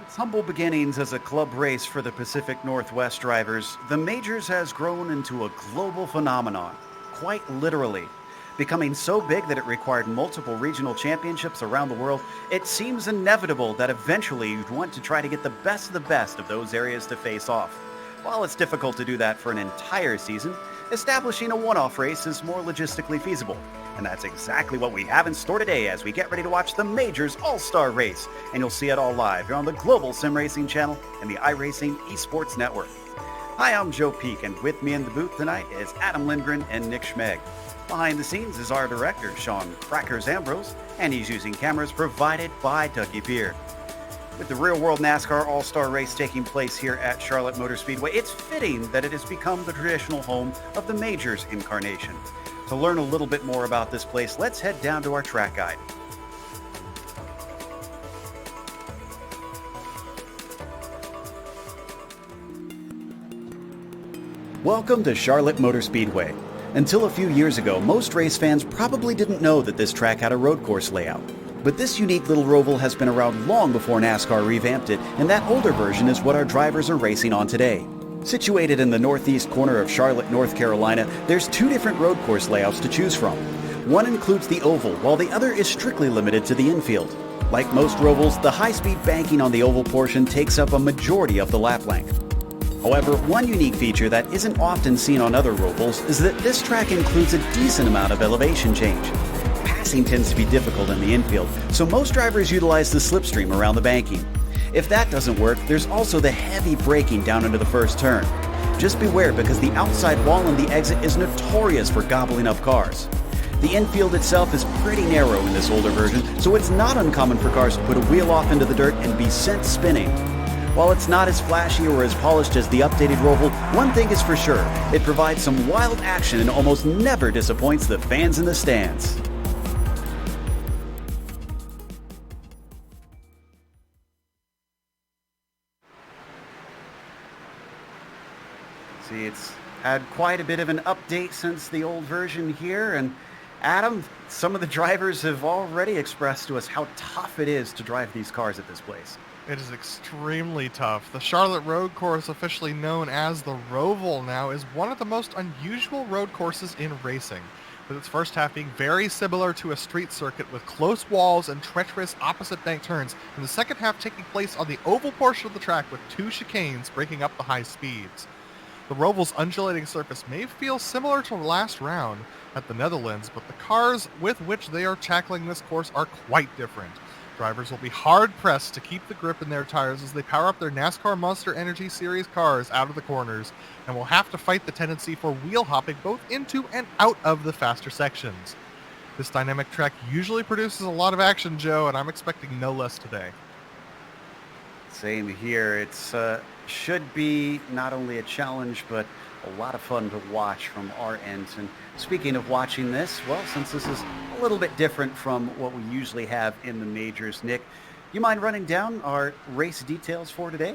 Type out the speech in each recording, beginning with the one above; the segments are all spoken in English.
its humble beginnings as a club race for the Pacific Northwest drivers, the Majors has grown into a global phenomenon, quite literally. Becoming so big that it required multiple regional championships around the world, it seems inevitable that eventually you'd want to try to get the best of those areas to face off. While it's difficult to do that for an entire season, establishing a one-off race is more logistically feasible. And that's exactly what we have in store today as we get ready to watch the Majors All-Star Race. And you'll see it all live here on the Global Sim Racing channel and the iRacing Esports Network. Hi, I'm Joe Peak, and with me in the booth tonight is Adam Lindgren and Nick Schmeg. Behind the scenes is our director, Sean Crackers Ambrose, and he's using cameras provided by Dougie Beer. With the real-world NASCAR All-Star Race taking place here at Charlotte Motor Speedway, it's fitting that it has become the traditional home of the Majors incarnation. To learn a little bit more about this place, let's head down to our track guide. Welcome to Charlotte Motor Speedway. Until a few years ago, most race fans probably didn't know that this track had a road course layout. But this unique little roval has been around long before NASCAR revamped it, and that older version is what our drivers are racing on today. Situated in the northeast corner of Charlotte, North Carolina, there's two different road course layouts to choose from. One includes the oval, while the other is strictly limited to the infield. Like most rovals, the high-speed banking on the oval portion takes up a majority of the lap length. However, one unique feature that isn't often seen on other rovals is that this track includes a decent amount of elevation change. Passing tends to be difficult in the infield, so most drivers utilize the slipstream around the banking. If that doesn't work, there's also the heavy braking down into the first turn. Just beware, because the outside wall on the exit is notorious for gobbling up cars. The infield itself is pretty narrow in this older version, so it's not uncommon for cars to put a wheel off into the dirt and be sent spinning. While it's not as flashy or as polished as the updated roval, one thing is for sure: it provides some wild action and almost never disappoints the fans in the stands. See, it's had quite a bit of an update since the old version here, and Adam, some of the drivers have already expressed to us how tough it is to drive these cars at this place. It is extremely tough. The Charlotte Road Course, officially known as the Roval now, is one of the most unusual road courses in racing, with its first half being very similar to a street circuit with close walls and treacherous opposite bank turns, and the second half taking place on the oval portion of the track with two chicanes breaking up the high speeds. The Roval's undulating surface may feel similar to the last round at the Netherlands, but the cars with which they are tackling this course are quite different. Drivers will be hard-pressed to keep the grip in their tires as they power up their NASCAR Monster Energy Series cars out of the corners, and will have to fight the tendency for wheel hopping both into and out of the faster sections. This dynamic track usually produces a lot of action, Joe, and I'm expecting no less today. Same here. It's should be not only a challenge, but a lot of fun to watch from our end. And speaking of watching this, well, since this is a little bit different from what we usually have in the Majors, Nick, you mind running down our race details for today?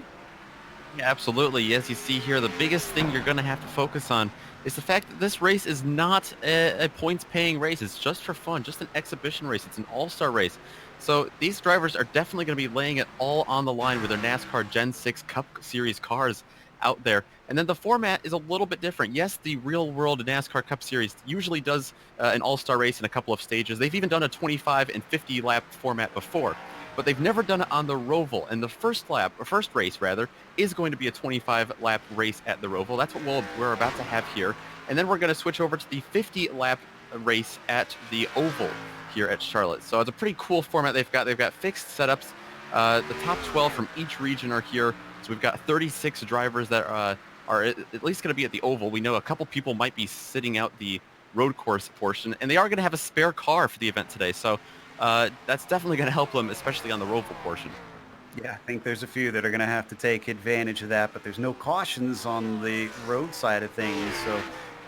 Yeah, absolutely. As you see here, the biggest thing you're going to have to focus on is the fact that this race is not a points-paying race. It's just for fun, just an exhibition race. It's an all-star race. So these drivers are definitely going to be laying it all on the line with their NASCAR Gen 6 Cup Series cars out there. And then the format is a little bit different. Yes, the real-world NASCAR Cup Series usually does an all-star race in a couple of stages. They've even done a 25 and 50 lap format before, but they've never done it on the Roval. And the first race is going to be a 25 lap race at the Roval. That's what we're about to have here. And then we're going to switch over to the 50 lap race at the Oval here at Charlotte. So it's a pretty cool format they've got. They've got fixed setups. The top 12 from each region are here. So we've got 36 drivers that are at least going to be at the Oval. We know a couple people might be sitting out the road course portion, and they are going to have a spare car for the event today. So that's definitely going to help them, especially on the Roval portion. Yeah, I think there's a few that are going to have to take advantage of that, but there's no cautions on the road side of things, so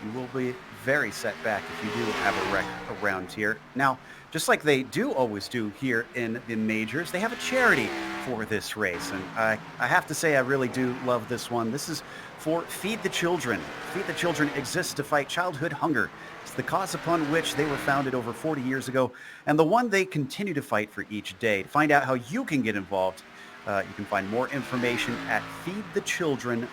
you will be very set back if you do have a wreck around here. Now, just like they do always do here in the Majors, they have a charity for this race, and I have to say I really do love this one. This is for Feed the Children. Feed the Children exists to fight childhood hunger. It's the cause upon which they were founded over 40 years ago, and the one they continue to fight for each day. To find out how you can get involved, You can find more information at feedthechildren.org.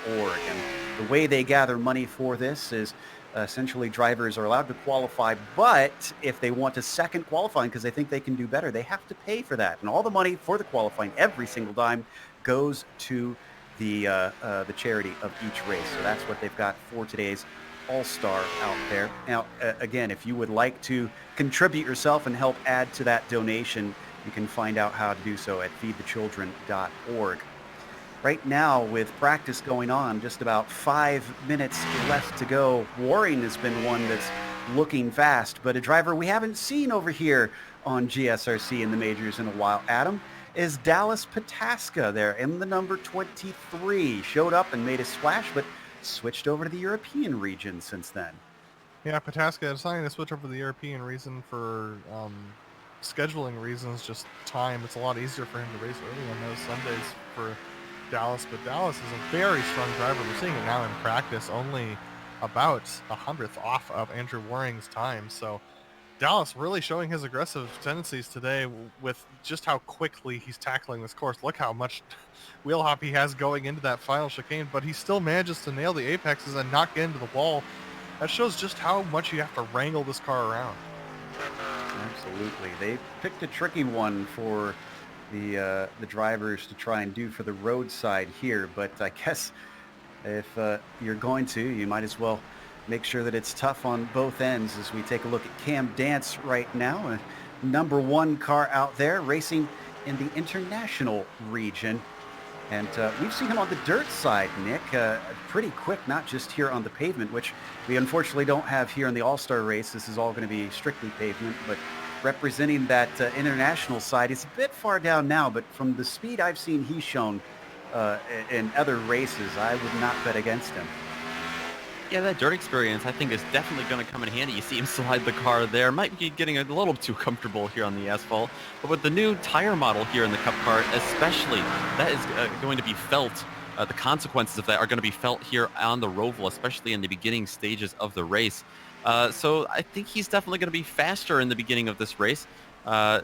And the way they gather money for this is essentially drivers are allowed to qualify, but if they want a second qualifying because they think they can do better, they have to pay for that. And all the money for the qualifying, every single dime, goes to the charity of each race. So that's what they've got for today's All-Star out there. Now, again, if you would like to contribute yourself and help add to that donation, you can find out how to do so at feedthechildren.org. Right now, with practice going on, just about 5 minutes left to go. Waring has been one that's looking fast, but a driver we haven't seen over here on GSRC in the majors in a while, Adam, is Dallas Pataskala there in the number 23. Showed up and made a splash, but switched over to the European region since then. Yeah, Pataskala deciding to switch over to the European region for scheduling reasons, just time. It's a lot easier for him to race early on those Sundays for Dallas, but Dallas is a very strong driver. We're seeing it now in practice, only about 100th off of Andrew Waring's time. So Dallas really showing his aggressive tendencies today with just how quickly he's tackling this course. Look how much wheel hop he has going into that final chicane, but he still manages to nail the apexes and not get into the wall. That shows just how much you have to wrangle this car around. Absolutely. They picked a tricky one for the drivers to try and do for the roadside here, but I guess if you're going to, you might as well make sure that it's tough on both ends as we take a look at Cam Dance right now. Number one car out there racing in the international region. And we've seen him on the dirt side, Nick, pretty quick, not just here on the pavement, which we unfortunately don't have here in the All-Star race. This is all going to be strictly pavement, but representing that international side. He's a bit far down now, but from the speed I've seen he's shown in other races, I would not bet against him. Yeah, that dirt experience, I think, is definitely going to come in handy. You see him slide the car there. Might be getting a little too comfortable here on the asphalt. But with the new tire model here in the Cup car, especially, that is going to be felt. The consequences of that are going to be felt here on the Roval, especially in the beginning stages of the race. So I think he's definitely going to be faster in the beginning of this race. Not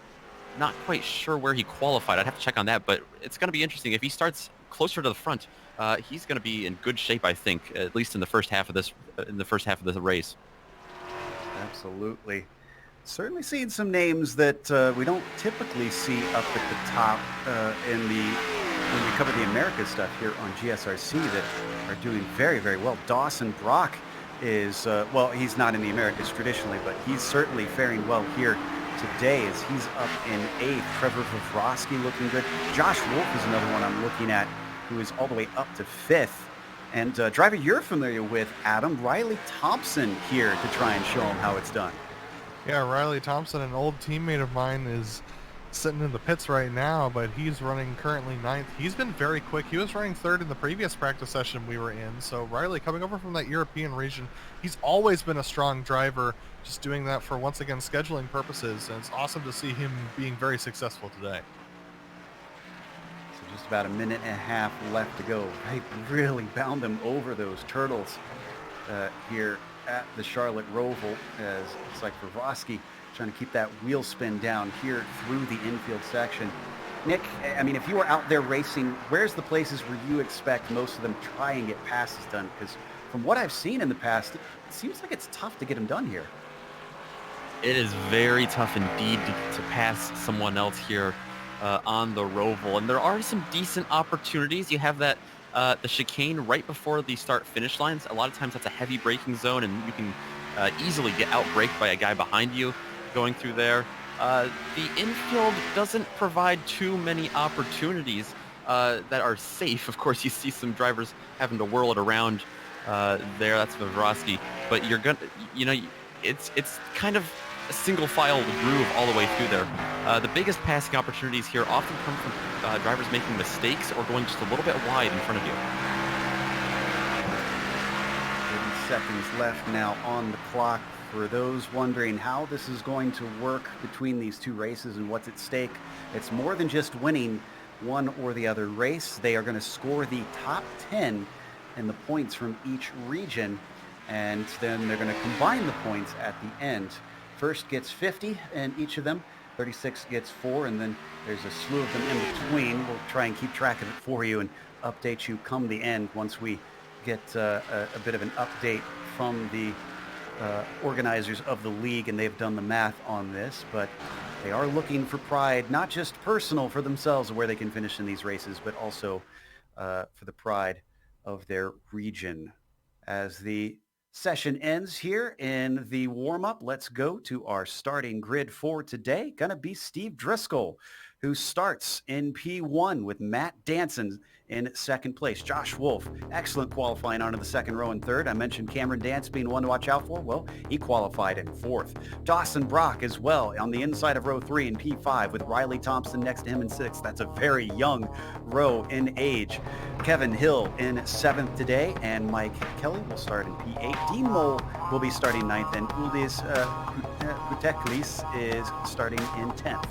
quite sure where he qualified. I'd have to check on that, but it's going to be interesting. If he starts closer to the front, he's going to be in good shape, I think, at least in the first half of this race. Absolutely. Certainly seen some names that we don't typically see up at the top when we cover the America stuff here on GSRC that are doing very, very well. Dawson Brock is, well, he's not in the Americas traditionally, but he's certainly faring well here today as he's up in 8th. Trevor Vovrosky looking good. Josh Wolf is another one I'm looking at who is all the way up to 5th. And driver you're familiar with, Adam, Riley Thompson here to try and show him how it's done. Yeah, Riley Thompson, an old teammate of mine, is sitting in the pits right now, but he's running currently 9th. He's been very quick. He was running 3rd in the previous practice session we were in. So Riley, coming over from that European region, he's always been a strong driver, just doing that for, once again, scheduling purposes. And it's awesome to see him being very successful today. So just about a minute and a half left to go. They really bound him over those turtles here at the Charlotte Roval, as it's like Vovrosky trying to keep that wheel spin down here through the infield section. Nick, I mean, if you were out there racing, where's the places where you expect most of them try and get passes done? Because from what I've seen in the past, it seems like it's tough to get them done here. It is very tough indeed to pass someone else here on the Roval. And there are some decent opportunities. You have that the chicane right before the start-finish lines. A lot of times that's a heavy braking zone, and you can easily get out-braked by a guy behind you going through there. The infield doesn't provide too many opportunities that are safe. Of course, you see some drivers having to whirl it around there. That's Vovrosky. But you're gonna, it's kind of a single file groove all the way through there. The biggest passing opportunities here often come from drivers making mistakes or going just a little bit wide in front of you. 30 seconds left now on the clock. For those wondering how this is going to work between these two races and what's at stake, it's more than just winning one or the other race. They are going to score the top 10 in the points from each region, and then they're going to combine the points at the end. First gets 50 in each of them, 36 gets 4, and then there's a slew of them in between. We'll try and keep track of it for you and update you come the end once we get a bit of an update from the organizers of the league, and they've done the math on this. But they are looking for pride, not just personal for themselves where they can finish in these races, but also for the pride of their region. As the session ends here in the warm-up, let's go to our starting grid for today. Gonna be Steve Driscoll, who starts in P1 with Matt Danson in second place. Josh Wolf, excellent qualifying onto the second row in third. I mentioned Cameron Dance being one to watch out for. Well, he qualified in fourth. Dawson Brock as well on the inside of row 3 in P5 with Riley Thompson next to him in sixth. That's a very young row in age. Kevin Hill in seventh today, and Mike Kelly will start in P8. Dean Mole will be starting ninth, and Uldis Puteklis is starting in 10th.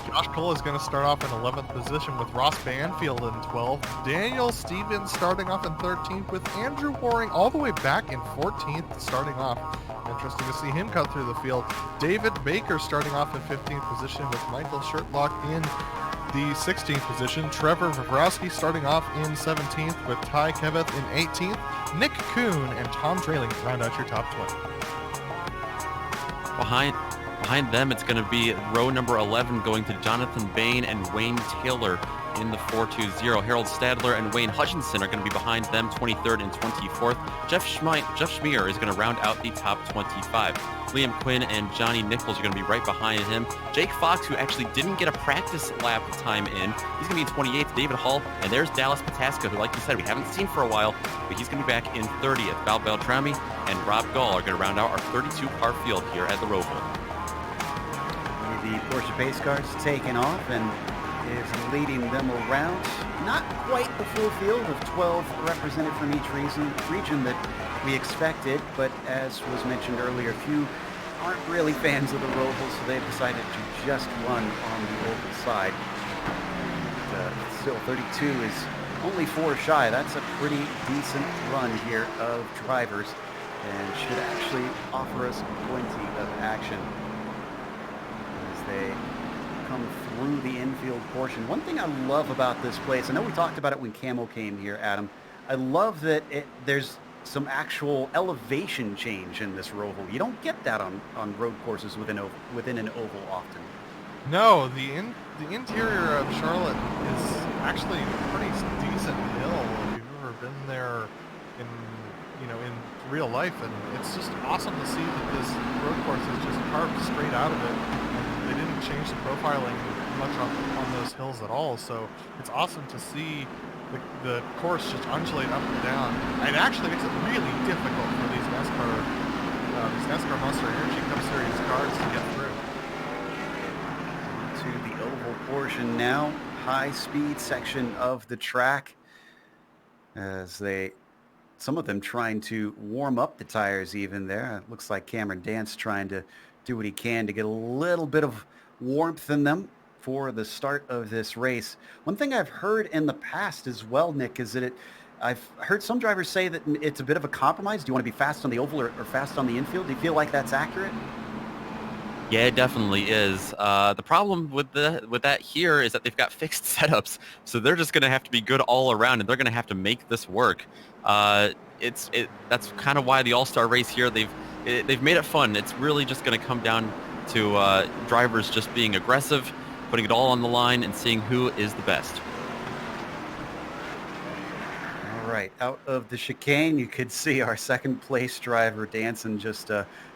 Josh Cole is going to start off in 11th position with Ross Banfield in 12th. Daniel Stevens starting off in 13th with Andrew Waring all the way back in 14th starting off. Interesting to see him cut through the field. David Baker starting off in 15th position with Michael Shirtlock in the 16th position. Trevor Vavrowski starting off in 17th with Ty Keveth in 18th. Nick Kuhn and Tom Drayling round out your top 20. Behind them, it's going to be row number 11 going to Jonathan Bain and Wayne Taylor in the 420. Harold Stadler and Wayne Hutchinson are going to be behind them, 23rd and 24th. Jeff Schmier is going to round out the top 25. Liam Quinn and Johnny Nichols are going to be right behind him. Jake Fox, who actually didn't get a practice lap time in, he's going to be in 28th. David Hall, and there's Dallas Pataskala, who, like you said, we haven't seen for a while, but he's going to be back in 30th. Val Beltrami and Rob Gall are going to round out our 32-car field here at the Roval. The Porsche pace car's taken off and is leading them around. Not quite the full field of 12 represented from each region that we expected, but as was mentioned earlier, few aren't really fans of the Roval, so they've decided to just run on the oval side. Still 32 is only 4 shy. That's a pretty decent run here of drivers and should actually offer us plenty of action they come through the infield portion. One thing I love about this place, I know we talked about it when Camo came here, Adam. I love that there's some actual elevation change in this Roval. You don't get that on road courses within an oval often. No, the interior of Charlotte is actually a pretty decent hill if you've ever been there in real life, and it's just awesome to see that this road course is just carved straight out of it. They didn't change the profiling much on those hills at all, so it's awesome to see the course just undulate up and down. It actually makes it really difficult for these NASCAR Monster Energy Cup Series cars to get through. To the oval portion now, high-speed section of the track, as some of them trying to warm up the tires even there. It looks like Cameron Dance trying to do what he can to get a little bit of warmth in them for the start of this race. One thing I've heard in the past as well, Nick, is that I've heard some drivers say that it's a bit of a compromise. Do you want to be fast on the oval or fast on the infield? Do you feel like that's accurate? Yeah, it definitely is. The problem with that here is that they've got fixed setups, so they're just going to have to be good all around, and they're going to have to make this work. That's kind of why the All-Star race here, they've made it fun. It's really just going to come down to drivers just being aggressive, putting it all on the line, and seeing who is the best. All right, out of the chicane, you could see our second place driver, Danson, just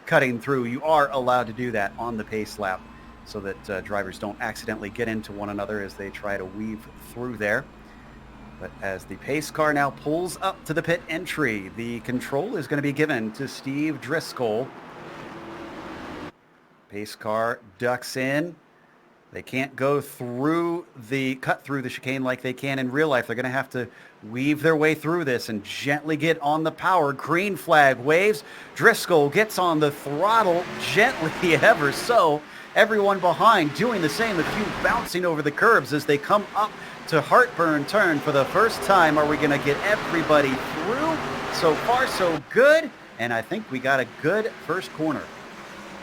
cutting through. You are allowed to do that on the pace lap so that drivers don't accidentally get into one another as they try to weave through there. But as the pace car now pulls up to the pit entry, the control is going to be given to Steve Driscoll. Pace car ducks in. They can't go cut through the chicane like they can in real life. They're going to have to weave their way through this and gently get on the power. Green flag waves. Driscoll gets on the throttle gently ever so. Everyone behind doing the same. A few bouncing over the curbs as they come up to Heartburn turn for the first time. Are we going to get everybody through? So far, so good. And I think we got a good first corner.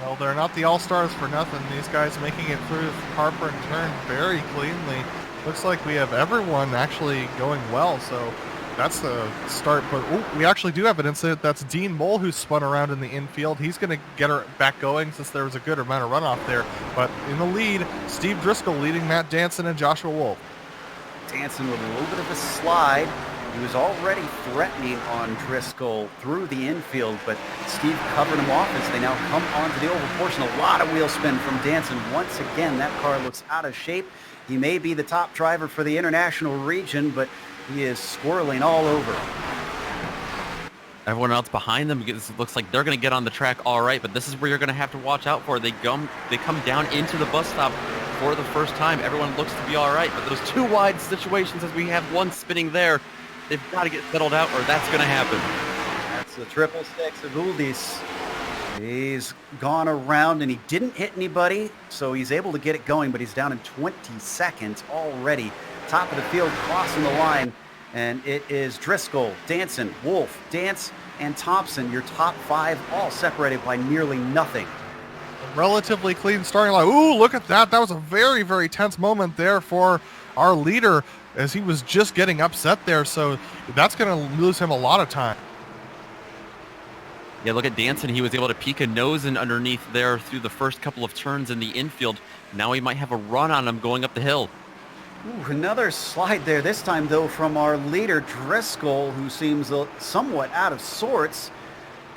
Well, they're not the all-stars for nothing. These guys making it through Harper and turn very cleanly. Looks like we have everyone actually going well, so that's the start. But we actually do have an incident. That's Dean Mole who spun around in the infield. He's going to get her back going since there was a good amount of runoff there. But in the lead, Steve Driscoll leading Matt Danson and Joshua Wolf. Danson with a little bit of a slide. He was already threatening on Driscoll through the infield, but Steve covered him off as they now come onto the oval portion. A lot of wheel spin from Danson. Once again, that car looks out of shape. He may be the top driver for the international region, but he is swirling all over. Everyone else behind them, it looks like they're going to get on the track all right, but this is where you're going to have to watch out for. They come down into the bus stop for the first time. Everyone looks to be all right, but those two wide situations, as we have one spinning there, they've got to get settled out or that's going to happen. That's the 666 of Uldis. He's gone around and he didn't hit anybody, so he's able to get it going, but he's down in 20 seconds already. Top of the field, crossing the line, and it is Driscoll, Danson, Wolf, Dance, and Thompson, your top five, all separated by nearly nothing. Relatively clean starting line. Ooh, look at that. That was a very, very tense moment there for our leader as he was just getting upset there, so that's going to lose him a lot of time. Yeah, look at Danson. He was able to peek a nose in underneath there through the first couple of turns in the infield. Now he might have a run on him going up the hill. Ooh, another slide there, this time though from our leader Driscoll, who seems somewhat out of sorts.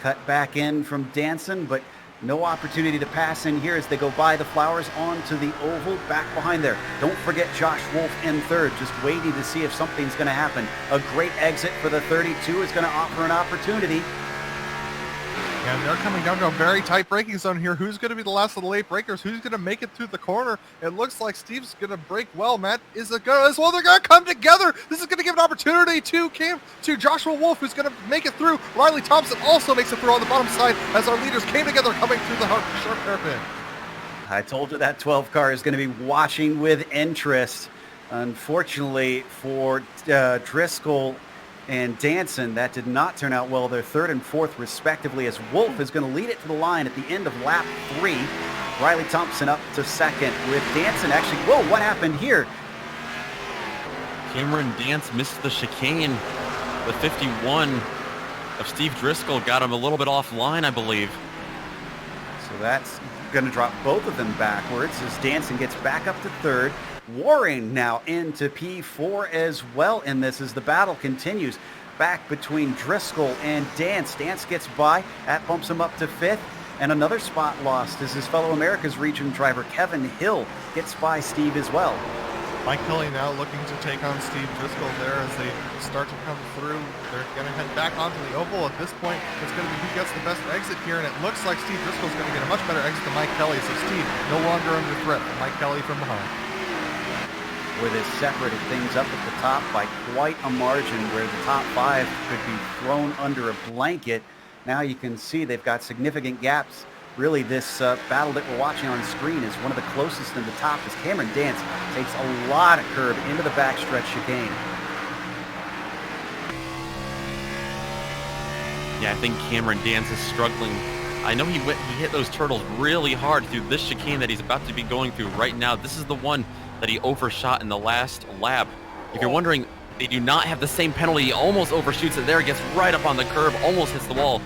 Cut back in from Danson, but no opportunity to pass in here as they go by the flowers onto the oval, back behind there. Don't forget Josh Wolf in third, just waiting to see if something's going to happen. A great exit for the 32 is going to offer an opportunity. And they're coming down to a very tight braking zone here. Who's going to be the last of the late breakers? Who's going to make it through the corner? It looks like Steve's going to break well. Matt is it going as well. They're going to come together. This is going to give an opportunity to Joshua Wolf, who's going to make it through. Riley Thompson also makes it through on the bottom side as our leaders came together coming through the sharp hairpin. I told you that 12 car is going to be watching with interest. Unfortunately for Driscoll and Danson, that did not turn out well. They're third and fourth respectively as Wolf is going to lead it to the line at the end of lap 3. Riley Thompson up to second with Danson actually, whoa, what happened here? Cameron Dance missed the chicane. The 51 of Steve Driscoll got him a little bit offline, I believe. So that's going to drop both of them backwards as Danson gets back up to third. Waring now into P4 as well in this as the battle continues back between Driscoll and Dance. Dance gets by, that bumps him up to fifth, and another spot lost as his fellow America's region driver Kevin Hill gets by Steve as well. Mike Kelly now looking to take on Steve Driscoll there as they start to come through. They're going to head back onto the oval. At this point, it's going to be who gets the best exit here, and it looks like Steve Driscoll's going to get a much better exit than Mike Kelly, so Steve no longer under threat from Mike Kelly from behind. Where this separated things up at the top by quite a margin where the top five could be thrown under a blanket. Now you can see they've got significant gaps. Really, this battle that we're watching on screen is one of the closest in the top as Cameron Dance takes a lot of curb into the backstretch chicane. Yeah, I think Cameron Dance is struggling. I know he hit those turtles really hard through this chicane that he's about to be going through right now. This is the one that he overshot in the last lap. If you're wondering, they do not have the same penalty. He almost overshoots it there, gets right up on the curb, almost hits the wall.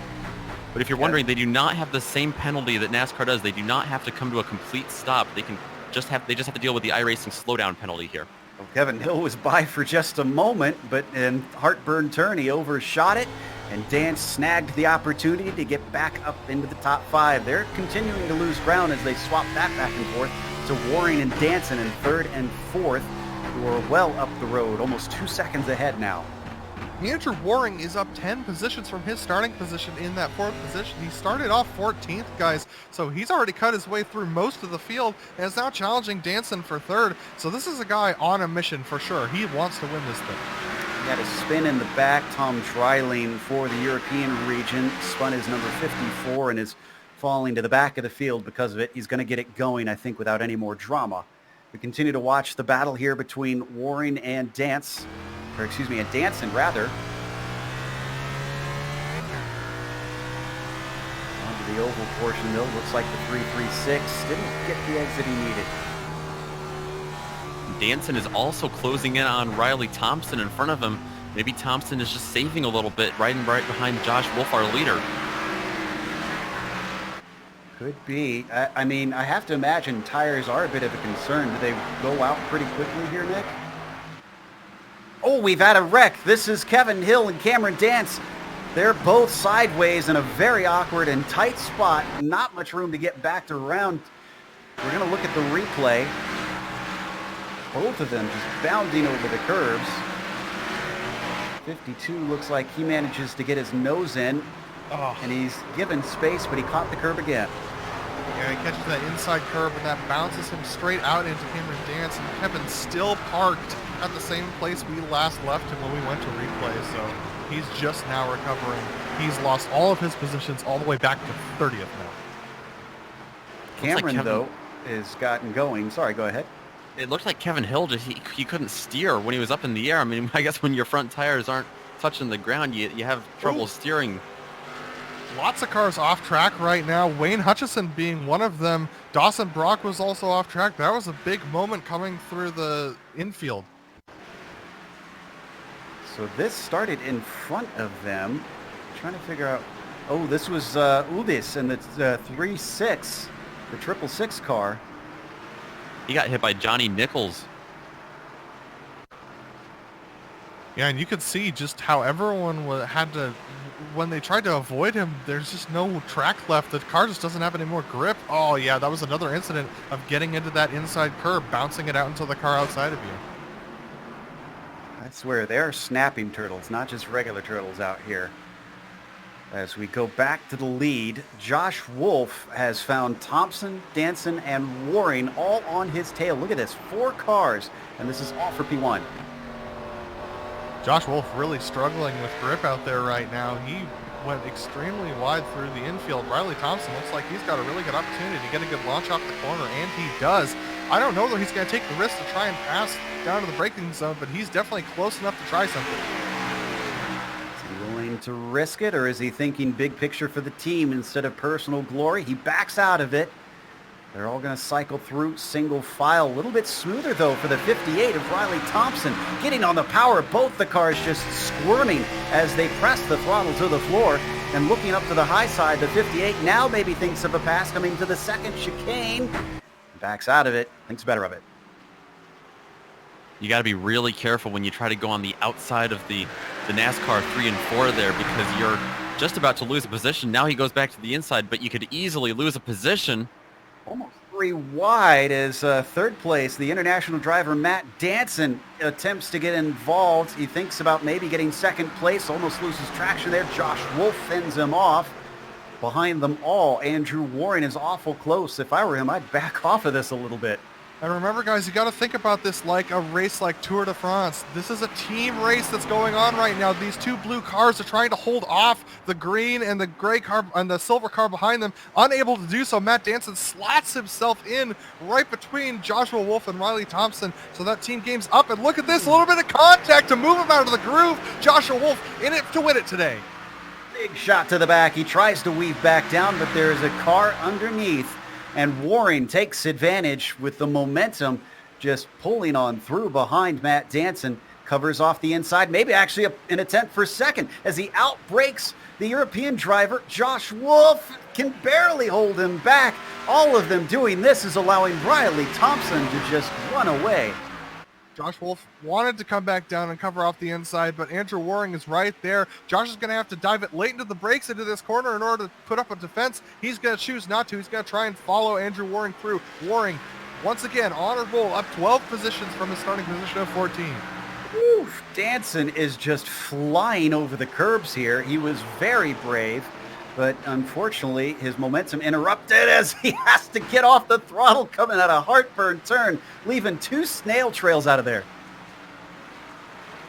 But if you're wondering, they do not have the same penalty that NASCAR does. They do not have to come to a complete stop. They just have to deal with the iRacing slowdown penalty here. Well, Kevin Hill was by for just a moment, but in heartburn turn, he overshot it, and Dance snagged the opportunity to get back up into the top five. They're continuing to lose ground as they swap that back and forth to Waring and Danson in third and fourth, who are well up the road, almost 2 seconds ahead now. Andrew Waring is up 10 positions from his starting position in that fourth position. He started off 14th, guys, so he's already cut his way through most of the field and is now challenging Danson for third. So this is a guy on a mission for sure. He wants to win this thing. He had a spin in the back. Tom Dreiling for the European region spun his number 54 and is falling to the back of the field because of it. He's going to get it going, I think, without any more drama. We continue to watch the battle here between Waring and Danson rather. Onto the oval portion, though. Looks like the 336 didn't get the exit he needed. Danson is also closing in on Riley Thompson in front of him. Maybe Thompson is just saving a little bit, riding right behind Josh Wolf, our leader. Could be. I mean, I have to imagine tires are a bit of a concern. Do they go out pretty quickly here, Nick? Oh, we've had a wreck. This is Kevin Hill and Cameron Dance. They're both sideways in a very awkward and tight spot. Not much room to get backed around. We're going to look at the replay. Both of them just bounding over the curbs. 52 looks like he manages to get his nose in. Oh. And he's given space, but he caught the curb again. Yeah, he catches that inside curb, and that bounces him straight out into Cameron Dance, and Kevin's still parked at the same place we last left him when we went to replay, so he's just now recovering. He's lost all of his positions all the way back to 30th now. Cameron, though, has gotten going. Sorry, go ahead. It looked like Kevin Hill just he couldn't steer when he was up in the air. I mean, I guess when your front tires aren't touching the ground, you have trouble steering. Lots of cars off track right now. Wayne Hutchison being one of them. Dawson Brock was also off track. That was a big moment coming through the infield. So this started in front of them. Trying to figure out. Oh, this was Udis and the 3.6, the 666 car. He got hit by Johnny Nichols. Yeah, and you could see just how everyone had to, when they tried to avoid him, there's just no track left. The car just doesn't have any more grip. Oh, yeah, that was another incident of getting into that inside curb, bouncing it out into the car outside of you. I swear, they're snapping turtles, not just regular turtles out here. As we go back to the lead, Josh Wolf has found Thompson, Danson, and Waring all on his tail. Look at this, 4 cars, and this is all for P1. Josh Wolf really struggling with grip out there right now. He went extremely wide through the infield. Riley Thompson looks like he's got a really good opportunity to get a good launch off the corner, and he does. I don't know that he's going to take the risk to try and pass down to the braking zone, but he's definitely close enough to try something. Is he willing to risk it, or is he thinking big picture for the team instead of personal glory? He backs out of it. They're all going to cycle through single file. A little bit smoother, though, for the 58 of Riley Thompson. Getting on the power, both the cars just squirming as they press the throttle to the floor. And looking up to the high side, the 58 now maybe thinks of a pass coming to the second chicane. Backs out of it, thinks better of it. You got to be really careful when you try to go on the outside of the NASCAR 3 and 4 there, because you're just about to lose a position. Now he goes back to the inside, but you could easily lose a position. Almost 3 wide as third place, the international driver Matt Danson attempts to get involved. He thinks about maybe getting second place, almost loses traction there. Josh Wolf fends him off. Behind them all, Andrew Waring is awful close. If I were him, I'd back off of this a little bit. And remember, guys, you got to think about this like a race like Tour de France. This is a team race that's going on right now. These 2 blue cars are trying to hold off the green and the gray car and the silver car behind them. Unable to do so, Matt Danson slats himself in right between Joshua Wolf and Riley Thompson. So that team game's up. And look at this, a little bit of contact to move him out of the groove. Joshua Wolf in it to win it today. Big shot to the back. He tries to weave back down, but there's a car underneath. And Waring takes advantage with the momentum, just pulling on through behind Matt Danson. Covers off the inside, maybe actually an attempt for second as he outbrakes the European driver. Josh Wolf can barely hold him back. All of them doing this is allowing Riley Thompson to just run away. Josh Wolf wanted to come back down and cover off the inside, but Andrew Waring is right there. Josh is going to have to dive it late into the brakes into this corner in order to put up a defense. He's going to choose not to. He's going to try and follow Andrew Waring through. Waring, once again, honorable, up 12 positions from his starting position of 14. Oof, Danson is just flying over the curbs here. He was very brave, but unfortunately his momentum interrupted as he has to get off the throttle coming at a heartburn turn, leaving 2 snail trails out of there.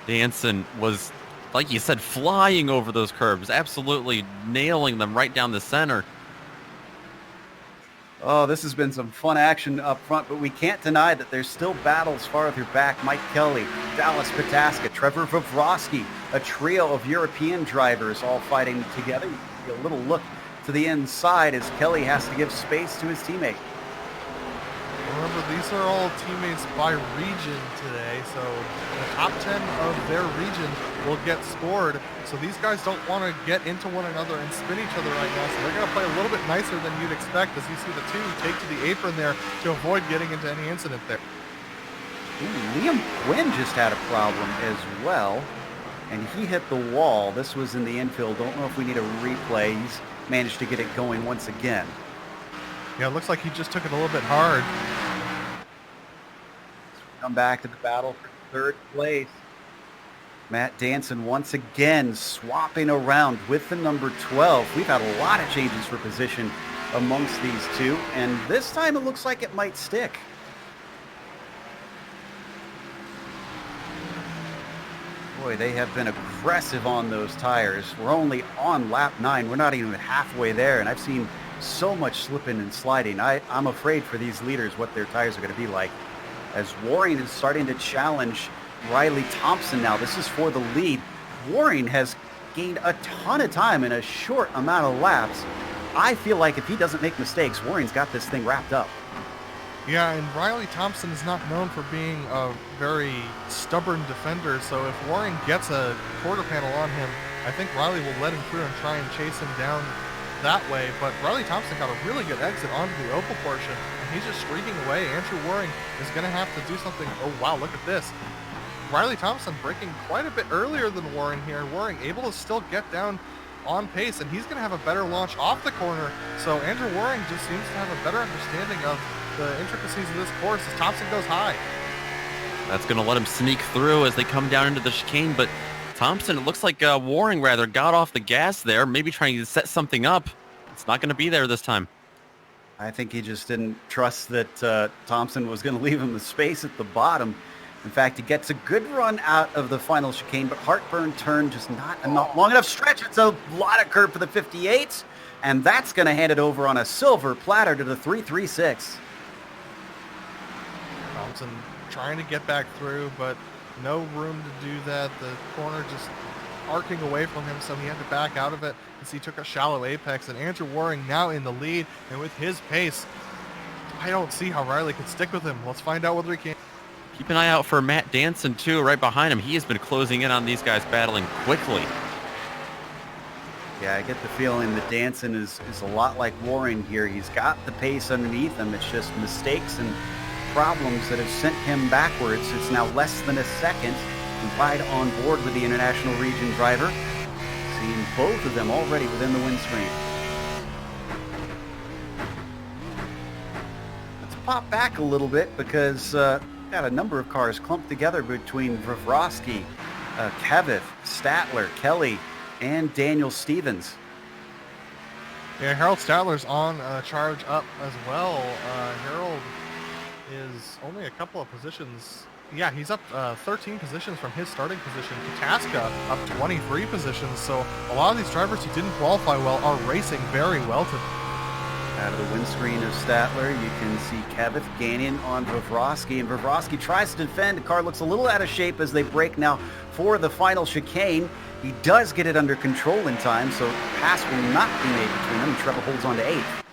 Danson was, like you said, flying over those curbs, absolutely nailing them right down the center. Oh, this has been some fun action up front, but we can't deny that there's still battles farther back. Mike Kelly, Dallas Pataskala, Trevor Vavrovsky, a trio of European drivers all fighting together. You can see a little look to the inside as Kelly has to give space to his teammate. Remember, these are all teammates by region today, so the top 10 of their region will get scored. So these guys don't want to get into one another and spin each other right now, so they're going to play a little bit nicer than you'd expect as you see the two take to the apron there to avoid getting into any incident there. Ooh, Liam Quinn just had a problem as well, and he hit the wall. This was in the infield. Don't know if we need a replay. He's managed to get it going once again. Yeah, it looks like he just took it a little bit hard. Come back to the battle for third place. Matt Danson once again swapping around with the number 12. We've had a lot of changes for position amongst these two, and this time it looks like it might stick. Boy, they have been aggressive on those tires. We're only on lap 9. We're not even halfway there, and I've seen so much slipping and sliding. I'm afraid for these leaders what their tires are going to be like. As Waring is starting to challenge Riley Thompson now. This is for the lead. Waring has gained a ton of time in a short amount of laps. I feel like if he doesn't make mistakes, Waring's got this thing wrapped up. Yeah, and Riley Thompson is not known for being a very stubborn defender, so if Waring gets a quarter panel on him, I think Riley will let him through and try and chase him down that way. But Riley Thompson got a really good exit onto the oval portion, and he's just streaking away. Andrew Waring is going to have to do something. Oh, wow, look at this. Riley Thompson braking quite a bit earlier than Waring here. Waring able to still get down on pace, and he's going to have a better launch off the corner. So Andrew Waring just seems to have a better understanding of the intricacies of this course as Thompson goes high. That's going to let him sneak through as they come down into the chicane, but Thompson, it looks like Waring rather got off the gas there, maybe trying to set something up. It's not going to be there this time. I think he just didn't trust that Thompson was going to leave him the space at the bottom. In fact, he gets a good run out of the final chicane, but heartburn turn just not a long enough stretch. It's a lot of curb for the 58s, and that's going to hand it over on a silver platter to the 336. Thompson trying to get back through, but no room to do that. The corner just arcing away from him, so he had to back out of it as he took a shallow apex. And Andrew Waring now in the lead, and with his pace, I don't see how Riley could stick with him. Let's find out whether he can. Keep an eye out for Matt Danson, too, right behind him. He has been closing in on these guys battling quickly. Yeah, I get the feeling that Danson is a lot like Waring here. He's got the pace underneath him. It's just mistakes and problems that have sent him backwards. It's now less than a second. And right on board with the International Region driver. Seeing both of them already within the windscreen. Let's pop back a little bit because got a number of cars clumped together between Vrivrovsky, Kevith, Statler, Kelly, and Daniel Stevens. Yeah, Harold Statler's on charge up as well. Harold is only a couple of positions. Yeah, he's up 13 positions from his starting position. Pataskala up 23 positions. So a lot of these drivers who didn't qualify well are racing very well today. Out of the windscreen of Statler, you can see Kevith gaining on Vrivrovsky, and Vrivrovsky tries to defend. The car looks a little out of shape as they break now for the final chicane. He does get it under control in time, so pass will not be made between them, and Trevor holds on to 8th.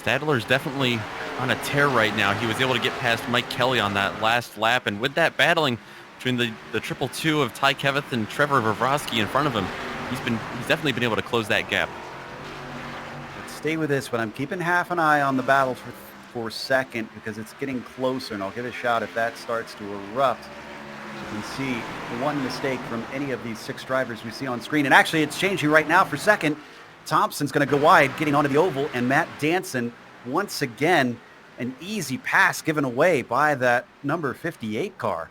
Stadler's definitely on a tear right now. He was able to get past Mike Kelly on that last lap, and with that battling between the triple two of Ty Kevith and Trevor Vrivrovsky in front of him, he's definitely been able to close that gap. Stay with this, but I'm keeping half an eye on the battle for second because it's getting closer, and I'll give it a shot if that starts to erupt. You can see one mistake from any of these 6 drivers we see on screen, and actually it's changing right now for second. Thompson's going to go wide, getting onto the oval, and Matt Danson, once again, an easy pass given away by that number 58 car.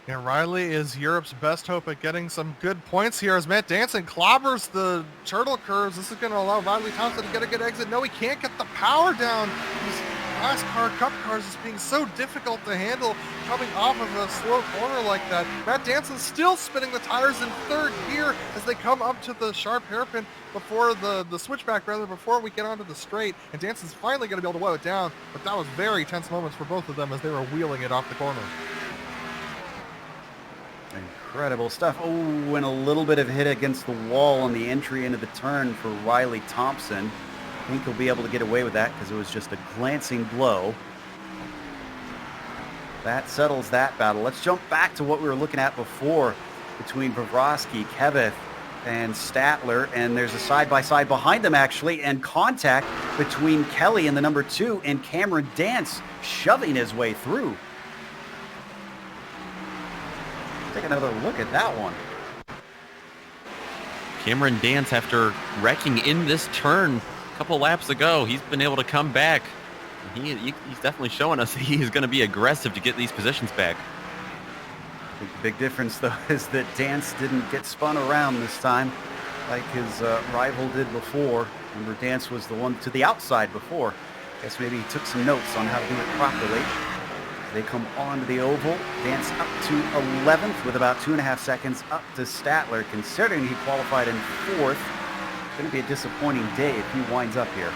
And Riley is Europe's best hope at getting some good points here as Matt Danson clobbers the turtle curves. This is going to allow Riley Thompson to get a good exit. No, he can't get the power down. These last car cup cars is being so difficult to handle coming off of a slow corner like that. Matt Danson still spinning the tires in third gear as they come up to the sharp hairpin before the switchback, before we get onto the straight. And Danson's finally going to be able to weigh it down, but that was very tense moments for both of them as they were wheeling it off the corner. Incredible stuff. Oh, and a little bit of hit against the wall on the entry into the turn for Riley Thompson. I think he'll be able to get away with that because it was just a glancing blow. That settles that battle. Let's jump back to what we were looking at before between Vavrovsky, Kevith, and Statler. And there's a side-by-side behind them, actually, and contact between Kelly and the number 2 and Cameron Dance shoving his way through. Take another look at that one. Cameron Dance, after wrecking in this turn a couple laps ago, he's been able to come back. He's definitely showing us he is going to be aggressive to get these positions back. I think the big difference, though, is that Dance didn't get spun around this time like his rival did before. Remember, Dance was the one to the outside before. Guess maybe he took some notes on how to do it properly. They come onto the oval. Dance up to 11th with about 2.5 seconds up to Statler, considering he qualified in 4th. It's going to be a disappointing day if he winds up here.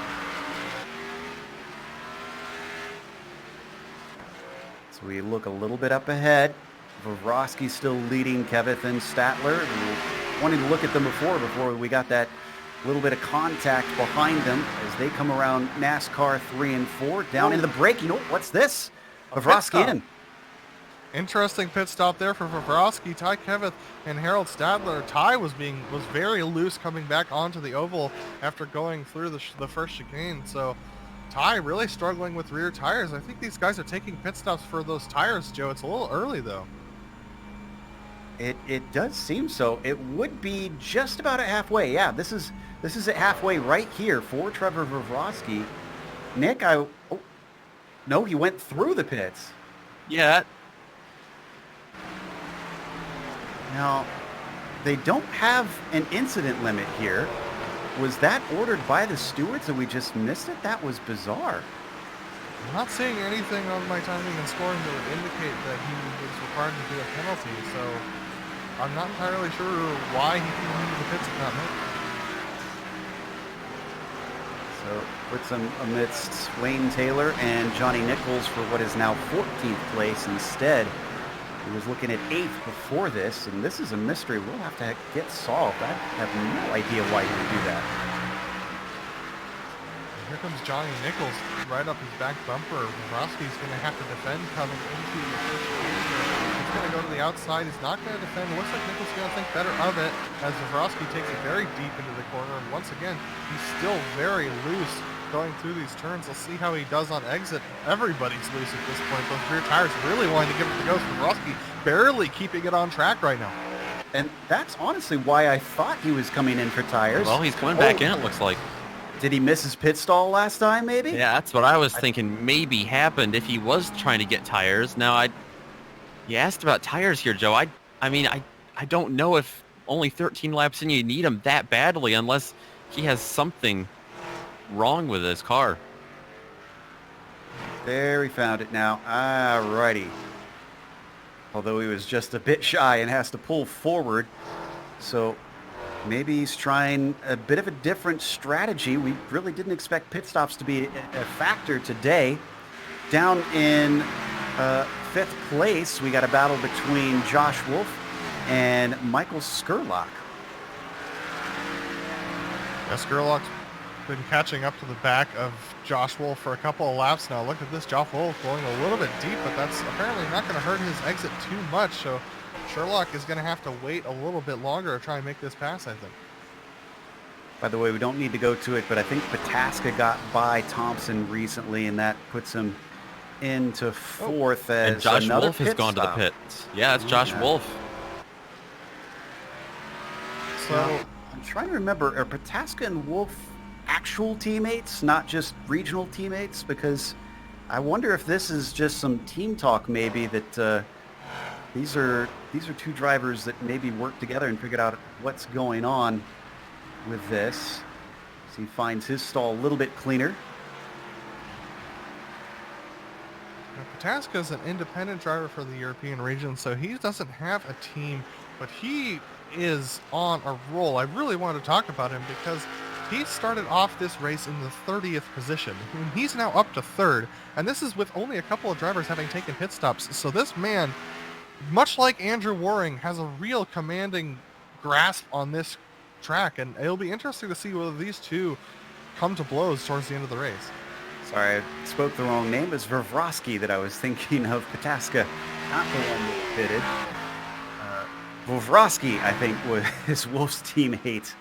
So we look a little bit up ahead. Vavrovsky still leading Kevith and Statler. We wanted to look at them before we got that little bit of contact behind them as they come around NASCAR 3 and 4 down into the braking. Oh, what's this? Vavrovsky in. Interesting pit stop there for Vavrovsky. Ty Kevith and Harold Stadler. Ty was very loose coming back onto the oval after going through the first chicane. So Ty really struggling with rear tires. I think these guys are taking pit stops for those tires, Joe. It's a little early though. It does seem so. It would be just about at halfway. Yeah, this is at halfway right here for Trevor Vavrovsky. Nick, no, he went through the pits. Yeah. Now, they don't have an incident limit here. Was that ordered by the stewards and we just missed it? That was bizarre. I'm not seeing anything on my timing and scoring that would indicate that he was required to do a penalty, so I'm not entirely sure why he came into the pits at that moment. So puts him amidst Wayne Taylor and Johnny Nichols for what is now 14th place instead. He was looking at 8th before this, and this is a mystery we'll have to get solved. I have no idea why he would do that. Here comes Johnny Nichols right up his back bumper. Vavrovsky's going to have to defend coming into the first quarter. He's going to go to the outside. He's not going to defend. Looks like Nichols is going to think better of it as Vavrovsky takes it very deep into the corner. And once again, he's still very loose going through these turns. We'll see how he does on exit. Everybody's loose at this point. Those rear tires really wanting to give it the go. Vavrovsky barely keeping it on track right now. And that's honestly why I thought he was coming in for tires. Well, he's coming back in, it looks like. Did he miss his pit stall last time, maybe? Yeah, that's what I was thinking maybe happened if he was trying to get tires. Now, you asked about tires here, Joe. I mean, I don't know if only 13 laps in you need him that badly unless he has something wrong with his car. There, we found it now. Alrighty. Although he was just a bit shy and has to pull forward. So maybe he's trying a bit of a different strategy. We really didn't expect pit stops to be a factor today. Down in 5th place, we got a battle between Josh Wolf and Michael Skurlock. Yeah, Skurlock's been catching up to the back of Josh Wolf for a couple of laps now. Look at this, Josh Wolf going a little bit deep, but that's apparently not going to hurt his exit too much. So Sherlock is going to have to wait a little bit longer to try and make this pass, I think. By the way, we don't need to go to it, but I think Pataskala got by Thompson recently, and that puts him into 4th as and Josh another Wolf has gone stop. to the pits. Yeah, it's Josh Wolf. So I'm trying to remember, are Pataskala and Wolf actual teammates, not just regional teammates? Because I wonder if this is just some team talk maybe that these are two drivers that maybe worked together and figured out what's going on with this. So he finds his stall a little bit cleaner. Pataskala is an independent driver for the European region, so he doesn't have a team, but he is on a roll. I really wanted to talk about him because he started off this race in the 30th position. He's now up to 3rd, and this is with only a couple of drivers having taken pit stops. So this man much like Andrew Waring, has a real commanding grasp on this track, and it'll be interesting to see whether these two come to blows towards the end of the race. Sorry, I spoke the wrong name. It's Vrosky that I was thinking of. Pataska, not the one that pitted. Vrosky, I think, was Wolf's teammate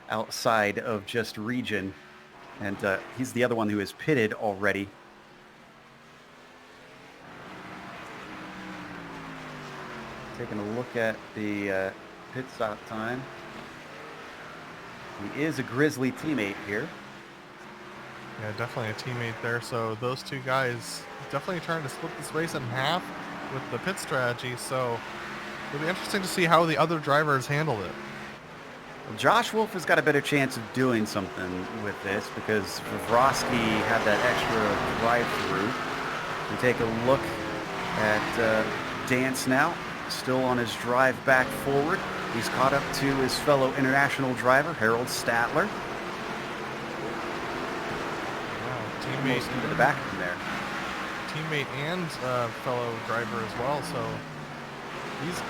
outside of just region. And he's the other one who is pitted already. Taking a look at the pit stop time. He is a Grizzly teammate here. Yeah, definitely a teammate there. So those two guys definitely trying to split this race in half with the pit strategy. So it'll be interesting to see how the other drivers handle it. Well, Josh Wolf has got a better chance of doing something with this because Vrosky had that extra drive-through. We take a look at Dance now, still on his drive back forward. He's caught up to his fellow international driver, Harold Statler. Teammate to the back from there. Teammate and fellow driver as well. So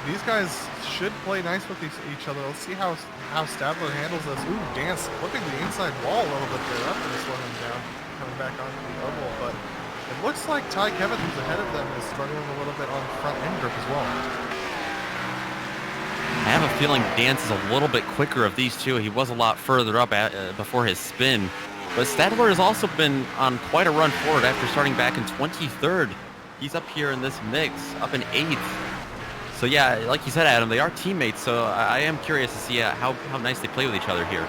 these guys should play nice with each other. Let's see how Stadler handles this. Ooh, Dance flipping the inside wall a little bit there. That's going to slow him down coming back onto the oval. But it looks like Ty Kevin, who's ahead of them, is struggling a little bit on front end grip as well. I have a feeling Dance is a little bit quicker of these two. He was a lot further up before his spin. But Stadler has also been on quite a run forward after starting back in 23rd. He's up here in this mix, up in 8th. So yeah, like you said, Adam, they are teammates, so I am curious to see how nice they play with each other here.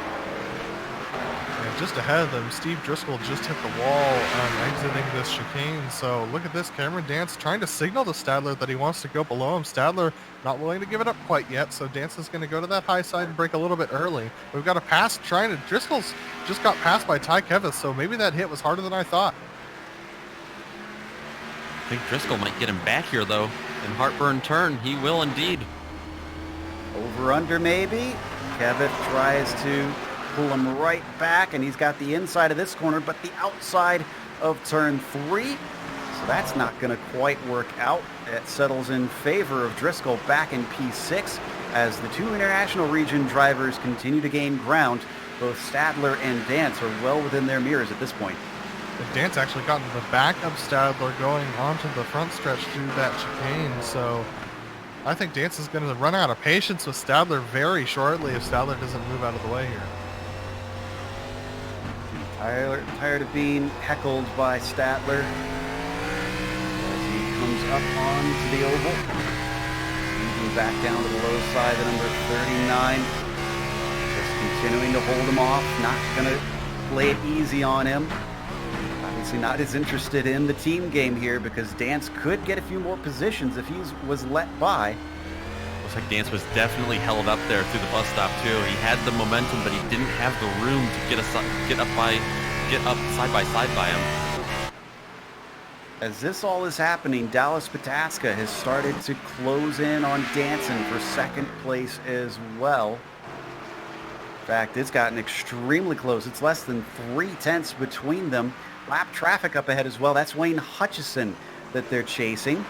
And just ahead of them, Steve Driscoll just hit the wall exiting this chicane. So look at this, Cameron Dance trying to signal to Stadler that he wants to go below him. Stadler not willing to give it up quite yet, so Dance is going to go to that high side and break a little bit early. We've got a pass Driscoll's just got passed by Ty Kevith, so maybe that hit was harder than I thought. I think Driscoll might get him back here, though. In Heartburn turn, he will indeed. Over under maybe. Kevith tries to pull him right back, and he's got the inside of this corner, but the outside of turn 3. So that's not going to quite work out. It settles in favor of Driscoll back in P6 as the two international region drivers continue to gain ground. Both Stadler and Dance are well within their mirrors at this point. Dance actually got into the back of Stadler going onto the front stretch through that chicane, so I think Dance is going to run out of patience with Stadler very shortly if Stadler doesn't move out of the way here. Tired of being heckled by Stadler as he comes up onto the oval. Moving back down to the low side of number 39. Just continuing to hold him off, not going to play it easy on him. Obviously not as interested in the team game here because Dance could get a few more positions if he was let by. Looks like Dance was definitely held up there through the bus stop too. He had the momentum, but he didn't have the room to get up side by side by him. As this all is happening, Dallas Pataska has started to close in on Danson for second place as well. In fact, it's gotten extremely close. It's less than 0.3 between them. Lap traffic up ahead as well. That's Wayne Hutchison that they're chasing.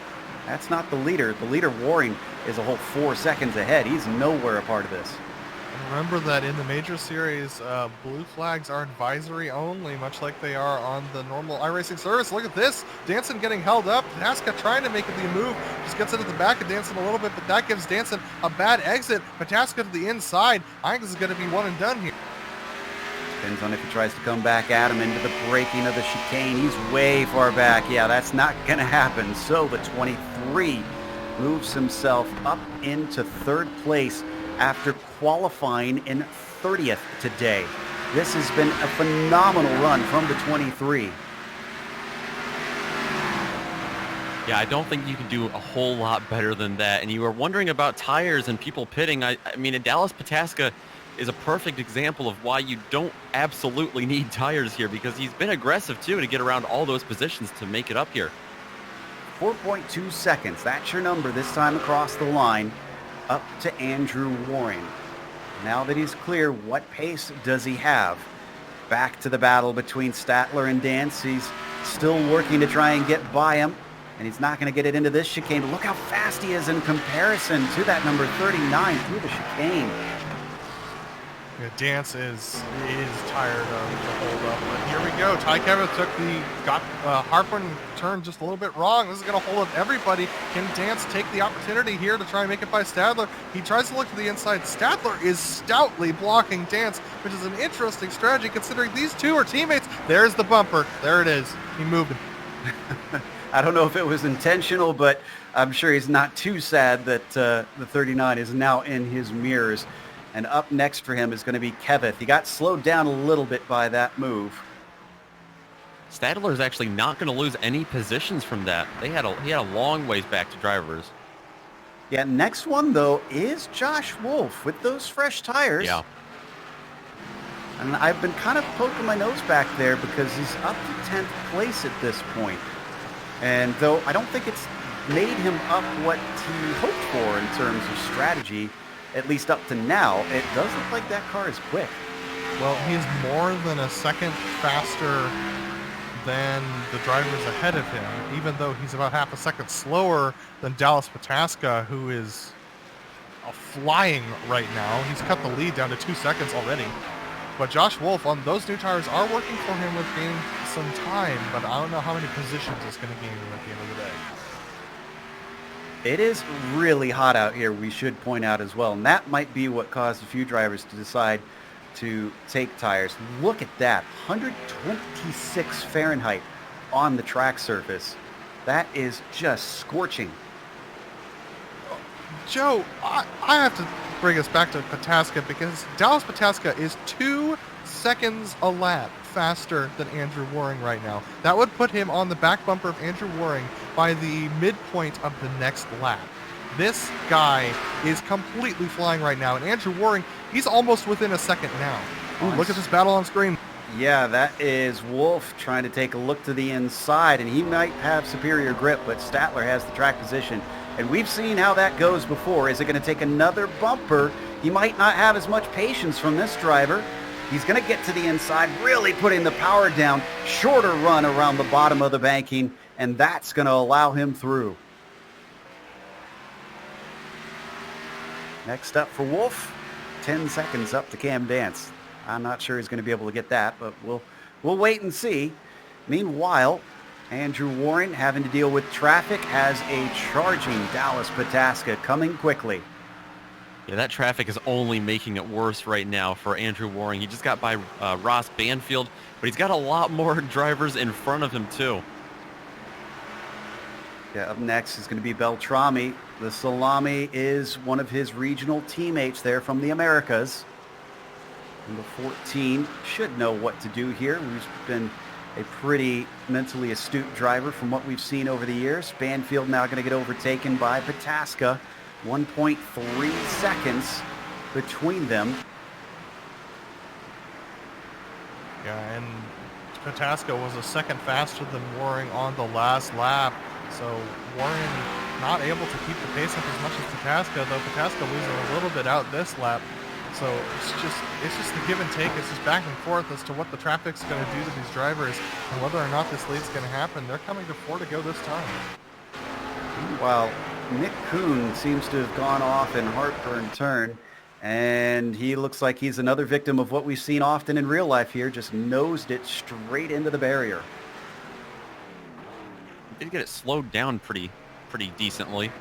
That's not the leader. The leader, Waring, is a whole 4 seconds ahead. He's nowhere a part of this. Remember that in the major series, blue flags are advisory only, much like they are on the normal iRacing service. Look at this. Danson getting held up. Pataska trying to make the move. Just gets into the back of Danson a little bit, but that gives Danson a bad exit. Pataska to the inside. I think this is going to be one and done here. Depends on if he tries to come back at him into the braking of the chicane. He's way far back. Yeah, that's not going to happen. So the 23 moves himself up into third place after qualifying in 30th today. This has been a phenomenal run from the 23. Yeah, I don't think you can do a whole lot better than that. And you were wondering about tires and people pitting. I mean, Dallas Pataska is a perfect example of why you don't absolutely need tires here because he's been aggressive too to get around all those positions to make it up here. 4.2 seconds. That's your number this time across the line. Up to Andrew Waring. Now that he's clear, what pace does he have? Back to the battle between Statler and Dance. He's still working to try and get by him. And he's not going to get it into this chicane. But look how fast he is in comparison to that number 39 through the chicane. Yeah, Dance is tired of the hold up, but here we go. Ty Kevin got Harpin turned just a little bit wrong. This is going to hold up everybody. Can Dance take the opportunity here to try and make it by Stadler? He tries to look to the inside. Stadler is stoutly blocking Dance, which is an interesting strategy considering these two are teammates. There's the bumper. There it is. He moved him. I don't know if it was intentional, but I'm sure he's not too sad that the 39 is now in his mirrors. And up next for him is going to be Kevith. He got slowed down a little bit by that move. Stadler is actually not going to lose any positions from that. He had a long ways back to drivers. Yeah, next one, though, is Josh Wolf with those fresh tires. Yeah. And I've been kind of poking my nose back there because he's up to 10th place at this point. And though I don't think it's made him up what he hoped for in terms of strategy, at least up to now, it does look like that car is quick. Well, he's more than a second faster than the drivers ahead of him, even though he's about half a second slower than Dallas Pataskala, who is flying right now. He's cut the lead down to 2 seconds already. But Josh Wolf, on those new tires, are working for him with gaining some time, but I don't know how many positions it's going to gain him at the end of the day. It is really hot out here, we should point out as well. And that might be what caused a few drivers to decide to take tires. Look at that, 126 Fahrenheit on the track surface. That is just scorching. Joe, I have to bring us back to Pataskala because Dallas Pataskala is 2 seconds a lap faster than Andrew Waring right now. That would put him on the back bumper of Andrew Waring by the midpoint of the next lap. This guy is completely flying right now, and Andrew Waring, he's almost within a second now. Ooh, look at this battle on screen. Yeah, that is Wolf trying to take a look to the inside, and he might have superior grip, but Statler has the track position. And we've seen how that goes before. Is it going to take another bumper? He might not have as much patience from this driver. He's going to get to the inside, really putting the power down. Shorter run around the bottom of the banking, and that's going to allow him through. Next up for Wolf, 10 seconds up to Cam Dance. I'm not sure he's going to be able to get that, but we'll wait and see. Meanwhile, Andrew Waring, having to deal with traffic, has a charging Dallas Pataskala coming quickly. Yeah, that traffic is only making it worse right now for Andrew Waring. He just got by Ross Banfield, but he's got a lot more drivers in front of him too. Yeah, up next is going to be Beltrami. The Salami is one of his regional teammates there from the Americas. Number 14 should know what to do here. He's been a pretty mentally astute driver from what we've seen over the years. Banfield now going to get overtaken by Pataskala. 1.3 seconds between them. Yeah, and Pataskala was a second faster than Waring on the last lap. So Waring not able to keep the pace up as much as Pataskala, though Pataskala losing a little bit out this lap. So it's just the give and take. It's just back and forth as to what the traffic's going to do to these drivers and whether or not this lead's going to happen. They're coming to 4 to go this time. Meanwhile, Nick Kuhn seems to have gone off in heartburn turn, and he looks like he's another victim of what we've seen often in real life here, just nosed it straight into the barrier. He did get it slowed down pretty decently.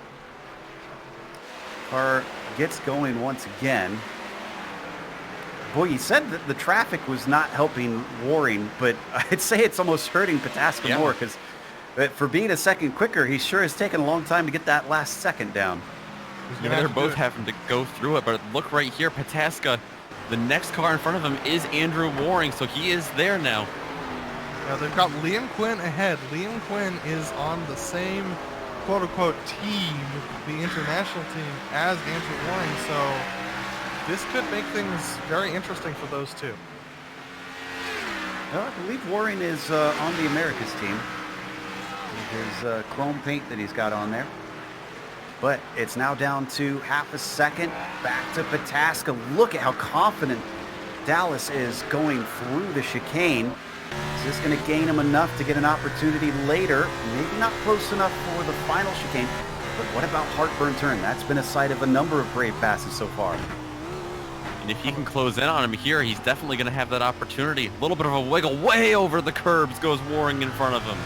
Car gets going once again. Boy, you said that the traffic was not helping Waring, but I'd say it's almost hurting Pataskala more, because for being a second quicker, he sure has taken a long time to get that last second down. Yeah, they're both having to go through it, but look right here, Pataskala, the next car in front of him is Andrew Waring, so he is there now. Now they've got Liam Quinn ahead. Liam Quinn is on the same quote-unquote team, the international team, as Andrew Waring, so this could make things very interesting for those two. Well, I believe Waring is on the Americas team. His chrome paint that he's got on there. But it's now down to half a second. Back to Pataskala. Look at how confident Dallas is going through the chicane. Is this going to gain him enough to get an opportunity later? Maybe not close enough for the final chicane, but what about Heartburn Turn? That's been a site of a number of brave passes so far. And if he can close in on him here, he's definitely going to have that opportunity. A little bit of a wiggle way over the curbs goes Waring in front of him.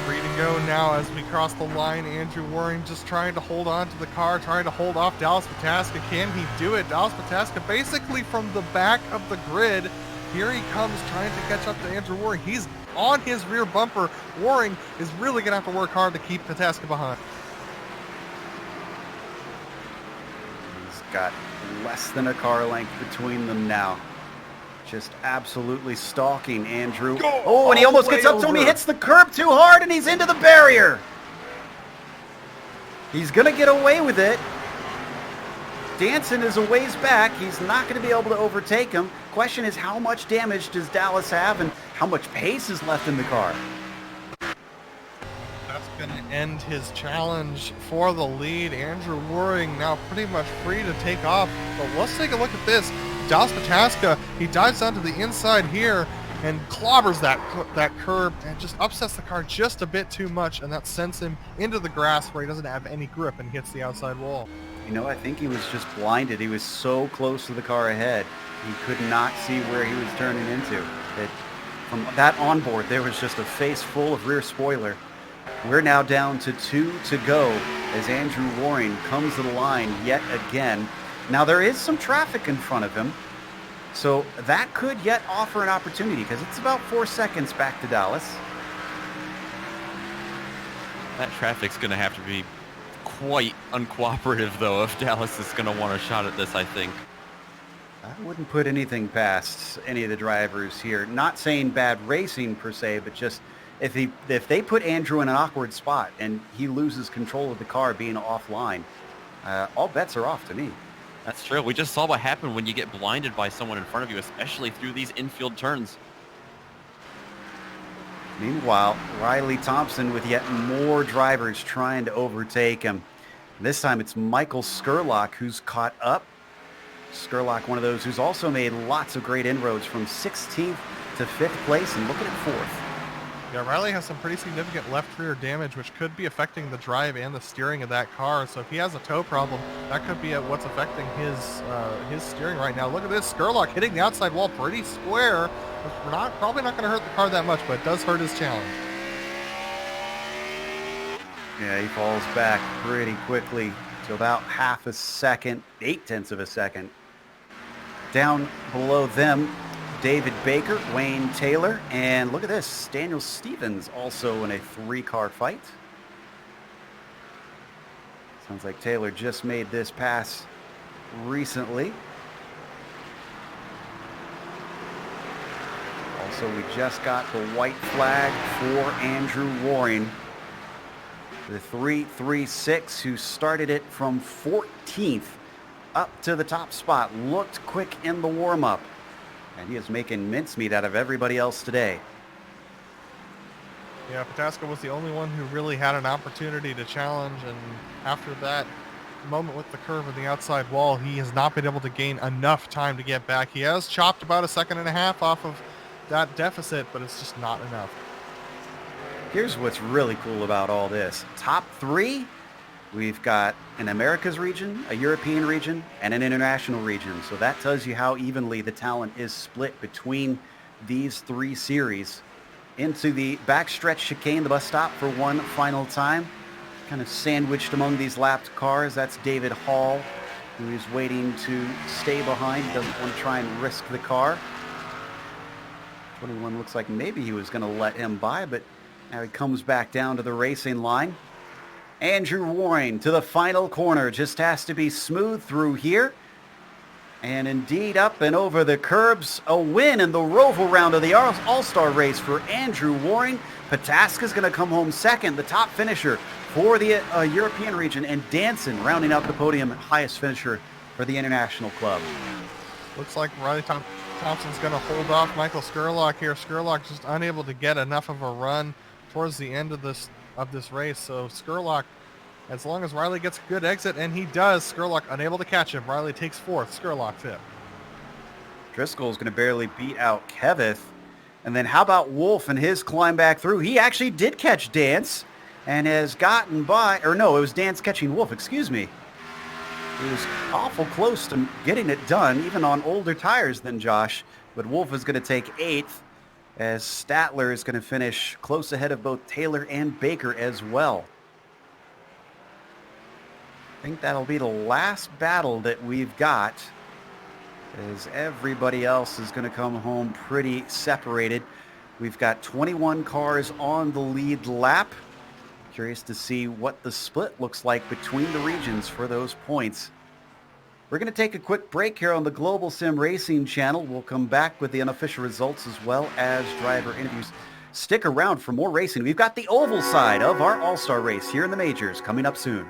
Free to go now as we cross the line. Andrew Waring just trying to hold on to the car, trying to hold off Dallas Pataska. Can he do it? Dallas Pataska basically from the back of the grid. Here he comes trying to catch up to Andrew Waring. He's on his rear bumper. Waring is really going to have to work hard to keep Pataska behind. He's got less than a car length between them now. Just absolutely stalking Andrew. Oh, and he almost gets up to him. He hits the curb too hard, and he's into the barrier. He's going to get away with it. Danson is a ways back. He's not going to be able to overtake him. Question is, how much damage does Dallas have, and how much pace is left in the car? That's going to end his challenge for the lead. Andrew Waring now pretty much free to take off. But let's take a look at this. Dallas Pataska, he dives onto the inside here and clobbers that curb and just upsets the car just a bit too much, and that sends him into the grass where he doesn't have any grip and hits the outside wall. You know, I think he was just blinded. He was so close to the car ahead, he could not see where he was turning into. From that onboard, there was just a face full of rear spoiler. We're now down to 2 to go as Andrew Waring comes to the line yet again. Now, there is some traffic in front of him, so that could yet offer an opportunity because it's about 4 seconds back to Dallas. That traffic's going to have to be quite uncooperative, though, if Dallas is going to want a shot at this, I think. I wouldn't put anything past any of the drivers here. Not saying bad racing per se, but just if they put Andrew in an awkward spot and he loses control of the car being offline, all bets are off to me. That's true. We just saw what happened when you get blinded by someone in front of you, especially through these infield turns. Meanwhile, Riley Thompson with yet more drivers trying to overtake him. This time it's Michael Skurlock who's caught up. Skurlock, one of those who's also made lots of great inroads from 16th to 5th place and looking at 4th. Yeah, Riley has some pretty significant left rear damage, which could be affecting the drive and the steering of that car. So if he has a tow problem, that could be what's affecting his steering right now. Look at this, Skurlock hitting the outside wall pretty square. Probably not going to hurt the car that much, but it does hurt his challenge. Yeah, he falls back pretty quickly to about half a second, 0.8 of a second. Down below them, David Baker, Wayne Taylor, and look at this, Daniel Stevens also in a 3-car fight. Sounds like Taylor just made this pass recently. Also, we just got the white flag for Andrew Waring. The 336 who started it from 14th up to the top spot, looked quick in the warm-up. And he is making mincemeat out of everybody else today. Yeah, Pataska was the only one who really had an opportunity to challenge, and after that moment with the curve of the outside wall, he has not been able to gain enough time to get back. He has chopped about 1.5 seconds off of that deficit, but it's just not enough. Here's what's really cool about all this. Top 3, we've got an Americas region, a European region, and an international region. So that tells you how evenly the talent is split between these 3 series. Into the backstretch chicane, the bus stop for one final time. Kind of sandwiched among these lapped cars. That's David Hall, who is waiting to stay behind. Doesn't want to try and risk the car. 21 looks like maybe he was going to let him by, but now he comes back down to the racing line. Andrew Waring to the final corner. Just has to be smooth through here. And indeed, up and over the curbs, a win in the Roval round of the All-Star race for Andrew Waring. Pataska's going to come home second, the top finisher for the European region, and Danson rounding out the podium, highest finisher for the International Club. Looks like Riley Thompson's going to hold off Michael Skurlock here. Skurlock just unable to get enough of a run towards the end of this race. So Skurlock, as long as Riley gets a good exit, and he does, Skurlock unable to catch him. Riley takes 4th, Skurlock 5th. Driscoll's going to barely beat out Kevith. And then how about Wolf and his climb back through? He actually did catch Dance and has gotten by, or no, it was Dance catching Wolf, excuse me. He was awful close to getting it done, even on older tires than Josh. But Wolf is going to take 8th, as Statler is going to finish close ahead of both Taylor and Baker as well. I think that'll be the last battle that we've got, as everybody else is going to come home pretty separated. We've got 21 cars on the lead lap. Curious to see what the split looks like between the regions for those points. We're going to take a quick break here on the Global Sim Racing channel. We'll come back with the unofficial results as well as driver interviews. Stick around for more racing. We've got the oval side of our All-Star race here in the majors coming up soon.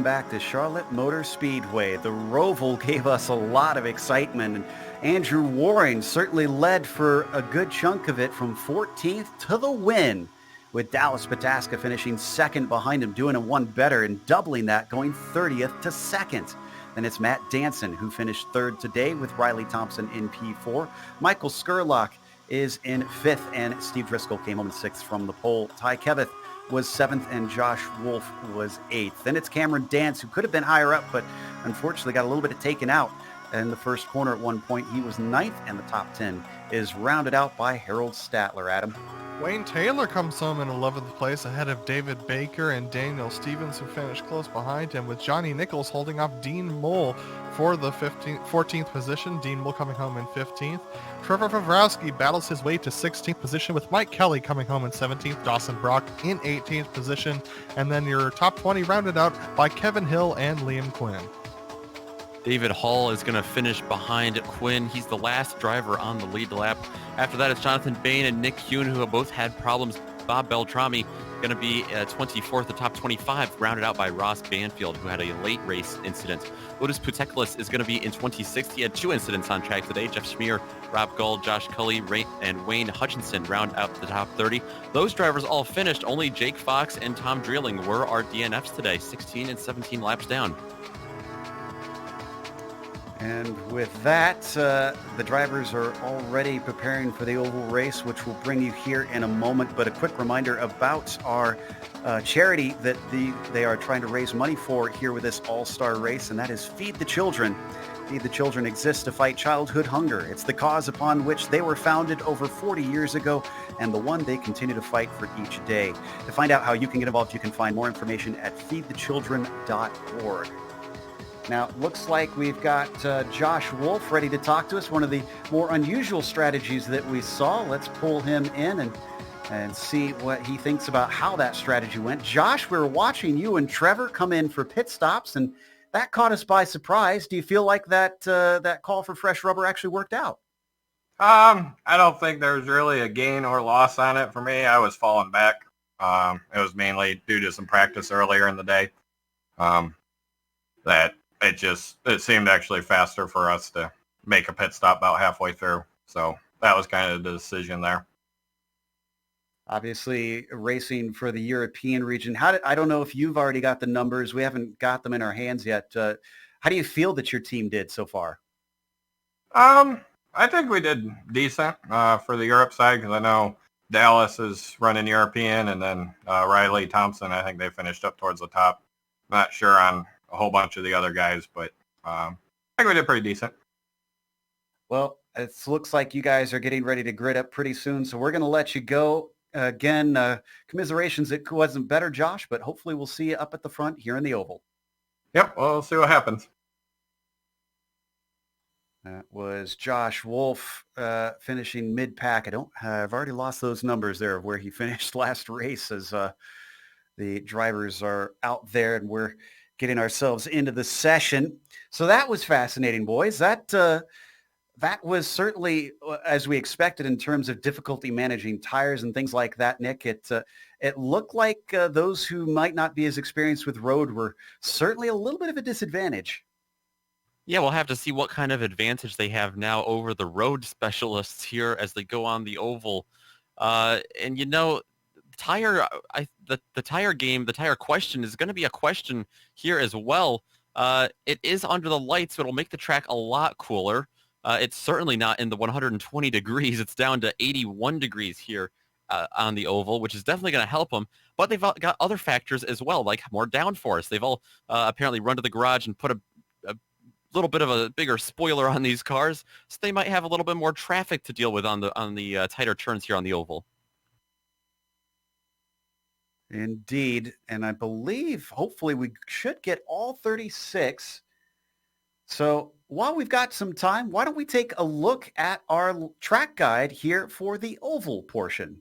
Back to Charlotte Motor Speedway. The Roval gave us a lot of excitement, and Andrew Warren certainly led for a good chunk of it from 14th to the win, with Dallas Pataskala finishing second behind him, doing a one better and doubling that, going 30th to second. Then it's Matt Danson who finished third today with Riley Thompson in P4. Michael Skurlock is in 5th, and Steve Driscoll came home in 6th from the pole. Ty Keveth was 7th, and Josh Wolf was 8th. Then it's Cameron Dance, who could have been higher up, but unfortunately got a little bit of taken out in the first corner at one point. He was 9th, and the top 10 is rounded out by Harold Statler. Adam? Wayne Taylor comes home in 11th place ahead of David Baker and Daniel Stevens, who finished close behind him, with Johnny Nichols holding off Dean Moll for the 14th position. Dean Moll coming home in 15th. Trevor Favrowski battles his way to 16th position, with Mike Kelly coming home in 17th, Dawson Brock in 18th position, and then your top 20 rounded out by Kevin Hill and Liam Quinn. David Hall is going to finish behind Quinn. He's the last driver on the lead lap. After that, it's Jonathan Bain and Nick Kuhn, who have both had problems. Bob Beltrami going to be 24th, the top 25, rounded out by Ross Banfield, who had a late race incident. Lotus Puteklis is going to be in 26th. He had 2 incidents on track today. Jeff Schmier, Rob Gull, Josh Cully, and Wayne Hutchinson round out the top 30. Those drivers all finished. Only Jake Fox and Tom Dreeling were our DNFs today, 16 and 17 laps down. And with that, the drivers are already preparing for the oval race, which will bring you here in a moment. But a quick reminder about our charity that they are trying to raise money for here with this all-star race, and that is Feed the Children. Feed the Children exists to fight childhood hunger. It's the cause upon which they were founded over 40 years ago, and the one they continue to fight for each day. To find out how you can get involved, you can find more information at feedthechildren.org. Now, it looks like we've got Josh Wolf ready to talk to us, one of the more unusual strategies that we saw. Let's pull him in and see what he thinks about how that strategy went. Josh, we were watching you and Trevor come in for pit stops, and that caught us by surprise. Do you feel like that call for fresh rubber actually worked out? I don't think there's really a gain or loss on it for me. I was falling back. It was mainly due to some practice earlier in the day. That it seemed actually faster for us to make a pit stop about halfway through. So that was kind of the decision there. Obviously, racing for the European region. I don't know if you've already got the numbers. We haven't got them in our hands yet. How do you feel that your team did so far? I think we did decent for the Europe side because I know Dallas is running European, and then Riley, Thompson, I think they finished up towards the top. Not sure on a whole bunch of the other guys, but I think we did pretty decent. Well, it looks like you guys are getting ready to grid up pretty soon, so we're going to let you go. Again, commiserations, it wasn't better, Josh, but hopefully we'll see you up at the front here in the Oval. Yep, we'll see what happens. That was Josh Wolf finishing mid-pack. I've already lost those numbers there of where he finished last race as the drivers are out there and we're getting ourselves into the session. So that was fascinating, boys. That was certainly as we expected in terms of difficulty managing tires and things like that, Nick. It looked like those who might not be as experienced with road were certainly a little bit of a disadvantage. Yeah, we'll have to see what kind of advantage they have now over the road specialists here as they go on the oval. And the tire game, the tire question is going to be a question here as well. It is under the lights, so it'll make the track a lot cooler. It's certainly not in the 120 degrees. It's down to 81 degrees here on the oval, which is definitely going to help them. But they've got other factors as well, like more downforce. They've all apparently run to the garage and put a little bit of a bigger spoiler on these cars, so they might have a little bit more traffic to deal with on the tighter turns here on the oval. Indeed, and I believe hopefully we should get all 36. So while we've got some time, why don't we take a look at our track guide here for the oval portion?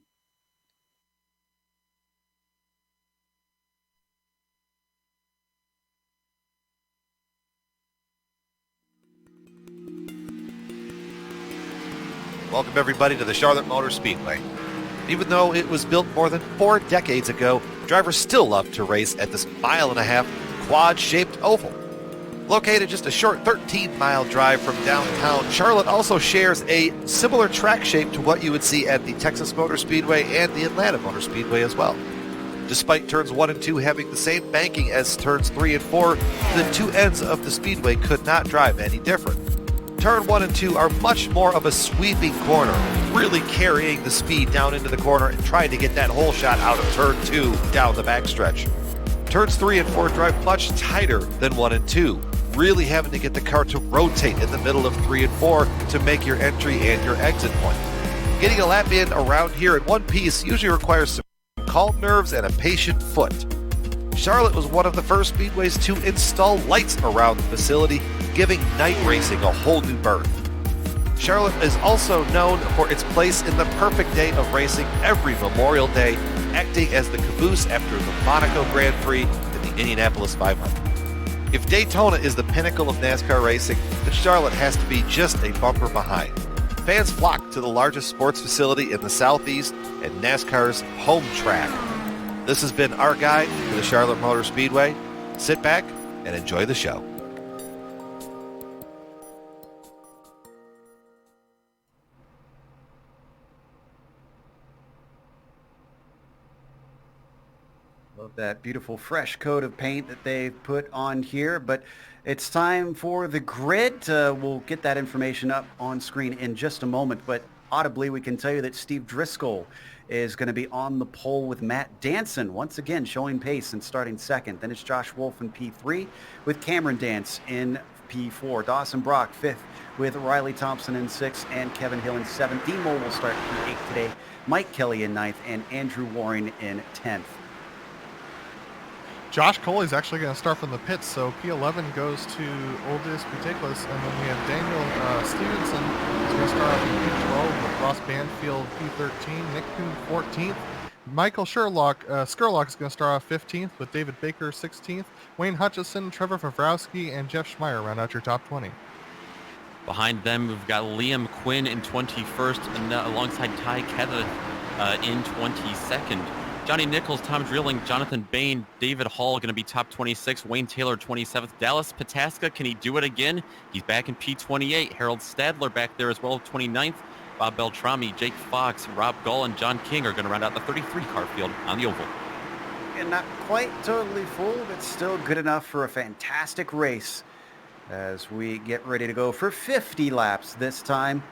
Welcome everybody to the Charlotte Motor Speedway. Even though it was built more than 4 decades ago, drivers still love to race at this 1.5-mile quad-shaped oval. Located just a short 13-mile drive from downtown, Charlotte also shares a similar track shape to what you would see at the Texas Motor Speedway and the Atlanta Motor Speedway as well. Despite turns 1 and 2 having the same banking as turns 3 and 4, the two ends of the speedway could not drive any different. Turn 1 and 2 are much more of a sweeping corner, really carrying the speed down into the corner and trying to get that hole shot out of turn 2 down the backstretch. Turns 3 and 4 drive much tighter than 1 and 2, really having to get the car to rotate in the middle of 3 and 4 to make your entry and your exit point. Getting a lap in around here in one piece usually requires some calm nerves and a patient foot. Charlotte was one of the first speedways to install lights around the facility, giving night racing a whole new berth. Charlotte is also known for its place in the perfect day of racing every Memorial Day, acting as the caboose after the Monaco Grand Prix and the Indianapolis 500. If Daytona is the pinnacle of NASCAR racing, then Charlotte has to be just a bumper behind. Fans flock to the largest sports facility in the Southeast and NASCAR's home track. This has been our guide to the Charlotte Motor Speedway. Sit back and enjoy the show. Love that beautiful fresh coat of paint that they've put on here, but it's time for the grid. We'll get that information up on screen in just a moment, but audibly we can tell you that Steve Driscoll is going to be on the pole with Matt Danson, once again showing pace and starting second. Then it's Josh Wolf in P3 with Cameron Dance in P4. Dawson Brock fifth with Riley Thompson in sixth and Kevin Hill in seventh. Dean Moe will start P8 today. Mike Kelly in ninth and Andrew Warren in 10th. Josh Coley's actually going to start from the pits, so P11 goes to Oldis Puteklis, and then we have Daniel Stevenson who's going to start off in P12 with Ross Banfield P13, Nick Kuhn 14th. Michael Sherlock, Skurlock is going to start off 15th with David Baker 16th. Wayne Hutchison, Trevor Favrowski, and Jeff Schmeier round out your top 20. Behind them, we've got Liam Quinn in 21st, and alongside Ty Kevin in 22nd. Johnny Nichols, Tom Drilling, Jonathan Bain, David Hall going to be top 26. Wayne Taylor, 27th. Dallas Pataskala, can he do it again? He's back in P28. Harold Stadler back there as well, 29th. Bob Beltrami, Jake Fox, Rob Gull, and John King are going to round out the 33-car field on the oval. And not quite totally full, but still good enough for a fantastic race as we get ready to go for 50 laps this time.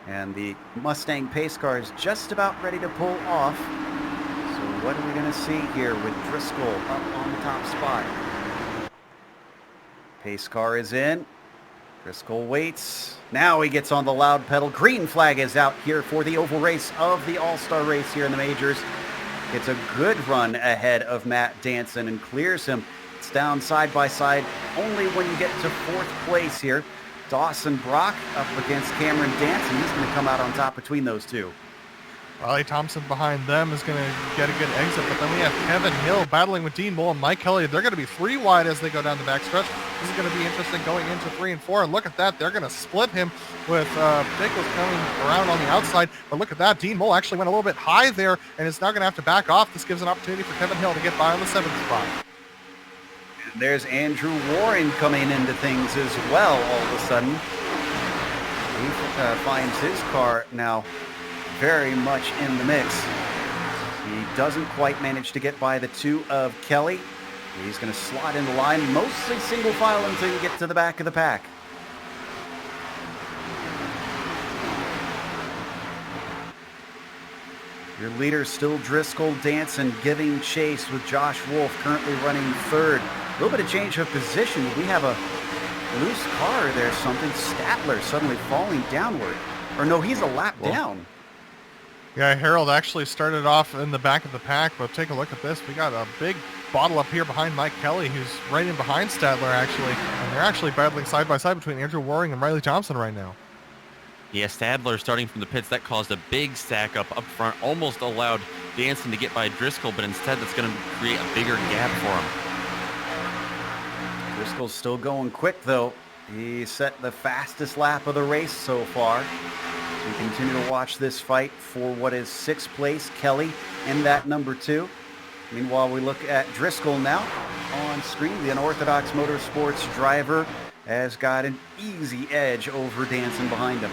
And the Mustang pace car is just about ready to pull off. So what are we going to see here with Driscoll up on the top spot? Pace car is in. Driscoll waits. Now he gets on the loud pedal. Green flag is out here for the oval race of the All-Star race here in the majors. Gets a good run ahead of Matt Danson and clears him. It's down side by side only when you get to fourth place here. Dawson Brock up against Cameron Danson. He's going to come out on top between those two. Riley Thompson behind them is going to get a good exit, but then we have Kevin Hill battling with Dean Moore and Mike Kelly. They're going to be 3 wide as they go down the backstretch. This is going to be interesting going into 3 and 4. And look at that. They're going to split him with Nichols coming around on the outside. But look at that. Dean Moore actually went a little bit high there and is now going to have to back off. This gives an opportunity for Kevin Hill to get by on the 7th spot. And there's Andrew Warren coming into things as well all of a sudden. He finds his car now very much in the mix. He doesn't quite manage to get by the 2 of Kelly. He's going to slot in the line, mostly single file until you get to the back of the pack. Your leader still Driscoll Danson giving chase with Josh Wolf currently running 3rd. A little bit of change of position. We have a loose car there, something. Statler suddenly falling downward. Or no, he's a lap down. Yeah, Harold actually started off in the back of the pack, but take a look at this. We got a big bottle up here behind Mike Kelly, who's right in behind Stadler, actually. And they're actually battling side by side between Andrew Waring and Riley Thompson right now. Yeah, Stadler starting from the pits. That caused a big stack up front. Almost allowed Danson to get by Driscoll, but instead that's going to create a bigger gap for him. Driscoll's still going quick, though. He set the fastest lap of the race so far. We continue to watch this fight for what is 6th place, Kelly in that number 2. Meanwhile, we look at Driscoll now on screen. The unorthodox motorsports driver has got an easy edge over Danson behind him.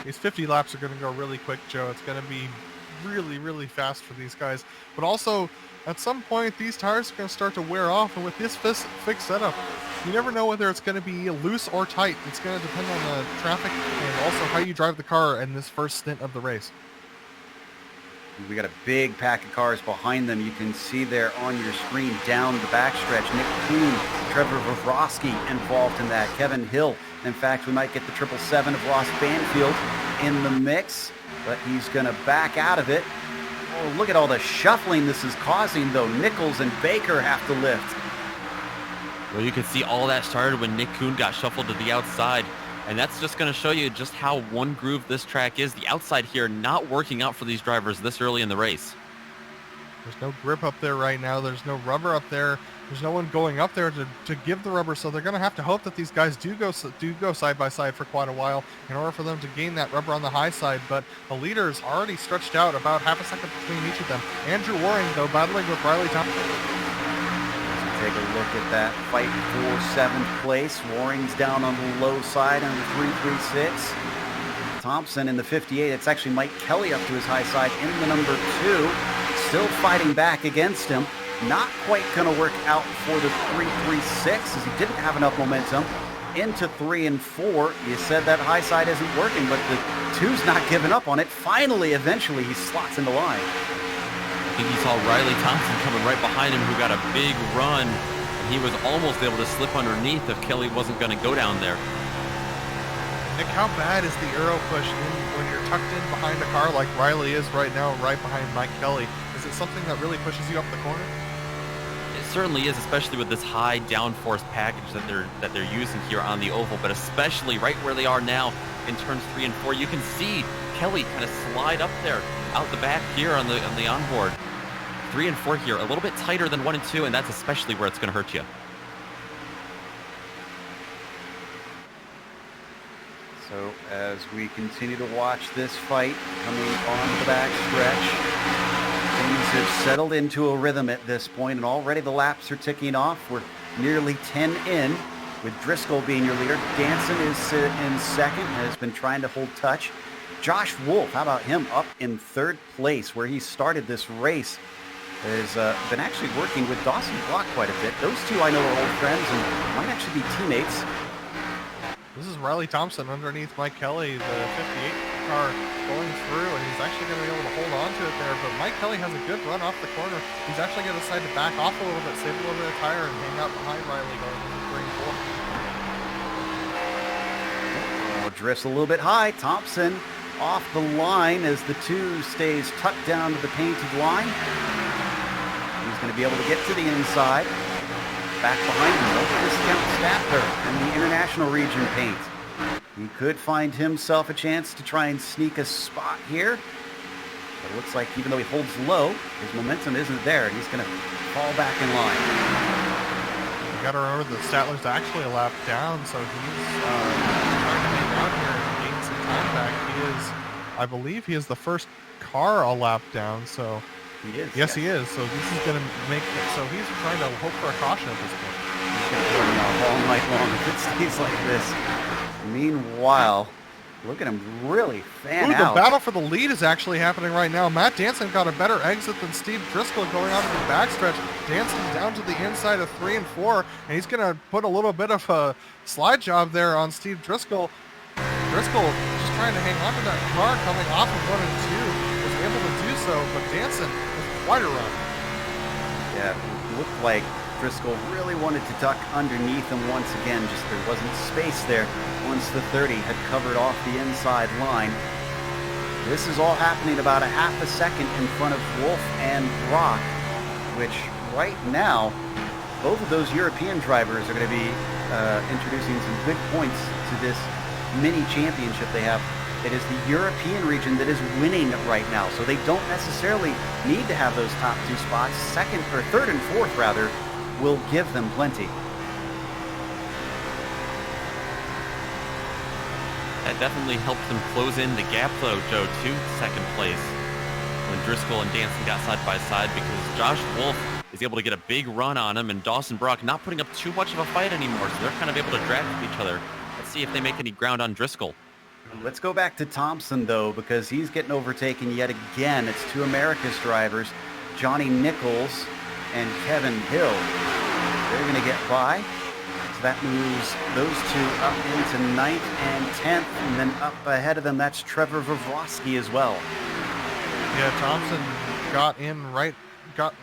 These 50 laps are going to go really quick, Joe. It's going to be really, really fast for these guys. But also, at some point, these tires are going to start to wear off. And with this fixed setup, you never know whether it's going to be loose or tight. It's going to depend on the traffic and also how you drive the car in this first stint of the race. We got a big pack of cars behind them. You can see there on your screen down the backstretch. Nick Kuhn, Trevor Vovrosky involved in that. Kevin Hill. In fact, we might get the 777 of Ross Banfield in the mix, but he's going to back out of it. Oh, look at all the shuffling this is causing, though. Nichols and Baker have to lift. Well, you can see all that started when Nick Kuhn got shuffled to the outside. And that's just going to show you just how one groove this track is. The outside here not working out for these drivers this early in the race. There's no grip up there right now. There's no rubber up there. There's no one going up there to give the rubber. So they're going to have to hope that these guys do go side by side for quite a while in order for them to gain that rubber on the high side. But the leader is already stretched out about half a second between each of them. Andrew Waring, though, battling with Riley Thompson. Take a look at that fight for 7th place. Waring's down on the low side on the 336. Thompson in the 58. It's actually Mike Kelly up to his high side in the number 2. Still fighting back against him. Not quite going to work out for the 336 as he didn't have enough momentum. Into 3 and 4. You said that high side isn't working, but the 2's not giving up on it. Finally, eventually, he slots in the line. I think he saw Riley Thompson coming right behind him, who got a big run. And he was almost able to slip underneath if Kelly wasn't going to go down there. Nick, how bad is the aero push when you're tucked in behind a car like Riley is right now, right behind Mike Kelly? Is it something that really pushes you up the corner? It certainly is, especially with this high downforce package that they're using here on the oval, but especially right where they are now in turns 3 and 4. You can see Kelly kind of slide up there out the back here on the onboard. 3 and 4 here, a little bit tighter than 1 and 2, and that's especially where it's going to hurt you. So as we continue to watch this fight coming on the back stretch, things have settled into a rhythm at this point, and already the laps are ticking off. We're nearly 10 in, with Driscoll being your leader. Danson is in second, has been trying to hold touch. Josh Wolf, how about him, up in third place, where he started this race. Has been actually working with Dawson Block quite a bit. Those two I know are old friends and might actually be teammates. This is Riley Thompson underneath Mike Kelly, the 58 car going through, and he's actually going to be able to hold on to it there. But Mike Kelly has a good run off the corner. He's actually going to decide to back off a little bit, save a little bit of tire, and hang out behind Riley going into green 4. Drifts a little bit high. Thompson off the line as the two stays tucked down to the painted line. He's going to be able to get to the inside. Back behind him, no discount Stapler in the International Region paint. He could find himself a chance to try and sneak a spot here. But it looks like even though he holds low, his momentum isn't there, and he's going to fall back in line. You got to remember that Statler's actually a lap down, so he's trying to hang out here and gain some time back. He is, I believe, he is the first car a lap down, so... He is. Yes, he is. So this is going to make it. So he's trying to hope for a caution at this point. He's going to put him out all night long if it stays like this. Meanwhile, look at him really fan out. The battle for the lead is actually happening right now. Matt Danson got a better exit than Steve Driscoll going out to the backstretch. Danson down to the inside of 3 and 4, and he's going to put a little bit of a slide job there on Steve Driscoll. Driscoll just trying to hang on to that car coming off of 1 and 2. Was able to do so, but Danson with quite a run. Yeah, it looked like Driscoll really wanted to duck underneath him once again, just there wasn't space there once the 30 had covered off the inside line. This is all happening about a half a second in front of Wolf and Brock, which right now, both of those European drivers are going to be introducing some big points to this mini championship they have. It is the European region that is winning right now, so they don't necessarily need to have those top two spots. Second or third and fourth, rather, will give them plenty. That definitely helped them close in the gap, though, Joe, to second place when Driscoll and Danson got side by side, because Josh Wolf is able to get a big run on him, and Dawson Brock not putting up too much of a fight anymore, so they're kind of able to drag each other. Let's see if they make any ground on Driscoll. Let's go back to Thompson, though, because he's getting overtaken yet again. It's two Americas drivers, Johnny Nichols and Kevin Hill. They're going to get by. So that moves those two up into 9th and 10th, and then up ahead of them, that's Trevor Vavrovsky as well. Yeah, Thompson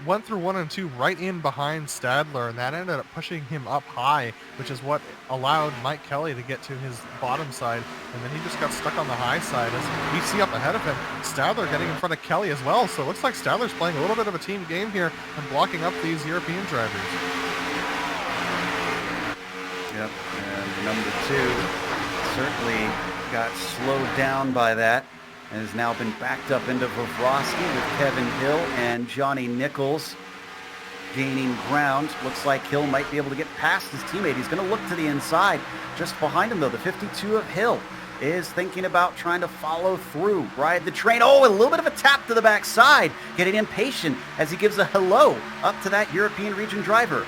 went through 1 and 2 right in behind Stadler, and that ended up pushing him up high, which is what allowed Mike Kelly to get to his bottom side, and then he just got stuck on the high side. As we see up ahead of him, Stadler getting in front of Kelly as well, so it looks like Stadler's playing a little bit of a team game here and blocking up these European drivers. Yep, and number 2 certainly got slowed down by that, and has now been backed up into Vavrovsky with Kevin Hill and Johnny Nichols gaining ground. Looks like Hill might be able to get past his teammate. He's going to look to the inside. Just behind him, though, the 52 of Hill is thinking about trying to follow through, ride the train. Oh, a little bit of a tap to the backside, getting impatient as he gives a hello up to that European region driver.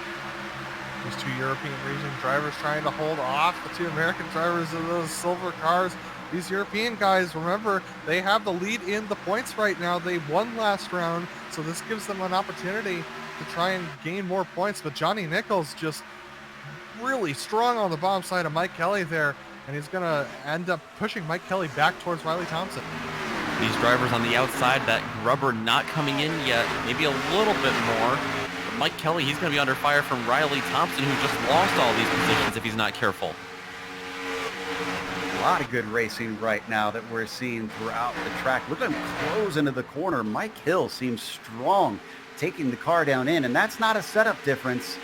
These two European region drivers trying to hold off the two American drivers in those silver cars. These European guys, remember, they have the lead in the points right now. They won last round, so this gives them an opportunity to try and gain more points. But Johnny Nichols just really strong on the bottom side of Mike Kelly there, and he's going to end up pushing Mike Kelly back towards Riley Thompson. These drivers on the outside, that rubber not coming in yet, maybe a little bit more. But Mike Kelly, he's going to be under fire from Riley Thompson, who just lost all these positions if he's not careful. A lot of good racing right now that we're seeing throughout the track. Look at him close into the corner. Mike Hill seems strong, taking the car down in, and that's not a setup difference.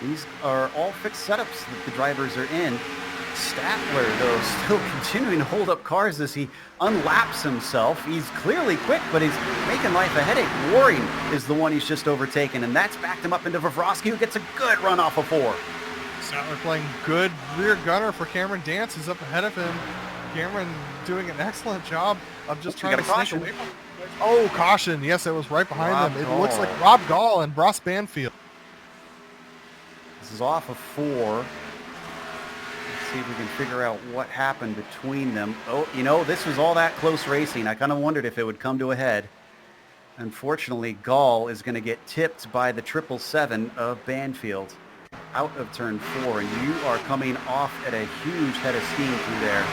These are all fixed setups that the drivers are in. Statler, though, still continuing to hold up cars as he unlaps himself. He's clearly quick, but he's making life a headache. Waring is the one he's just overtaken, and that's backed him up into Vavrovsky, who gets a good run off of 4. Statler playing good rear gunner for Cameron Dance, who's up ahead of him. Cameron doing an excellent job of just We trying got to a sneak caution. away from. Oh, caution! Yes, it was right behind Rob them. It looks Gall. like Rob Gall and Ross Banfield. This is off of 4. Let's see if we can figure out what happened between them. Oh, you know, this was all that close racing. I kind of wondered if it would come to a head. Unfortunately, Gall is going to get tipped by the 777 of Banfield out of turn 4, and you are coming off at a huge head of steam through there.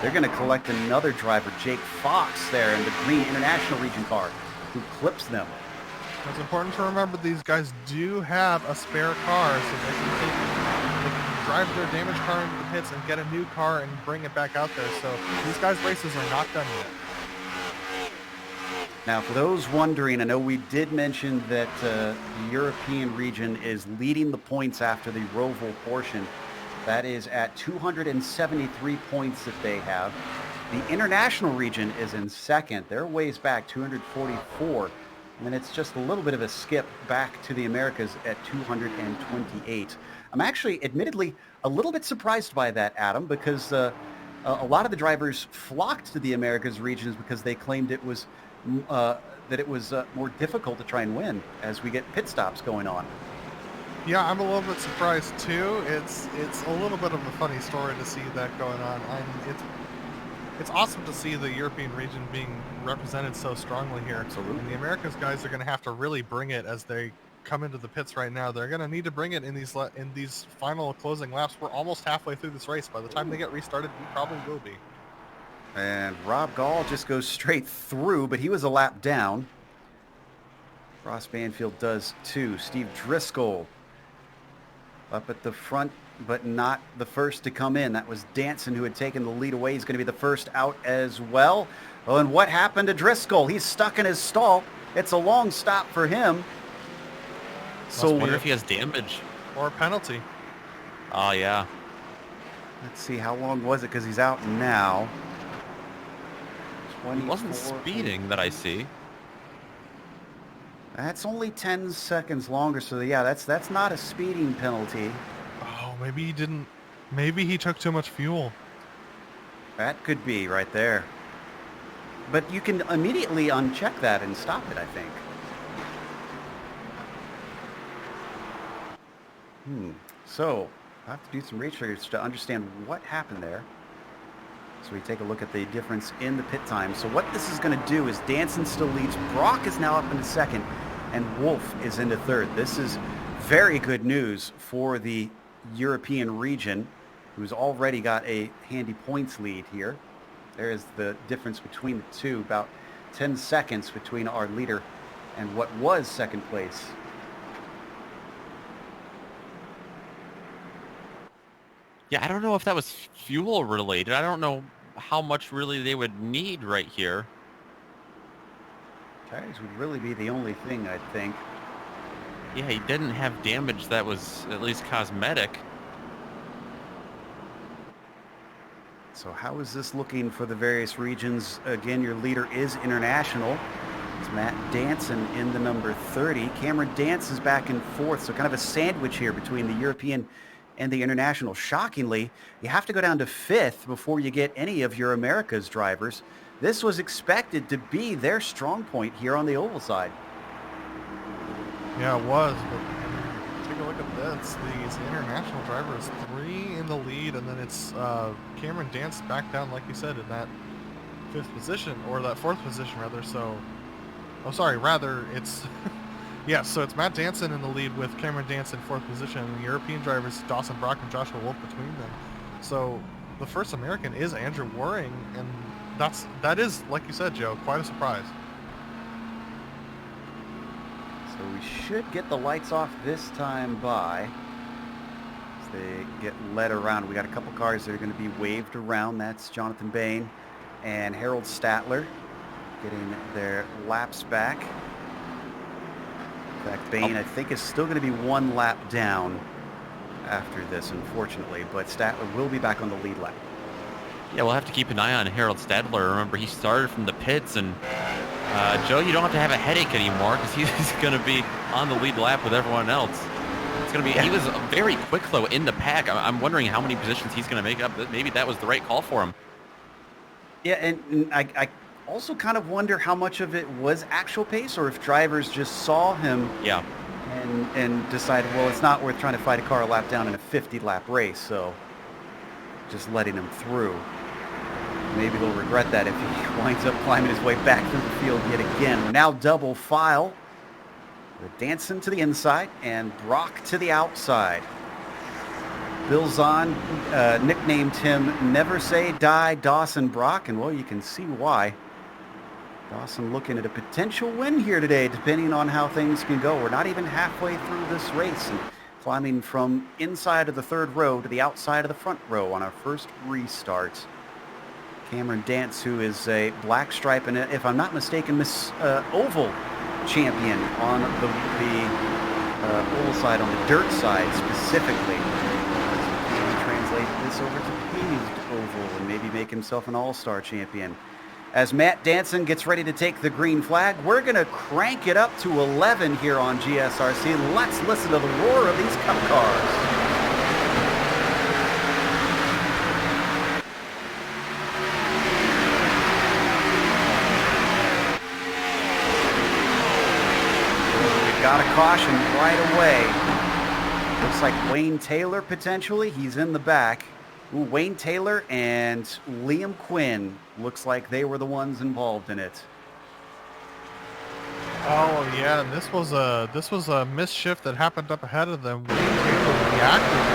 They're going to collect another driver, Jake Fox, there in the green International Region car, who clips them. It's important to remember these guys do have a spare car, so they can drive their damaged car into the pits and get a new car and bring it back out there. So these guys' races are not done yet. Now, for those wondering, I know we did mention that the European region is leading the points after the Roval portion. That is at 273 points that they have. The international region is in second. They're ways back, 244. And then it's just a little bit of a skip back to the Americas at 228. I'm actually, admittedly, a little bit surprised by that, Adam, because a lot of the drivers flocked to the Americas regions because they claimed it was more difficult to try and win as we get pit stops going on. Yeah, I'm a little bit surprised too. It's a little bit of a funny story to see that going on. It's awesome to see the European region being represented so strongly here. Absolutely. And the Americas guys are going to have to really bring it as they come into the pits right now. They're going to need to bring it in these final closing laps. We're almost halfway through this race. By the time they get restarted, we probably will be. And Rob Gall just goes straight through, but he was a lap down. Ross Banfield does too. Steve Driscoll up at the front, but not the first to come in. That was Danson who had taken the lead away. He's going to be the first out as well. Oh, and what happened to Driscoll? He's stuck in his stall. It's a long stop for him. So I wonder if he has damage. Or a penalty. Oh, yeah. Let's see, how long was it? Because he's out now. He wasn't speeding that I see. That's only 10 seconds longer, so yeah, that's not a speeding penalty. Oh, maybe he didn't. Maybe he took too much fuel. That could be right there. But you can immediately uncheck that and stop it, I think. So, I have to do some research to understand what happened there. So we take a look at the difference in the pit time. So what this is going to do is Danson still leads. Brock is now up into second, and Wolf is into third. This is very good news for the European region, who's already got a handy points lead here. There is the difference between the two, about 10 seconds between our leader and what was second place. Yeah, I don't know if that was fuel related. I don't know how much really they would need right here. Tires would really be the only thing, I think. Yeah, he didn't have damage that was at least cosmetic. So how is this looking for the various regions? Again, your leader is international. It's Matt Danson in the number 30. Cameron Dance is back in fourth, so kind of a sandwich here between the European and the international. Shockingly, you have to go down to fifth before you get any of your Americas drivers. This was expected to be their strong point here on the oval side. Yeah, it was. But take a look at this. These international drivers, 3 in the lead, and then it's Cameron Dance back down, like you said, in that 5th position, or that 4th position rather. So, it's yeah, so it's Matt Danson in the lead with Cameron Dance in 4th position, and the European drivers, Dawson Brock and Joshua Wolf between them. So the first American is Andrew Waring, and that is, like you said, Joe, quite a surprise. So we should get the lights off this time by as they get led around. We got a couple cars that are going to be waved around. That's Jonathan Bain and Harold Statler getting their laps back. In fact, Bain, I think, is still going to be 1 lap down after this, unfortunately, but Statler will be back on the lead lap. Yeah, we'll have to keep an eye on Harold Stadler. Remember, he started from the pits, and Joe, you don't have to have a headache anymore because he's going to be on the lead lap with everyone else. It's going to be. Yeah. He was very quick though in the pack. I'm wondering how many positions he's going to make up. Maybe that was the right call for him. Yeah, and I also kind of wonder how much of it was actual pace or if drivers just saw him Yeah. and decided, well, it's not worth trying to fight a car a lap down in a 50-lap race, so just letting him through. Maybe they'll regret that if he winds up climbing his way back through the field yet again. We're now double file with Danson to the inside and Brock to the outside. Bill Zahn nicknamed him Never Say Die Dawson Brock, and well, you can see why. Dawson looking at a potential win here today, depending on how things can go. We're not even halfway through this race and climbing from inside of the third row to the outside of the front row on our first restart. Cameron Dance, who is a black stripe and, if I'm not mistaken, Miss Oval champion on the oval side, on the dirt side specifically. Translate this over to paved oval and maybe make himself an all-star champion. As Matt Danson gets ready to take the green flag, we're going to crank it up to 11 here on GSRC. Let's listen to the roar of these Cup cars. Got a caution right away. Looks like Wayne Taylor potentially. He's in the back. Ooh, Wayne Taylor and Liam Quinn. Looks like they were the ones involved in it. Oh yeah, and this was a misshift that happened up ahead of them. Wayne Taylor reacted to it.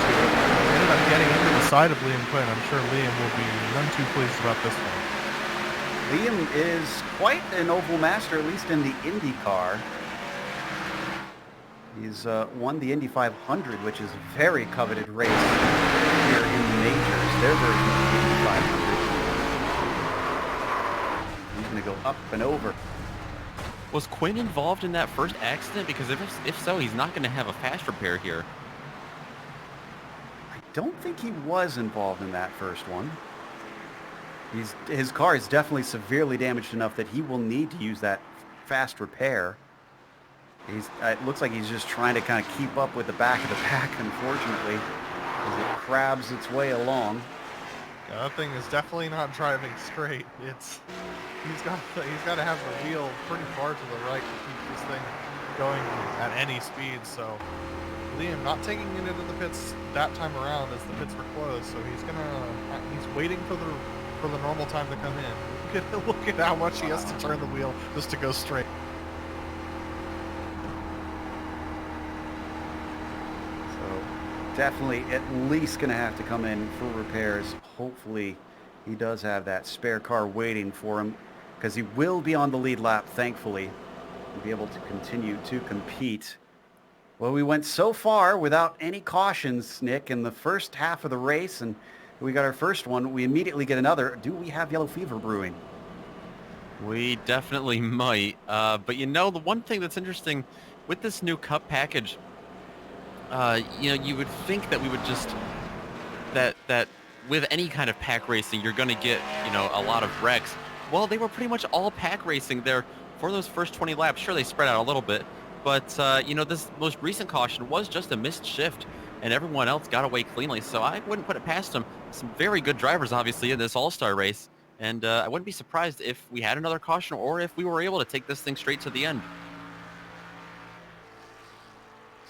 Ended up getting into the side of Liam Quinn. I'm sure Liam will be none too pleased about this one. Liam is quite an oval master, at least in the IndyCar. He's won the Indy 500, which is a very coveted race here in the majors. Their version of the Indy 500. He's going to go up and over. Was Quinn involved in that first accident? Because if so, he's not going to have a fast repair here. I don't think he was involved in that first one. His car is definitely severely damaged enough that he will need to use that fast repair. It looks like he's just trying to kind of keep up with the back of the pack, unfortunately, as it crabs its way along. Yeah, that thing is definitely not driving straight. He's got to have the wheel pretty far to the right to keep this thing going at any speed. So Liam not taking it into the pits that time around as the pits were closed. So he's waiting for the normal time to come in. Look at how much he has to turn the wheel just to go straight. Definitely at least going to have to come in for repairs. Hopefully he does have that spare car waiting for him, because he will be on the lead lap, thankfully, and be able to continue to compete. Well, we went so far without any cautions, Nick, in the first half of the race, and we got our first one. We immediately get another. Do we have yellow fever brewing? We definitely might. But you know, the one thing that's interesting with this new Cup package, you would think that we would just that with any kind of pack racing, you're going to get a lot of wrecks. Well, they were pretty much all pack racing there for those first 20 laps. Sure, they spread out a little bit, but this most recent caution was just a missed shift, and everyone else got away cleanly. So I wouldn't put it past them. Some very good drivers, obviously, in this All-Star race, and I wouldn't be surprised if we had another caution or if we were able to take this thing straight to the end.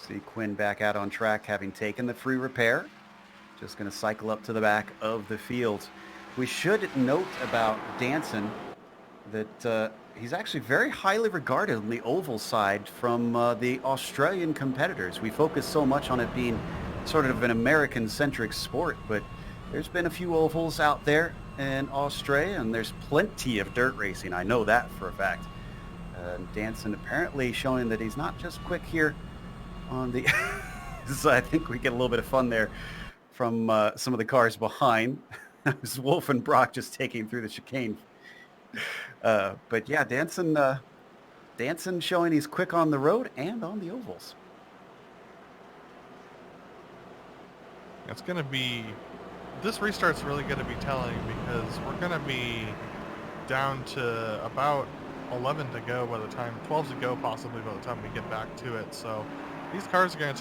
See Quinn back out on track, having taken the free repair. Just going to cycle up to the back of the field. We should note about Danson that he's actually very highly regarded on the oval side from the Australian competitors. We focus so much on it being sort of an American-centric sport, but there's been a few ovals out there in Australia, and there's plenty of dirt racing. I know that for a fact. Danson apparently showing that he's not just quick here on the so I think we get a little bit of fun there from some of the cars behind. It was Wolf and Brock just taking through the chicane. But yeah, Danson showing he's quick on the road and on the ovals. This restart's really going to be telling, because we're going to be down to about 11 to go by the time, 12 to go possibly by the time we get back to it. So these cars are going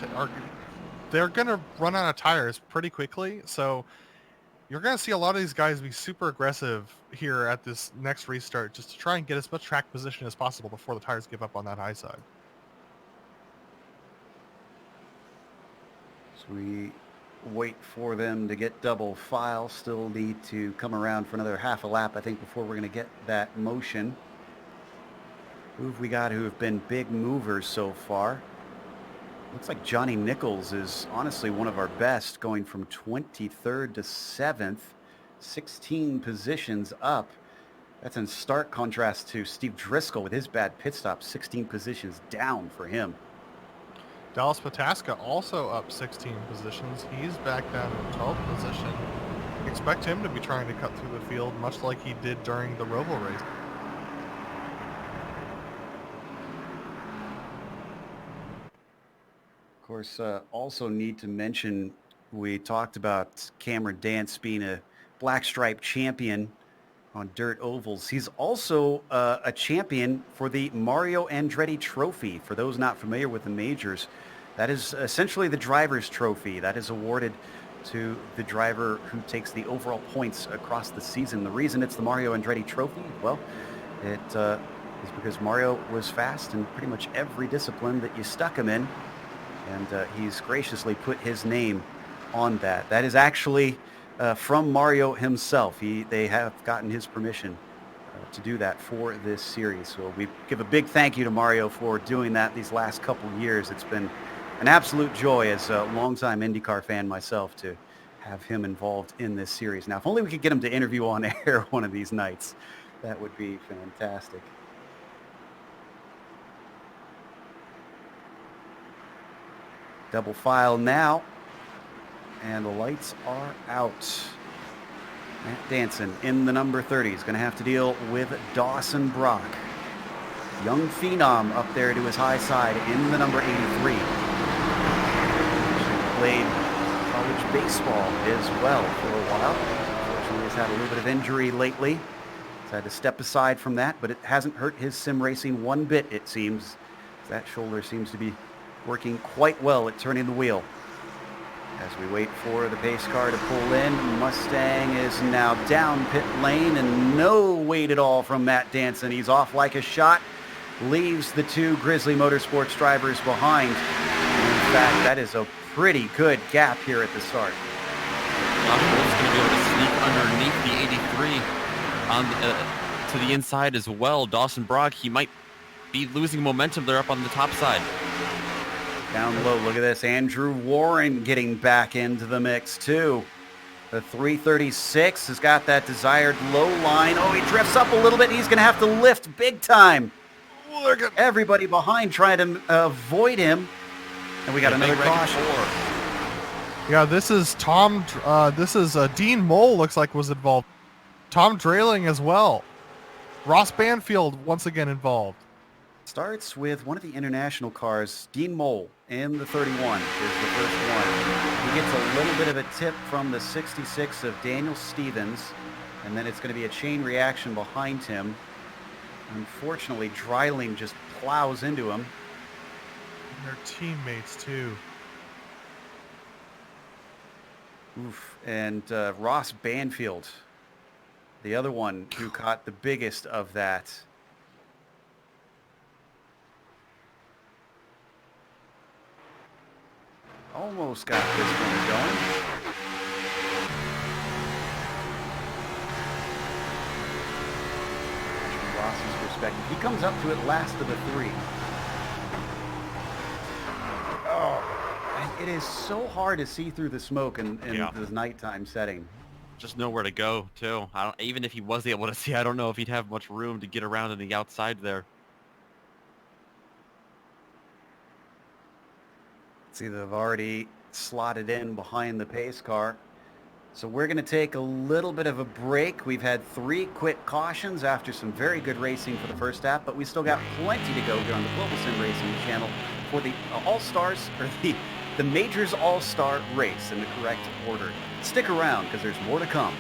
to run out of tires pretty quickly. So You're going to see a lot of these guys be super aggressive here at this next restart just to try and get as much track position as possible before the tires give up on that high side. So we wait for them to get double file. Still need to come around for another half a lap, I think, before we're going to get that motion. Who have we got who have been big movers so far? Looks like Johnny Nichols is honestly one of our best, going from 23rd to 7th, 16 positions up. That's in stark contrast to Steve Driscoll with his bad pit stop, 16 positions down for him. Dallas Pataskala also up 16 positions. He's back down in 12th position. Expect him to be trying to cut through the field, much like he did during the Roval race. Of course, also need to mention, we talked about Cameron Dance being a black stripe champion on dirt ovals. He's also a champion for the Mario Andretti Trophy. For those not familiar with the majors, that is essentially the driver's trophy. That is awarded to the driver who takes the overall points across the season. The reason it's the Mario Andretti Trophy, well, it is because Mario was fast in pretty much every discipline that you stuck him in. And he's graciously put his name on that. That is actually from Mario himself. They have gotten his permission to do that for this series. So we give a big thank you to Mario for doing that these last couple of years. It's been an absolute joy as a longtime IndyCar fan myself to have him involved in this series. Now, if only we could get him to interview on air one of these nights, that would be fantastic. Double file now, and the lights are out. Matt Danson in the number 30 is going to have to deal with Dawson Brock. Young phenom up there to his high side in the number 83. Played college baseball as well for a while. Unfortunately, he's had a little bit of injury lately. He's had to step aside from that, but it hasn't hurt his sim racing one bit, it seems. That shoulder seems to be working quite well at turning the wheel. As we wait for the pace car to pull in, Mustang is now down pit lane, and no wait at all from Matt Danson. He's off like a shot, leaves the two Grizzly Motorsports drivers behind. In fact, that is a pretty good gap here at the start. Josh Wolf's going to be able to sneak underneath the 83 on to the inside as well. Dawson Brock, he might be losing momentum there up on the top side. Down low, look at this. Andrew Warren getting back into the mix, too. The 336 has got that desired low line. Oh, he drifts up a little bit. He's going to have to lift big time. Look at everybody behind trying to avoid him. And we got another caution. Yeah, this is Tom. This is Dean Mole, looks like, was involved. Tom Drayling as well. Ross Banfield once again involved. Starts with one of the international cars, Dean Mole, in the 31 is the first one. He gets a little bit of a tip from the 66 of Daniel Stevens, and then it's going to be a chain reaction behind him. Unfortunately, Dreiling just plows into him. And their teammates, too. Oof. And Ross Banfield, the other one who caught the biggest of that. Almost got this one going. From Ross's perspective, he comes up to it last of the three. Oh, and it is so hard to see through the smoke in this nighttime setting. Just nowhere to go, too. Even if he was able to see, I don't know if he'd have much room to get around on the outside there. See, they've already slotted in behind the pace car. So we're going to take a little bit of a break. We've had 3 quick cautions after some very good racing for the first half, but we still got plenty to go here on the Global Sim Racing channel for the All-Stars, or the Majors All-Star race in the correct order. Stick around because there's more to come.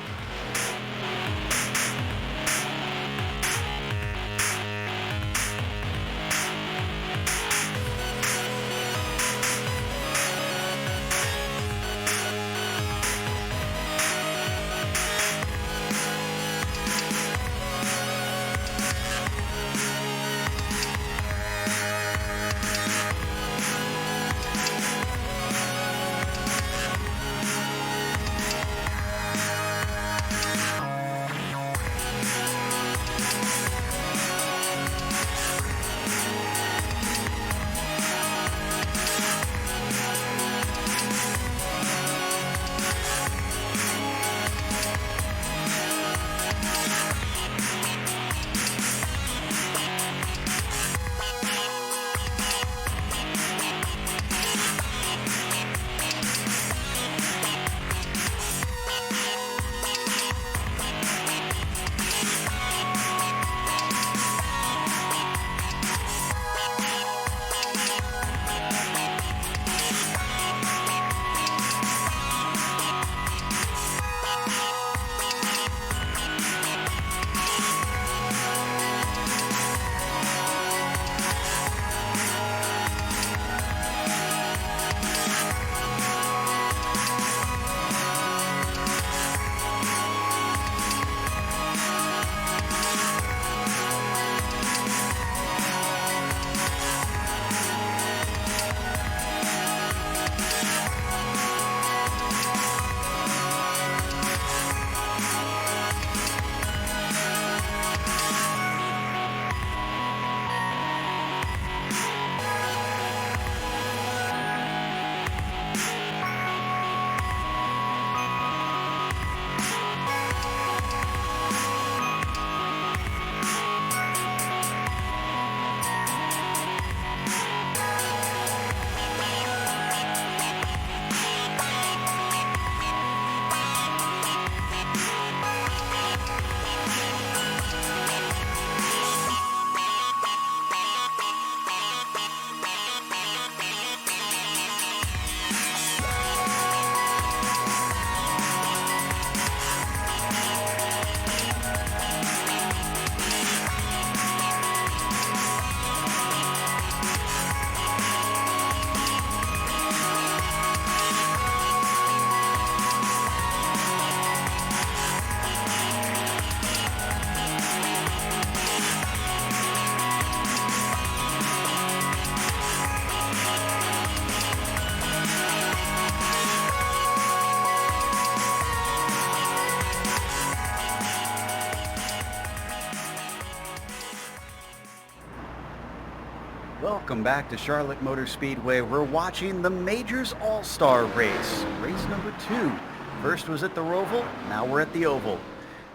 Welcome back to Charlotte Motor Speedway. We're watching the Majors All-Star Race, race number 2. First was at the Roval, now we're at the Oval.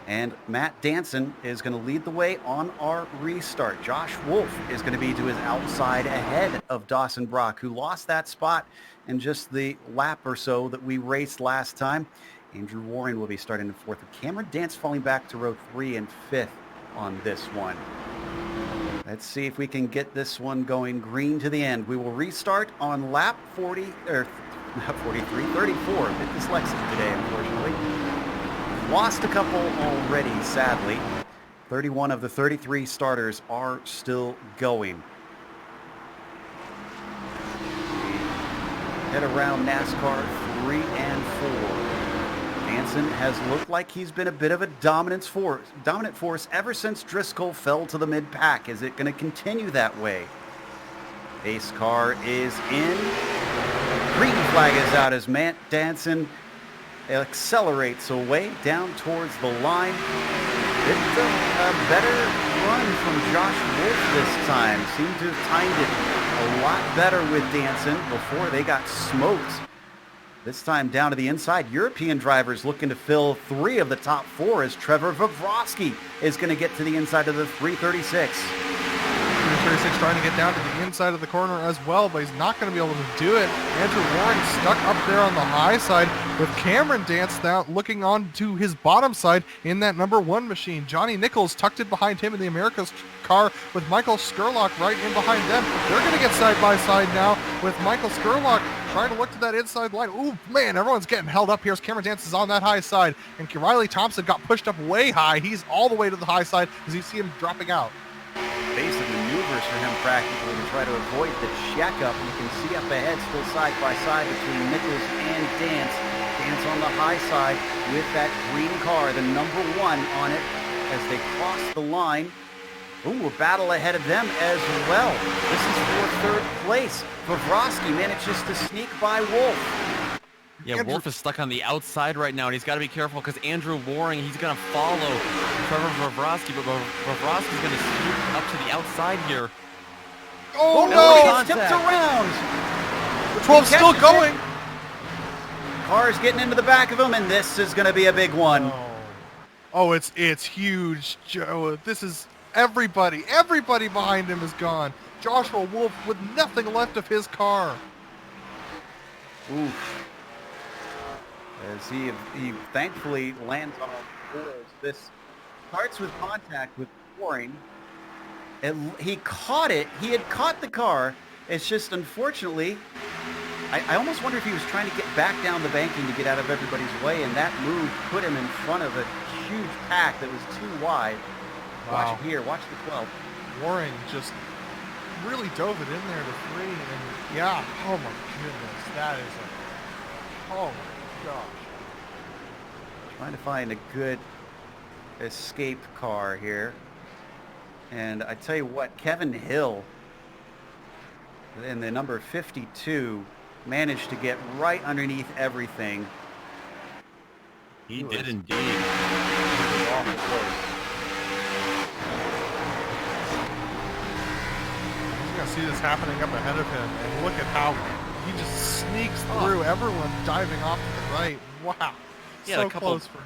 And Matt Danson is going to lead the way on our restart. Josh Wolf is going to be to his outside ahead of Dawson Brock, who lost that spot in just the lap or so that we raced last time. Andrew Warren will be starting in 4th, with Cameron Dance falling back to row 3 and 5th on this one. Let's see if we can get this one going green to the end. We will restart on lap 40, or not 43, 34. A bit dyslexic today, unfortunately. Lost a couple already, sadly. 31 of the 33 starters are still going. Head around NASCAR 3 and 4. Danson has looked like he's been a bit of a dominant force ever since Driscoll fell to the mid-pack. Is it going to continue that way? Pace car is in. Green flag is out as Matt Danson accelerates away down towards the line. It's a better run from Josh Wolf this time. Seemed to have timed it a lot better with Danson before they got smoked. This time down to the inside. European drivers looking to fill 3 of the top 4 as Trevor Vavrovsky is going to get to the inside of the 336. 336 trying to get down to the inside of the corner as well, but he's not going to be able to do it. Andrew Warren stuck up there on the high side with Cameron Dance down looking on to his bottom side in that number 1 machine. Johnny Nichols tucked in behind him in the America's car with Michael Skurlock right in behind them. They're going to get side by side now with Michael Skurlock trying to look to that inside line. Ooh, man, everyone's getting held up here as Cameron Dance is on that high side. And Riley Thompson got pushed up way high. He's all the way to the high side as you see him dropping out. Basic maneuvers for him practically to try to avoid the check-up. You can see up ahead still side by side between Nichols and Dance. Dance on the high side with that green car, the number 1 on it as they cross the line. Ooh, a battle ahead of them as well. This is for 3rd place. Vavrovsky manages to sneak by Wolf. Yeah, Wolf is stuck on the outside right now, and he's got to be careful because Andrew Waring, he's going to follow Trevor Vavrovsky, but Vavrovsky's going to scoot up to the outside here. Oh, no! no! He's tipped around! 12's still going! Car's getting into the back of him, and this is going to be a big one. Oh, it's huge, Joe. This is everybody behind him is gone. Joshua Wolf with nothing left of his car. Oof. As he thankfully lands on all fours. This starts with contact with Waring. He caught it. He had caught the car. It's just, unfortunately, I almost wonder if he was trying to get back down the banking to get out of everybody's way, and that move put him in front of a huge pack that was too wide. Wow. Watch it here. Watch the 12. Waring just really dove it in there to 3, and yeah, oh my goodness, that is oh my gosh. Trying to find a good escape car here. And I tell you what, Kevin Hill in the number 52 managed to get right underneath everything. He did indeed. Awful close. He's going to see this happening up ahead of him, and look at how he just sneaks through everyone diving off to the right. Wow. He had So a couple. close for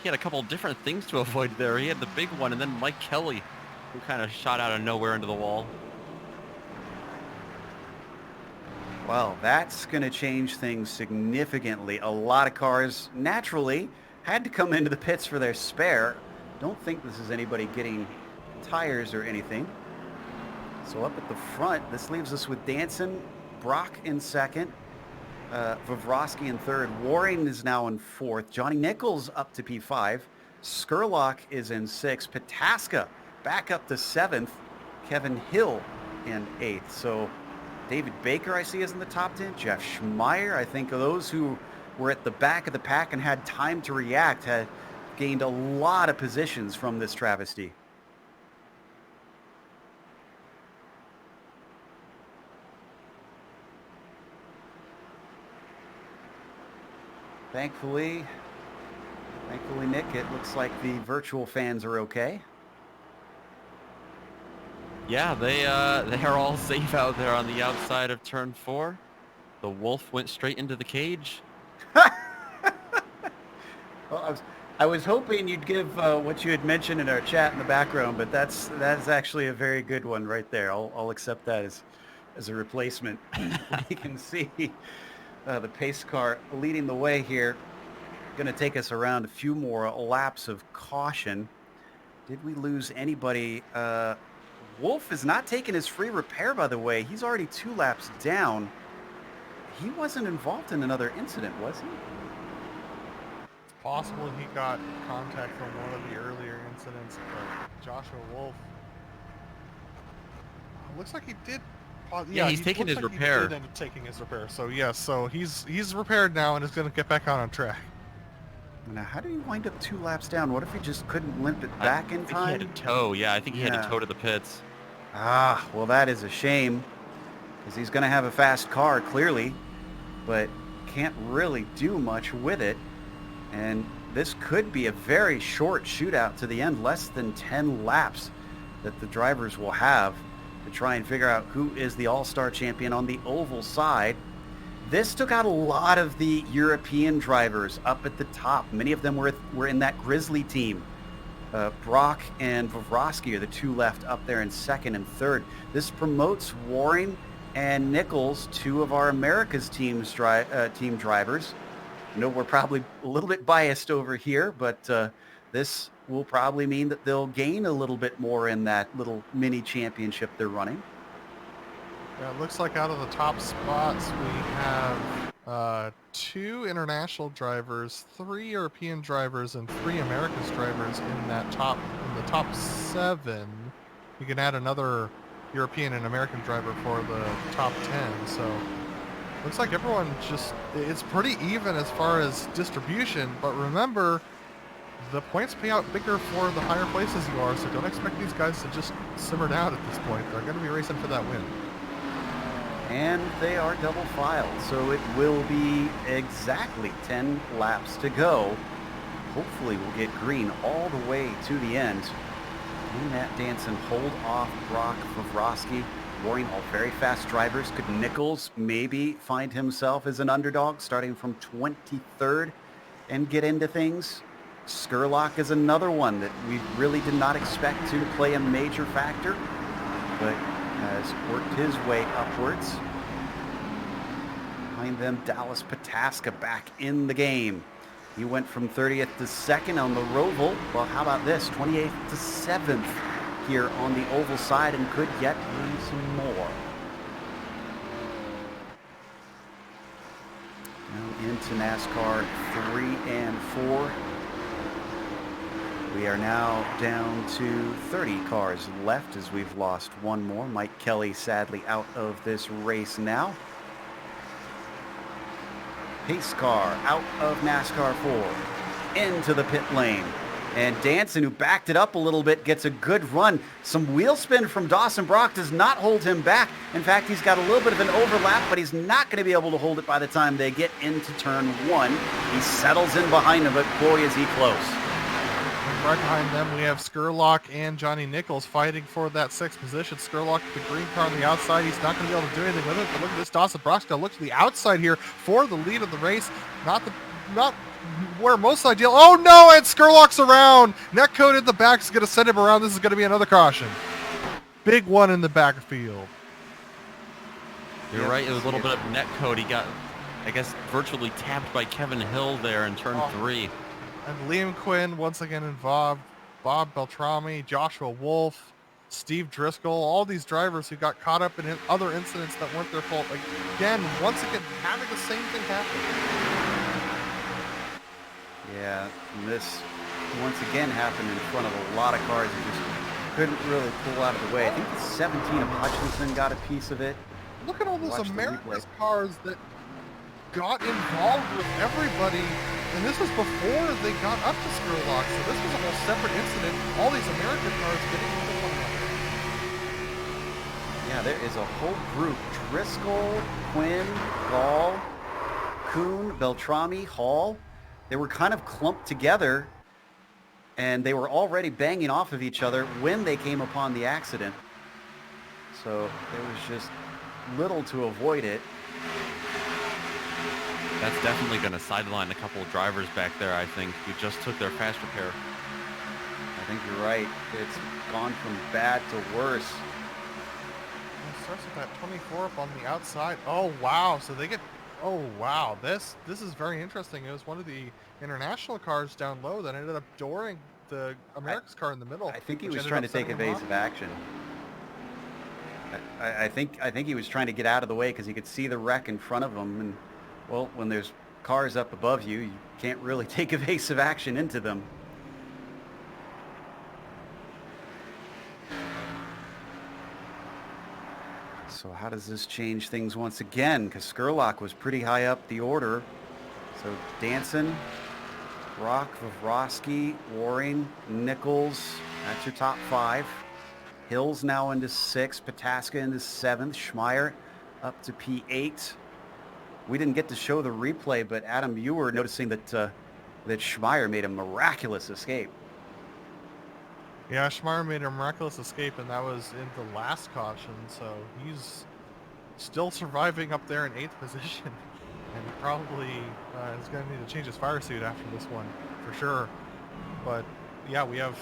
He had a couple different things to avoid there. He had the big one, and then Mike Kelly, who kind of shot out of nowhere into the wall. Well, that's going to change things significantly. A lot of cars naturally had to come into the pits for their spare. Don't think this is anybody getting tires or anything. So up at the front, this leaves us with Danson, Brock in 2nd, Vavrovsky in 3rd. Waring is now in 4th. Johnny Nichols up to P5. Skurlock is in 6th. Pataskala back up to 7th. Kevin Hill in 8th. So David Baker, I see, is in the top 10. Jeff Schmeier, I think of those who were at the back of the pack and had time to react, had gained a lot of positions from this travesty. Thankfully, Nick, it looks like the virtual fans are okay. Yeah, they are all safe out there on the outside of turn 4. The Wolf went straight into the cage. Well, I was hoping you'd give what you had mentioned in our chat in the background, but that's actually a very good one right there. I'll accept that as a replacement. We can see the pace car leading the way here. Going to take us around a few more laps of caution. Did we lose anybody? Wolf is not taking his free repair, by the way. He's already 2 laps down. He wasn't involved in another incident, was he? It's possible he got contact from one of the earlier incidents, but Joshua Wolf. Looks like he did. Yeah, he's taking his repair. He did end up taking his repair. So yes, so he's repaired now and is going to get back on track. Now, how did he wind up 2 laps down? What if he just couldn't limp it back in time? I think he had a tow. Yeah, I think he had a tow to the pits. Ah, well, that is a shame, because he's going to have a fast car, clearly, but can't really do much with it. And this could be a very short shootout to the end, less than 10 laps that the drivers will have to try and figure out who is the all-star champion on the oval side. This took out a lot of the European drivers up at the top. Many of them were in that Grizzly team. Brock and Vavrovsky are the 2 left up there in 2nd and 3rd. This promotes Waring and Nichols, 2 of our America's team drivers. I know we're probably a little bit biased over here, but this will probably mean that they'll gain a little bit more in that little mini championship they're running. Yeah, it looks like out of the top spots we have 2 international drivers, 3 European drivers, and 3 Americas drivers in the top 7. You can add another European and American driver for the top 10. So looks like everyone it's pretty even as far as distribution. But remember, the points pay out bigger for the higher places you are. So don't expect these guys to just simmer down at this point. They're going to be racing for that win. And they are double filed, so it will be exactly 10 laps to go. Hopefully we'll get green all the way to the end. Can Matt Danson hold off Brock Vavrovsky? Waring, all very fast drivers. Could Nichols maybe find himself as an underdog starting from 23rd and get into things? Skurlock is another one that we really did not expect to play a major factor, but has worked his way upwards. Behind them, Dallas Pataskala back in the game. He went from 30th to 2nd on the Roval. Well, how about this? 28th to 7th here on the oval side, and could yet win some more. Now into NASCAR 3 and 4. We are now down to 30 cars left as we've lost one more. Mike Kelly sadly out of this race now. Pace car out of NASCAR 4 into the pit lane. And Danson, who backed it up a little bit, gets a good run. Some wheel spin from Dawson Brock does not hold him back. In fact, he's got a little bit of an overlap, but he's not going to be able to hold it by the time they get into turn 1. He settles in behind him, but boy, is he close. Right behind them, we have Skurlock and Johnny Nichols fighting for that 6th position. Skurlock with the green car on the outside. He's not going to be able to do anything with it, but look at this. Dawson Brock's going to look to the outside here for the lead of the race. Not where most ideal. Oh no, and Skurlock's around. Netcode in the back is going to send him around. This is going to be another caution. Big one in the backfield. You're right, it was a little bit of netcode. He got, I guess, virtually tapped by Kevin Hill there in turn 3. And Liam Quinn once again involved, Bob Beltrami, Joshua Wolf, Steve Driscoll, all these drivers who got caught up in other incidents that weren't their fault. Again, once again, having the same thing happen. Yeah, and this once again happened in front of a lot of cars that just couldn't really pull out of the way. I think the 17 of Hutchinson got a piece of it. Look at all those American cars that got involved with everybody. And this was before they got up to Skurlock, so this was a whole separate incident. All these American cars getting into one another. Yeah, there is a whole group. Driscoll, Quinn, Gall, Kuhn, Beltrami, Hall. They were kind of clumped together, and they were already banging off of each other when they came upon the accident. So there was just little to avoid it. That's definitely going to sideline a couple of drivers back there, I think, who just took their fast repair. I think you're right. It's gone from bad to worse. It starts with that 24 up on the outside. Oh, wow. So they get... Oh, wow. This is very interesting. It was one of the international cars down low that ended up dooring the America's car in the middle. I think he which was ended trying up to take setting him evasive up. action. I think he was trying to get out of the way because he could see the wreck in front of him. And, well, when there's cars up above you, you can't really take evasive action into them. So how does this change things once again? Because Skurlock was pretty high up the order. So Danson, Brock, Vavrovsky, Waring, Nichols, that's your top 5. Hill's now into 6th, Pataskala into 7th, Schmeier up to P8. We didn't get to show the replay, but Adam, you were noticing that that Schmeier made a miraculous escape. Yeah, Schmeier made a miraculous escape, and that was in the last caution, so he's still surviving up there in 8th position. And he probably is going to need to change his fire suit after this one, for sure. But, yeah, we have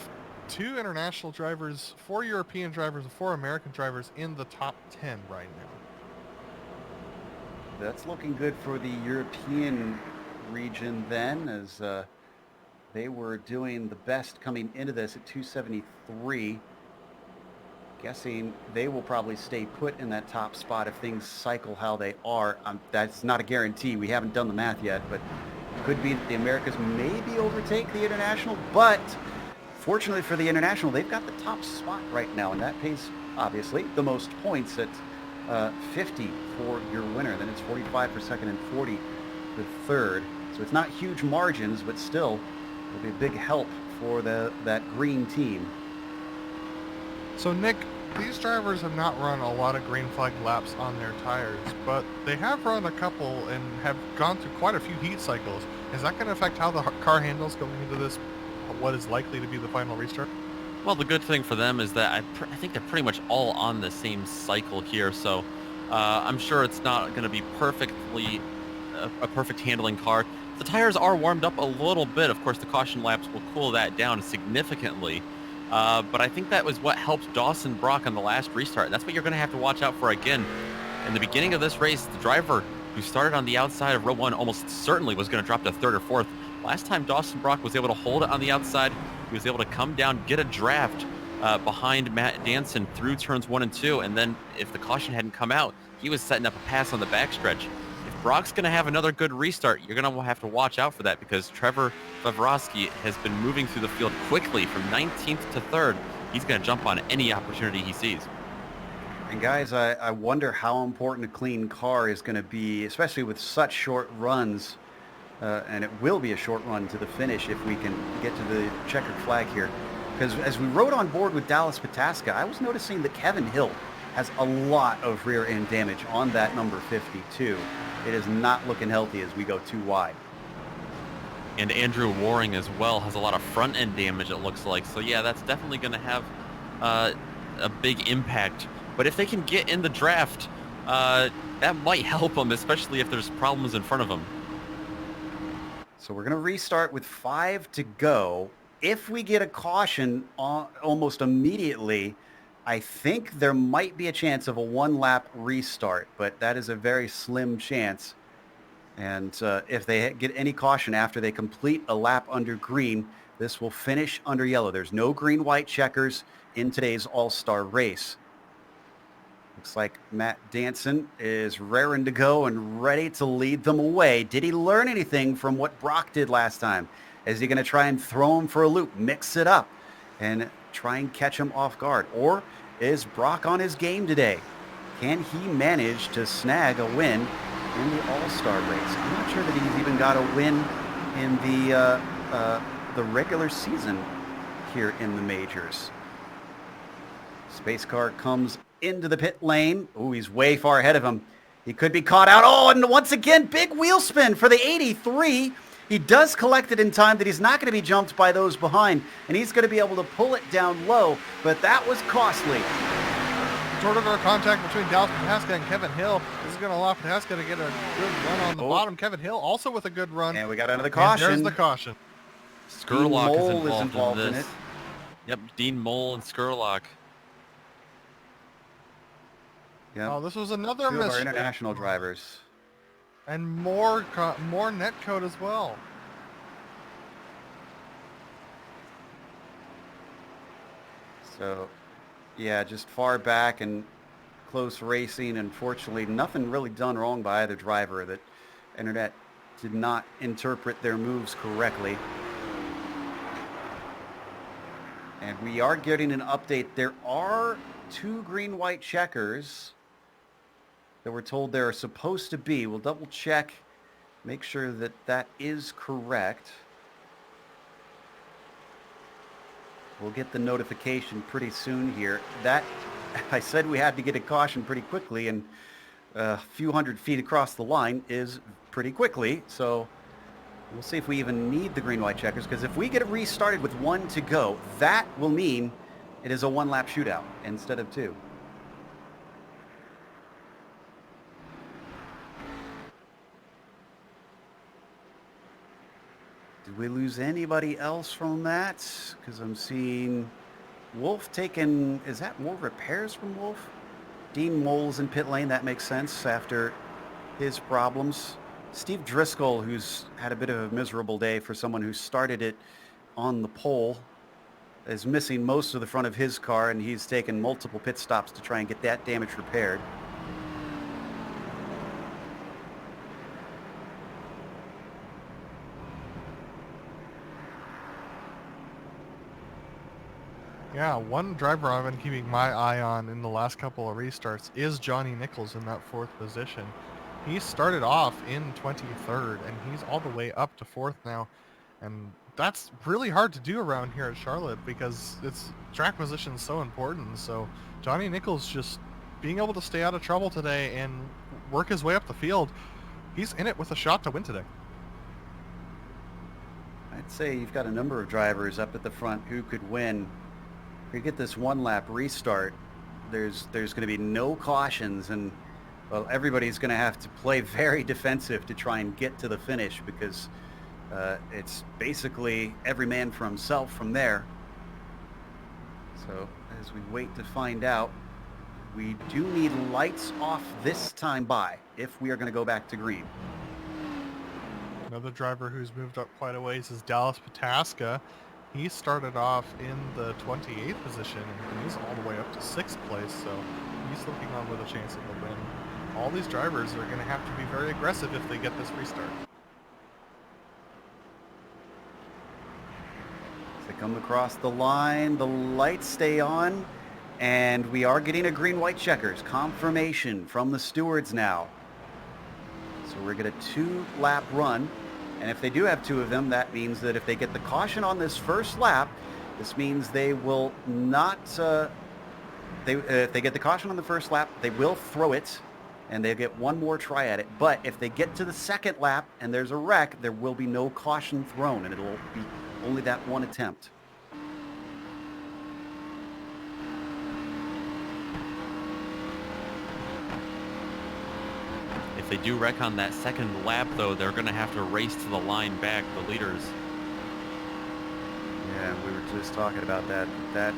2 international drivers, 4 European drivers, and 4 American drivers in the top 10 right now. That's looking good for the European region then, as they were doing the best coming into this at 273. Guessing they will probably stay put in that top spot if things cycle how they are. That's not a guarantee. We haven't done the math yet, but it could be that the Americas maybe overtake the International. But fortunately for the International, they've got the top spot right now, and that pays, obviously, the most points at 50 for your winner. Then it's 45 for second and 40 for third. So it's not huge margins, but still it'll be a big help for that green team. So, Nick, these drivers have not run a lot of green flag laps on their tires, but they have run a couple and have gone through quite a few heat cycles. Is that going to affect how the car handles going into this, what is likely to be the final restart? Well, the good thing for them is that I think they're pretty much all on the same cycle here, so I'm sure it's not going to be perfectly a perfect handling car. The tires are warmed up a little bit. Of course, the caution laps will cool that down significantly. But I think that was what helped Dawson Brock on the last restart. And that's what you're going to have to watch out for again. In the beginning of this race, the driver who started on the outside of row 1 almost certainly was going to drop to 3rd or 4th. Last time Dawson Brock was able to hold it on the outside, he was able to come down, get a draft behind Matt Danson through turns 1 and 2. And then if the caution hadn't come out, he was setting up a pass on the backstretch. If Brock's going to have another good restart, you're going to have to watch out for that because Trevor Vavrovsky has been moving through the field quickly from 19th to 3rd. He's going to jump on any opportunity he sees. And guys, I wonder how important a clean car is going to be, especially with such short runs. And it will be a short run to the finish if we can get to the checkered flag here. Because as we rode on board with Dallas Pataskala, I was noticing that Kevin Hill has a lot of rear end damage on that number 52. It is not looking healthy as we go too wide. And Andrew Waring as well has a lot of front end damage, it looks like. So yeah, that's definitely going to have a big impact. But if they can get in the draft, that might help them, especially if there's problems in front of them. So we're going to restart with 5 to go. If we get a caution almost immediately, I think there might be a chance of a 1-lap restart, but that is a very slim chance. And if they get any caution after they complete a lap under green, this will finish under yellow. There's no green-white checkers in today's All-Star race. Looks like Matt Danson is raring to go and ready to lead them away. Did he learn anything from what Brock did last time? Is he going to try and throw him for a loop, mix it up, and try and catch him off guard? Or is Brock on his game today? Can he manage to snag a win in the All-Star race? I'm not sure that he's even got a win in the regular season here in the majors. Space car comes into the pit lane. Oh, he's way far ahead of him. He could be caught out. Oh, and once again, big wheel spin for the 83. He does collect it in time that he's not going to be jumped by those behind, and he's going to be able to pull it down low, but that was costly. door-to-door contact between Dallas Pataskala and Kevin Hill. This is going to allow Pataskala to get a good run on the bottom. Kevin Hill also with a good run. And we got another caution. And there's the caution. Skurlock is Mole involved in in this. it. Yep, Dean Mole and Skurlock. Yep. Oh, this was another Two of our miss. international drivers. And more net code as well. So, yeah, just far back and close racing. Unfortunately, nothing really done wrong by either driver. That Internet did not interpret their moves correctly. And we are getting an update. There are 2 green-white checkers that we're told there are supposed to be. We'll double check, make sure that that is correct. We'll get the notification pretty soon here. That, I said we had to get a caution pretty quickly, and a few hundred feet across the line is pretty quickly. So we'll see if we even need the green-white checkers, because if we get it restarted with 1 to go, that will mean it is a 1-lap shootout instead of 2. Did we lose anybody else from that? Because I'm seeing Wolf taking, is that more repairs from Wolf? Dean Mole's in pit lane, that makes sense after his problems. Steve Driscoll, who's had a bit of a miserable day for someone who started it on the pole, is missing most of the front of his car, and he's taken multiple pit stops to try and get that damage repaired. Yeah, one driver I've been keeping my eye on in the last couple of restarts is Johnny Nichols in that 4th position. He started off in 23rd, and he's all the way up to 4th now. And that's really hard to do around here at Charlotte because it's track position is so important. So Johnny Nichols just being able to stay out of trouble today and work his way up the field, he's in it with a shot to win today. I'd say you've got a number of drivers up at the front who could win. If we get this 1-lap restart, there's going to be no cautions, and well, everybody's going to have to play very defensive to try and get to the finish, because it's basically every man for himself from there. So as we wait to find out, we do need lights off this time by if we are going to go back to green. Another driver who's moved up quite a ways is Dallas Pataskala. He started off in the 28th position, and he's all the way up to 6th place, so he's looking on with a chance of the win. All these drivers are going to have to be very aggressive if they get this restart. As they come across the line, the lights stay on, and we are getting a green-white checkers. Confirmation from the stewards now. So we're going to 2-lap run. And if they do have 2 of them, that means that if they get the caution on this first lap, this means they will not, if they get the caution on the first lap, they will throw it, and they'll get 1 more try at it. But if they get to the second lap and there's a wreck, there will be no caution thrown, and it'll be only that 1 attempt. If they do wreck on that second lap, though, they're going to have to race to the line back, the leaders. Yeah, we were just talking about that. That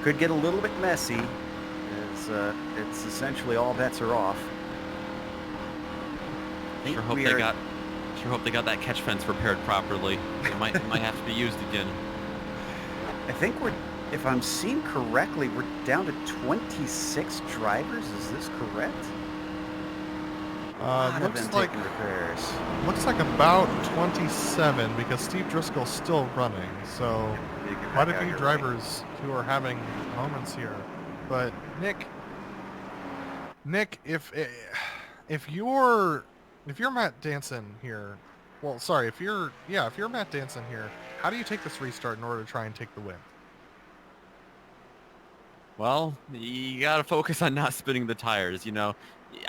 could get a little bit messy, as it's essentially all bets are off. Sure hope they got that catch fence repaired properly. It might have to be used again. I think if I'm seeing correctly, we're down to 26 drivers. Is this correct? Looks like about 27 because Steve Driscoll's still running. So quite a few drivers who are having moments here. But Nick, if you're Matt Danson here, well, sorry, if you're Matt Danson here, how do you take this restart in order to try and take the win? Well, you got to focus on not spinning the tires, you know.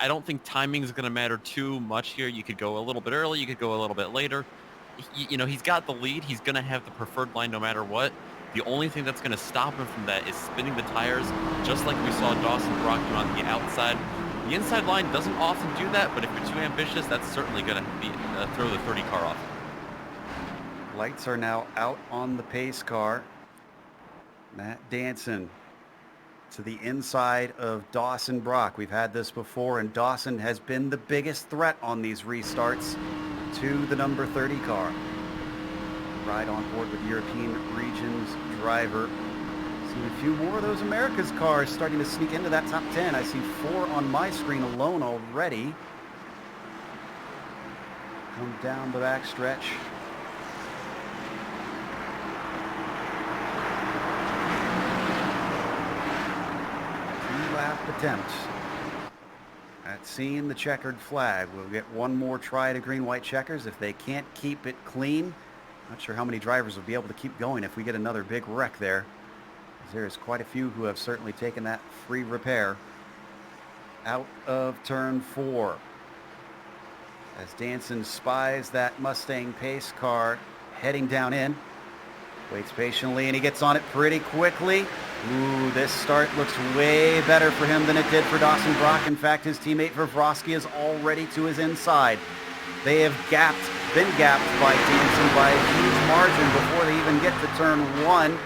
I don't think timing is going to matter too much here. You could go a little bit early, you could go a little bit later. You know, he's got the lead. He's going to have the preferred line no matter what. The only thing that's going to stop him from that is spinning the tires, just like we saw Dawson Brock do on the outside. The inside line doesn't often do that, but if you're too ambitious, that's certainly going to be throw the 30 car off. Lights are now out on the pace car. Matt Danson to the inside of Dawson Brock. We've had this before, and Dawson has been the biggest threat on these restarts to the number 30 car. Ride on board with European region's driver. See a few more of those America's cars starting to sneak into that top 10. I see 4 on my screen alone already. Come down the back stretch. 2-lap attempt at seeing the checkered flag. We'll get one more try to green-white checkers. If they can't keep it clean, not sure how many drivers will be able to keep going if we get another big wreck there. There's quite a few who have certainly taken that free repair. Out of turn 4. As Danson spies that Mustang pace car heading down in. Waits patiently, and he gets on it pretty quickly. Ooh, this start looks way better for him than it did for Dawson Brock. In fact, his teammate Vrosky is already to his inside. They have been gapped by Danson by a huge margin before they even get to turn 1.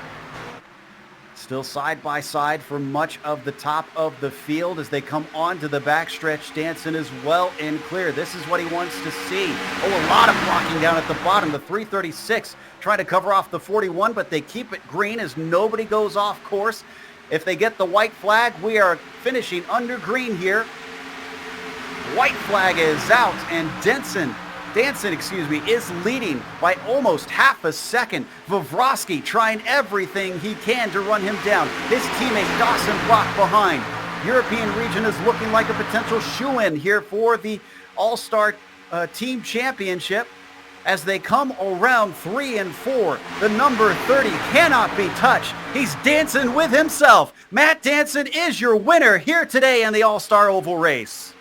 Still side by side for much of the top of the field as they come onto the backstretch. Danson is well in clear. This is what he wants to see. Oh, a lot of blocking down at the bottom. The 336 trying to cover off the 41, but they keep it green as nobody goes off course. If they get the white flag, we are finishing under green here. White flag is out, and Danson, is leading by almost half a second. Vrosky trying everything he can to run him down. His teammate Dawson Brock behind. European region is looking like a potential shoe-in here for the All-Star Team Championship. As they come around 3 and 4, the number 30 cannot be touched. He's dancing with himself. Matt Danson is your winner here today in the All-Star Oval race.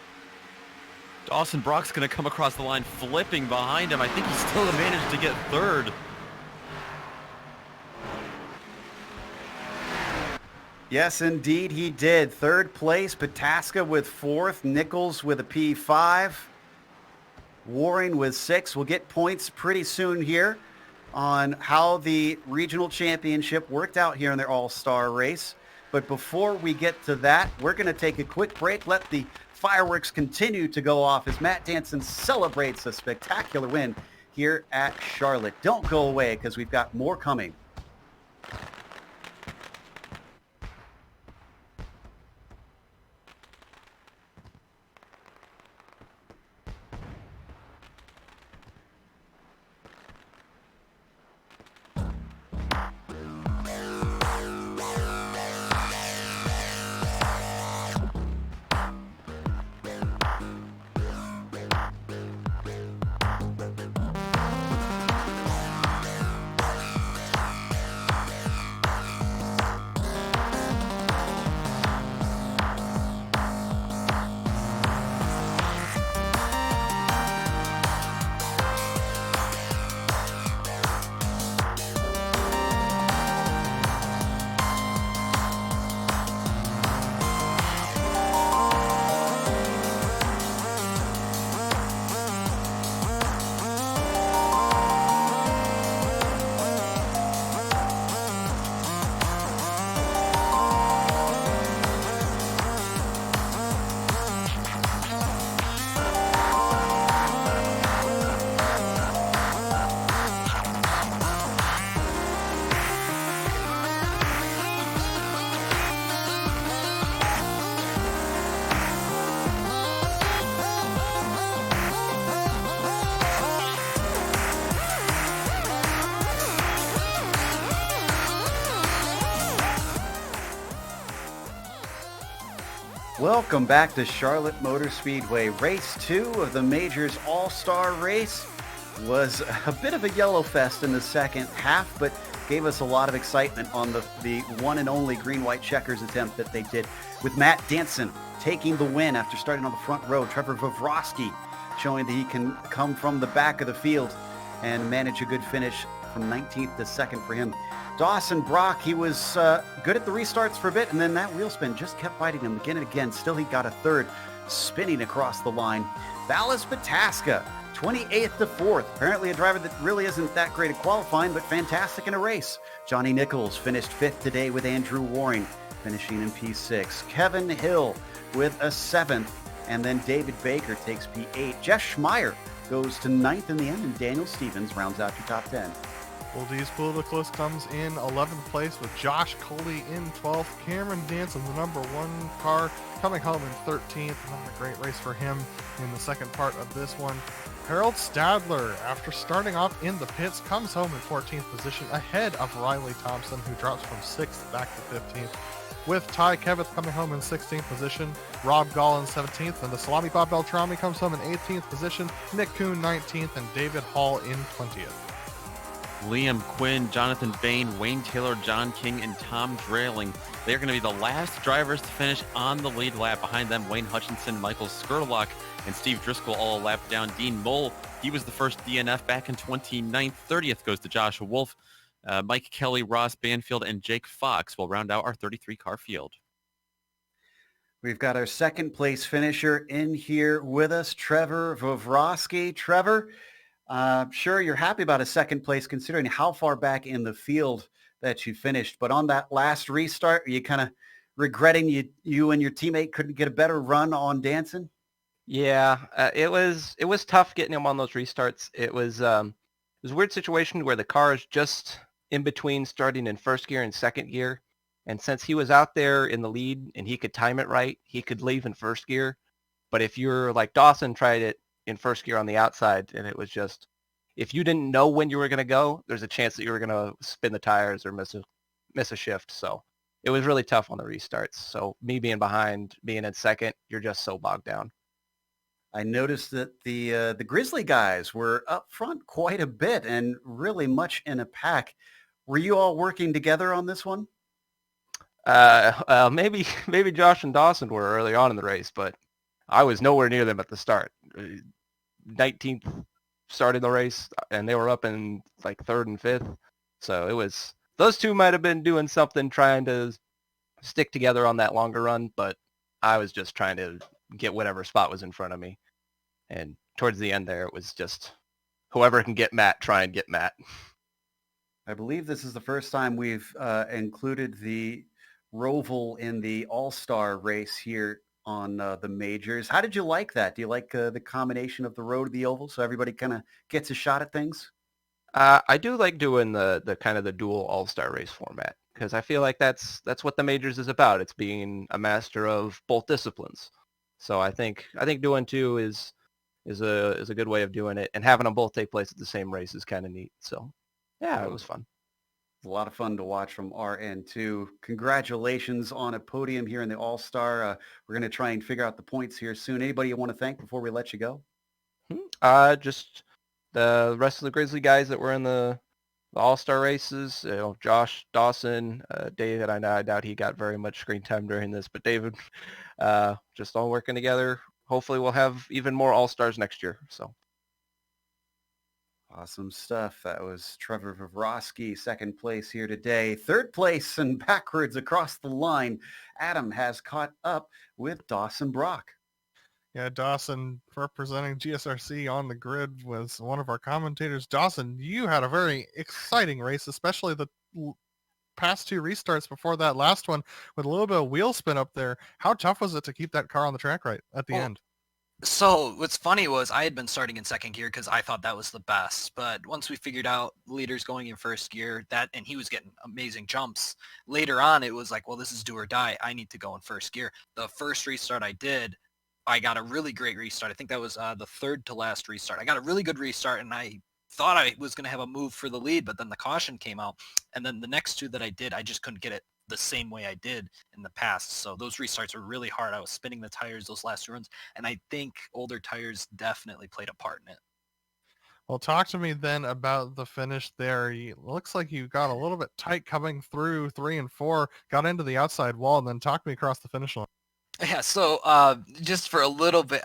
Dawson Brock's going to come across the line flipping behind him. I think he still managed to get third. Yes, indeed, he did. Third place, Pataskala with 4th, Nichols with a P5, Waring with 6. We'll get points pretty soon here on how the regional championship worked out here in their all-star race. But before we get to that, we're going to take a quick break, let the fireworks continue to go off as Matt Danson celebrates a spectacular win here at Charlotte. Don't go away because we've got more coming. Welcome back to Charlotte Motor Speedway. Race 2 of the Majors All-Star Race was a bit of a yellow fest in the second half, but gave us a lot of excitement on the one and only green-white checkers attempt that they did, with Matt Danson taking the win after starting on the front row. Trevor Vrosky showing that he can come from the back of the field and manage a good finish from 19th to 2nd for him. Dawson Brock, he was good at the restarts for a bit, and then that wheel spin just kept biting him again and again. Still, he got a third, spinning across the line. Pataskala, 28th to 4th. Apparently a driver that really isn't that great at qualifying, but fantastic in a race. Johnny Nichols finished 5th today with Andrew Waring, finishing in P6. Kevin Hill with a 7th, and then David Baker takes P8. Jeff Schmeier goes to 9th in the end, and Daniel Stevens rounds out your top 10. Oldies Ludicrous comes in 11th place with Josh Coley in 12th. Cameron Danson, the number 1 car, coming home in 13th. Not a great race for him in the second part of this one. Harold Stadler, after starting off in the pits, comes home in 14th position ahead of Riley Thompson, who drops from 6th back to 15th. With Ty Keveth coming home in 16th position, Rob Gall in 17th, and the Salami Bob Beltrami comes home in 18th position, Nick Kuhn 19th, and David Hall in 20th. Liam Quinn, Jonathan Bain, Wayne Taylor, John King, and Tom Drailing. They're going to be the last drivers to finish on the lead lap. Behind them, Wayne Hutchinson, Michael Skurlock, and Steve Driscoll all a lap down. Dean Moll, he was the first DNF back in 29th. 30th goes to Joshua Wolf. Mike Kelly, Ross Banfield, and Jake Fox will round out our 33-car field. We've got our second place finisher in here with us, Trevor Vovrosky. Trevor, sure, you're happy about a second place considering how far back in the field that you finished. But on that last restart, are you kind of regretting you and your teammate couldn't get a better run on Danson? Yeah, it was tough getting him on those restarts. It was a weird situation where the car is just in between starting in first gear and second gear. And since he was out there in the lead and he could time it right, he could leave in first gear. But if you're like Dawson tried it in first gear on the outside, and it was just, if you didn't know when you were going to go, there's a chance that you were going to spin the tires or miss a shift. So it was really tough on the restarts. So me being behind, being in second, you're just so bogged down. I noticed that the Grizzly guys were up front quite a bit and really much in a pack. Were you all working together on this one? Maybe Josh and Dawson were early on in the race, but I was nowhere near them at the start. 19th started the race, and they were up in like 3rd and 5th. So it was, those two might have been doing something, trying to stick together on that longer run, but I was just trying to get whatever spot was in front of me. And towards the end there, it was just whoever can get Matt, try and get Matt. I believe this is the first time we've included the Roval in the All-Star race here on the majors. How did you like that? Do you like the combination of the road to the oval so everybody kind of gets a shot at things? I do like doing the kind of the dual all-star race format because I feel like that's what the majors is about. It's being a master of both disciplines. So I think doing two is a good way of doing it, and having them both take place at the same race is kind of neat. So yeah, it was fun. It's a lot of fun to watch from our end too. Congratulations on a podium here in the All-Star. We're going to try and figure out the points here soon. Anybody you want to thank before we let you go? Just the rest of the Grizzly guys that were in the All-Star races. You know, Josh, Dawson, David. I doubt he got very much screen time during this, but David, just all working together. Hopefully we'll have even more All-Stars next year. So. Awesome stuff. That was Trevor Vovrosky, second place here today. Third place and backwards across the line, Adam has caught up with Dawson Brock. Yeah, Dawson representing GSRC on the grid was one of our commentators. Dawson, you had a very exciting race, especially the past two restarts before that last one with a little bit of wheel spin up there. How tough was it to keep that car on the track right at the end? So what's funny was I had been starting in second gear because I thought that was the best. But once we figured out leaders going in first gear, and he was getting amazing jumps, later on it was like, well, this is do or die. I need to go in first gear. The first restart I did, I got a really great restart. I think that was the third to last restart. I got a really good restart, and I thought I was going to have a move for the lead, but then the caution came out. And then the next two that I did, I just couldn't get it the same way I did in the past. So those restarts were really hard. I was spinning the tires those last two runs, and I think older tires definitely played a part in it. Well, talk to me then about the finish there. It looks like you got a little bit tight coming through 3 and 4, got into the outside wall, and then talk me across the finish line. Yeah, so just for a little bit,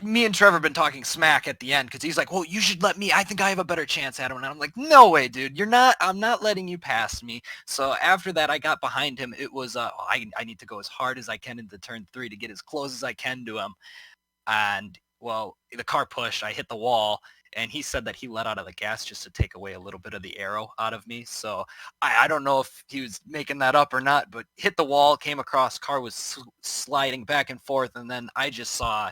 me and Trevor been talking smack at the end because he's like, well, you should let me. I think I have a better chance at him. And I'm like, no way, dude. I'm not letting you pass me. So after that, I got behind him. It was, I need to go as hard as I can into turn 3 to get as close as I can to him. And, well, the car pushed. I hit the wall. And he said that he let out of the gas just to take away a little bit of the arrow out of me. So I don't know if he was making that up or not, but hit the wall, came across, car was sliding back and forth. And then I just saw,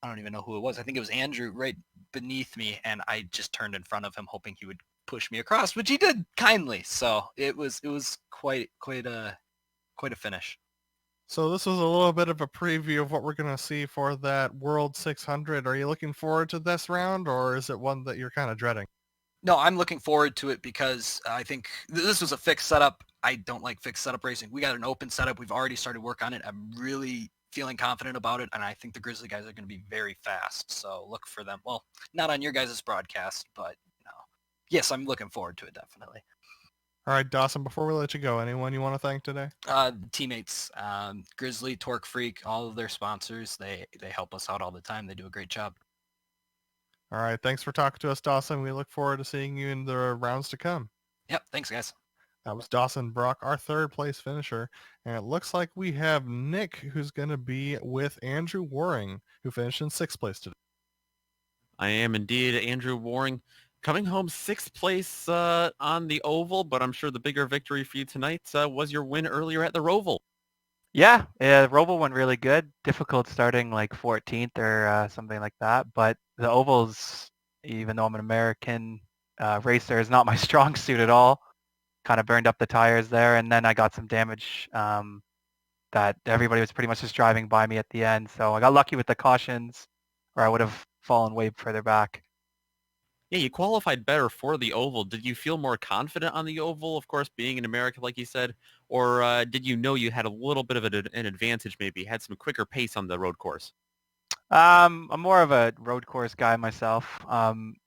I don't even know who it was. I think it was Andrew right beneath me. And I just turned in front of him hoping he would push me across, which he did kindly. So it was quite a finish. So this was a little bit of a preview of what we're going to see for that World 600. Are you looking forward to this round, or is it one that you're kind of dreading? No, I'm looking forward to it because I think this was a fixed setup. I don't like fixed setup racing. We got an open setup. We've already started work on it. I'm really feeling confident about it, and I think the Grizzly guys are going to be very fast. So look for them. Well, not on your guys' broadcast, but yes, I'm looking forward to it definitely. All right, Dawson, before we let you go, anyone you want to thank today? Teammates, Grizzly, Torque Freak, all of their sponsors, they help us out all the time. They do a great job. All right, thanks for talking to us, Dawson. We look forward to seeing you in the rounds to come. Yep, thanks, guys. That was Dawson Brock, our third place finisher. And it looks like we have Nick, who's going to be with Andrew Waring, who finished in 6th place today. I am indeed Andrew Waring, coming home 6th place on the oval, but I'm sure the bigger victory for you tonight was your win earlier at the Roval. Yeah, Roval went really good. Difficult starting like 14th or something like that, but the ovals, even though I'm an American racer, is not my strong suit at all. Kind of burned up the tires there, and then I got some damage that everybody was pretty much just driving by me at the end. So I got lucky with the cautions, or I would have fallen way further back. Yeah, you qualified better for the oval. Did you feel more confident on the oval, of course, being in America, like you said, or did you know you had a little bit of an advantage, maybe had some quicker pace on the road course? I'm more of a road course guy myself.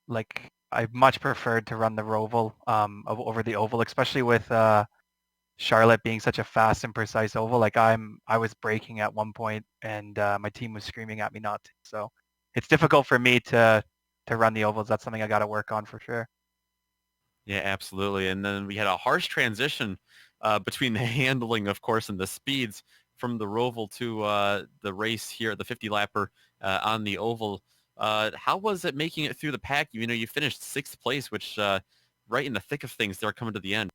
Like I much preferred to run the Roval over the oval, especially with Charlotte being such a fast and precise oval. Like I was braking at one point, and my team was screaming at me not to. So it's difficult for me to run the ovals. That's something I got to work on for sure. Yeah, absolutely. And then we had a harsh transition between the handling, of course, and the speeds from the Roval to the race here, the 50-lapper on the oval. How was it making it through the pack? You know, you finished 6th place, which right in the thick of things, they're coming to the end.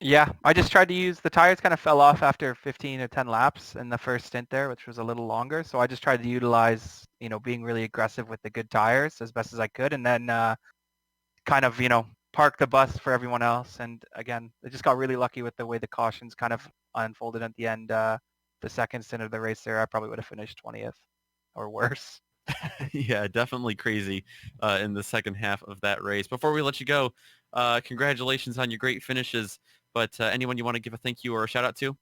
Yeah, I just tried to use, the tires kind of fell off after 15 or 10 laps in the first stint there, which was a little longer. So I just tried to utilize, being really aggressive with the good tires as best as I could. And then kind of, park the bus for everyone else. And again, I just got really lucky with the way the cautions kind of unfolded at the end. The second stint of the race there, I probably would have finished 20th or worse. Yeah, definitely crazy in the second half of that race. Before we let you go, congratulations on your great finishes. But anyone you want to give a thank you or a shout out to?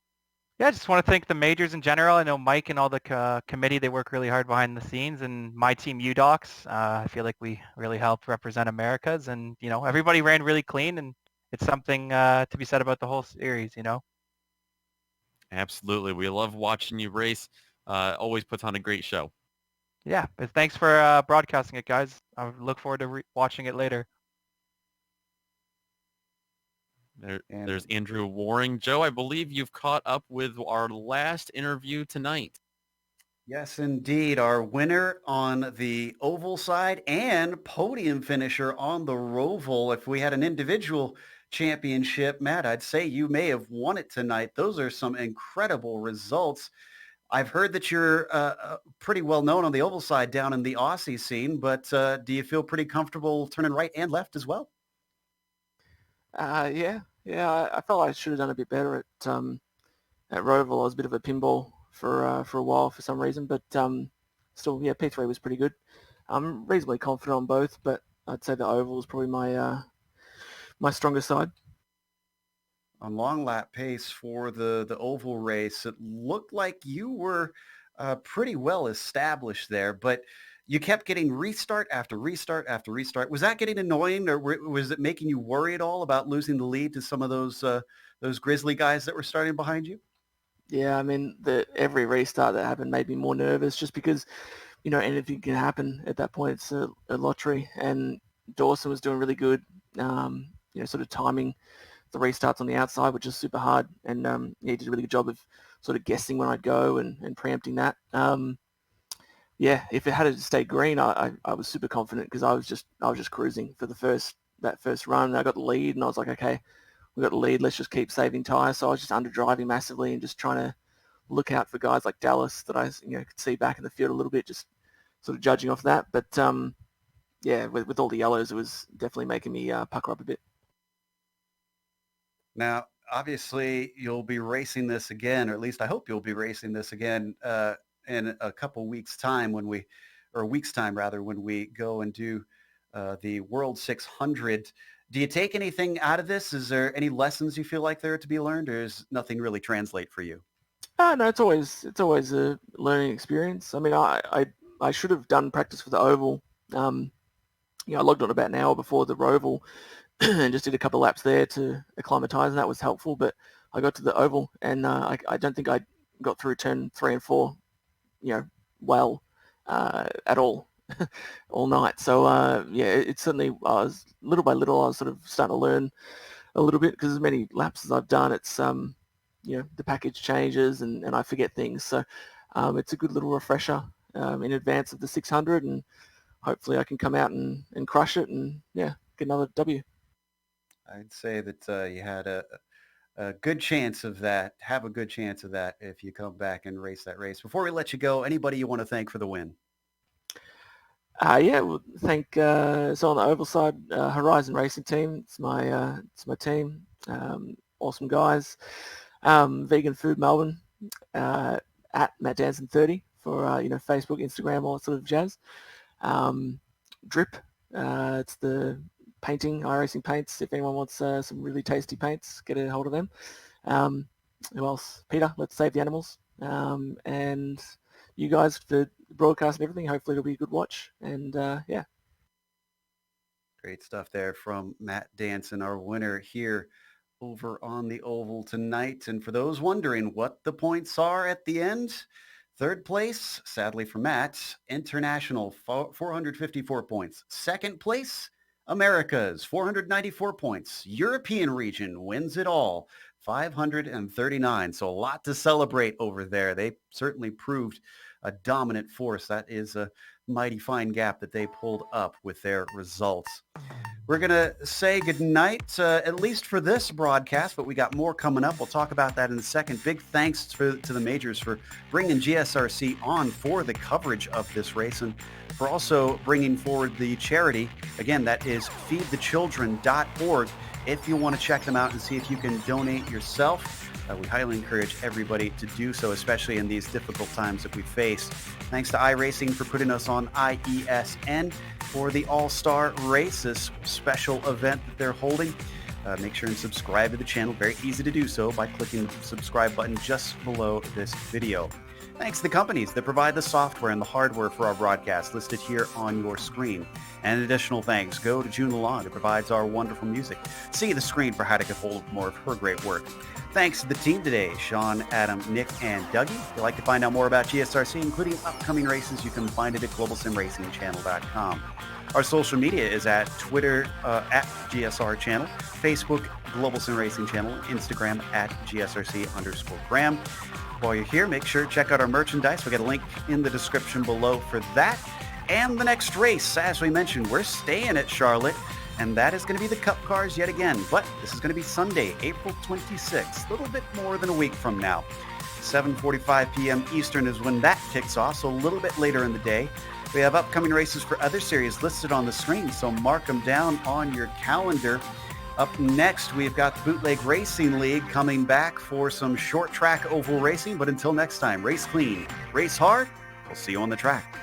Yeah, I just want to thank the majors in general. I know Mike and all the committee, they work really hard behind the scenes, and my team UDocs. I feel like we really helped represent Americas, and everybody ran really clean, and it's something to be said about the whole series. Absolutely, we love watching you race. Always puts on a great show. Yeah, but thanks for broadcasting it, guys. I look forward to watching it later. There's Andrew Waring. Joe, I believe you've caught up with our last interview tonight. Yes, indeed. Our winner on the oval side and podium finisher on the Roval. If we had an individual championship, Matt, I'd say you may have won it tonight. Those are some incredible results. I've heard that you're pretty well known on the oval side down in the Aussie scene, but do you feel pretty comfortable turning right and left as well? Yeah. I felt I should have done a bit better at Roval. I was a bit of a pinball for a while for some reason, but still, yeah, P3 was pretty good. I'm reasonably confident on both, but I'd say the oval is probably my strongest side. On long lap pace for the oval race, it looked like you were pretty well established there, but you kept getting restart after restart after restart. Was that getting annoying, or was it making you worry at all about losing the lead to some of those Grizzly guys that were starting behind you? Yeah, I mean, every restart that happened made me more nervous just because anything can happen at that point. It's a lottery, and Dawson was doing really good, sort of timing the restarts on the outside, which is super hard, and he did a really good job of sort of guessing when I'd go and preempting that. If it had stayed green, I was super confident because I was just cruising for that first run. I got the lead, and I was like, okay, we got the lead. Let's just keep saving tyres. So I was just underdriving massively and just trying to look out for guys like Dallas that I could see back in the field a little bit, just sort of judging off that. But with all the yellows, it was definitely making me pucker up a bit. Now, obviously, you'll be racing this again, or at least I hope you'll be racing this again in a couple weeks' time when we go and do the World 600. Do you take anything out of this? Is there any lessons you feel like there are to be learned, or is nothing really translate for you? No, it's always a learning experience. I mean, I should have done practice for the oval. I logged on about an hour before the Roval and just did a couple of laps there to acclimatise, and that was helpful. But I got to the oval, and I don't think I got through turn 3 and 4, well at all. all night. So it certainly was little by little. I was sort of starting to learn a little bit because as many laps as I've done, it's the package changes and I forget things. So it's a good little refresher in advance of the 600, and hopefully I can come out and crush it and get another W. I'd say that you had a good chance of that. Have a good chance of that if you come back and race that race. Before we let you go, anybody you want to thank for the win? We'll thank so on the oval side, Horizon Racing Team. It's my team. Awesome guys. Vegan Food Melbourne at Matt Danson 30 for Facebook, Instagram, all that sort of jazz. Drip. It's the painting, iRacing paints. If anyone wants some really tasty paints, get a hold of them. Who else? Peter, Let's Save the Animals. And you guys for the broadcast and everything. Hopefully it'll be a good watch. And Great stuff there from Matt Danson, our winner here over on the oval tonight. And for those wondering what the points are at the end, third place, sadly for Matt, International, 454 points. Second place, Americas, 494 points. European region wins it all, 539. So a lot to celebrate over there. They certainly proved a dominant force. That is a mighty fine gap that they pulled up with their results. We're going to say goodnight, at least for this broadcast, but we got more coming up. We'll talk about that in a second. Big thanks to the majors for bringing GSRC on for the coverage of this race and for also bringing forward the charity. Again, that is feedthechildren.org. If you want to check them out and see if you can donate yourself, we highly encourage everybody to do so, especially in these difficult times that we face. Thanks to iRacing for putting us on IESN for the All-Star Race, this special event that they're holding. Make sure and subscribe to the channel. Very easy to do so by clicking the subscribe button just below this video. Thanks to the companies that provide the software and the hardware for our broadcast listed here on your screen. And additional thanks go to June Lalonde, who provides our wonderful music. See the screen for how to get hold of more of her great work. Thanks to the team today, Sean, Adam, Nick, and Dougie. If you'd like to find out more about GSRC, including upcoming races, you can find it at globalsimracingchannel.com. Our social media is at Twitter at GSR Channel, Facebook Global Sim Racing Channel, Instagram at GSRC_Graham. While you're here, make sure to check out our merchandise. We'll get a link in the description below for that. And the next race, as we mentioned, we're staying at Charlotte, and that is going to be the Cup Cars yet again. But this is going to be Sunday, April 26th, a little bit more than a week from now. 7:45 p.m. Eastern is when that kicks off, so a little bit later in the day. We have upcoming races for other series listed on the screen, so mark them down on your calendar. Up next, we've got the Bootleg Racing League coming back for some short track oval racing. But until next time, race clean, race hard. We'll see you on the track.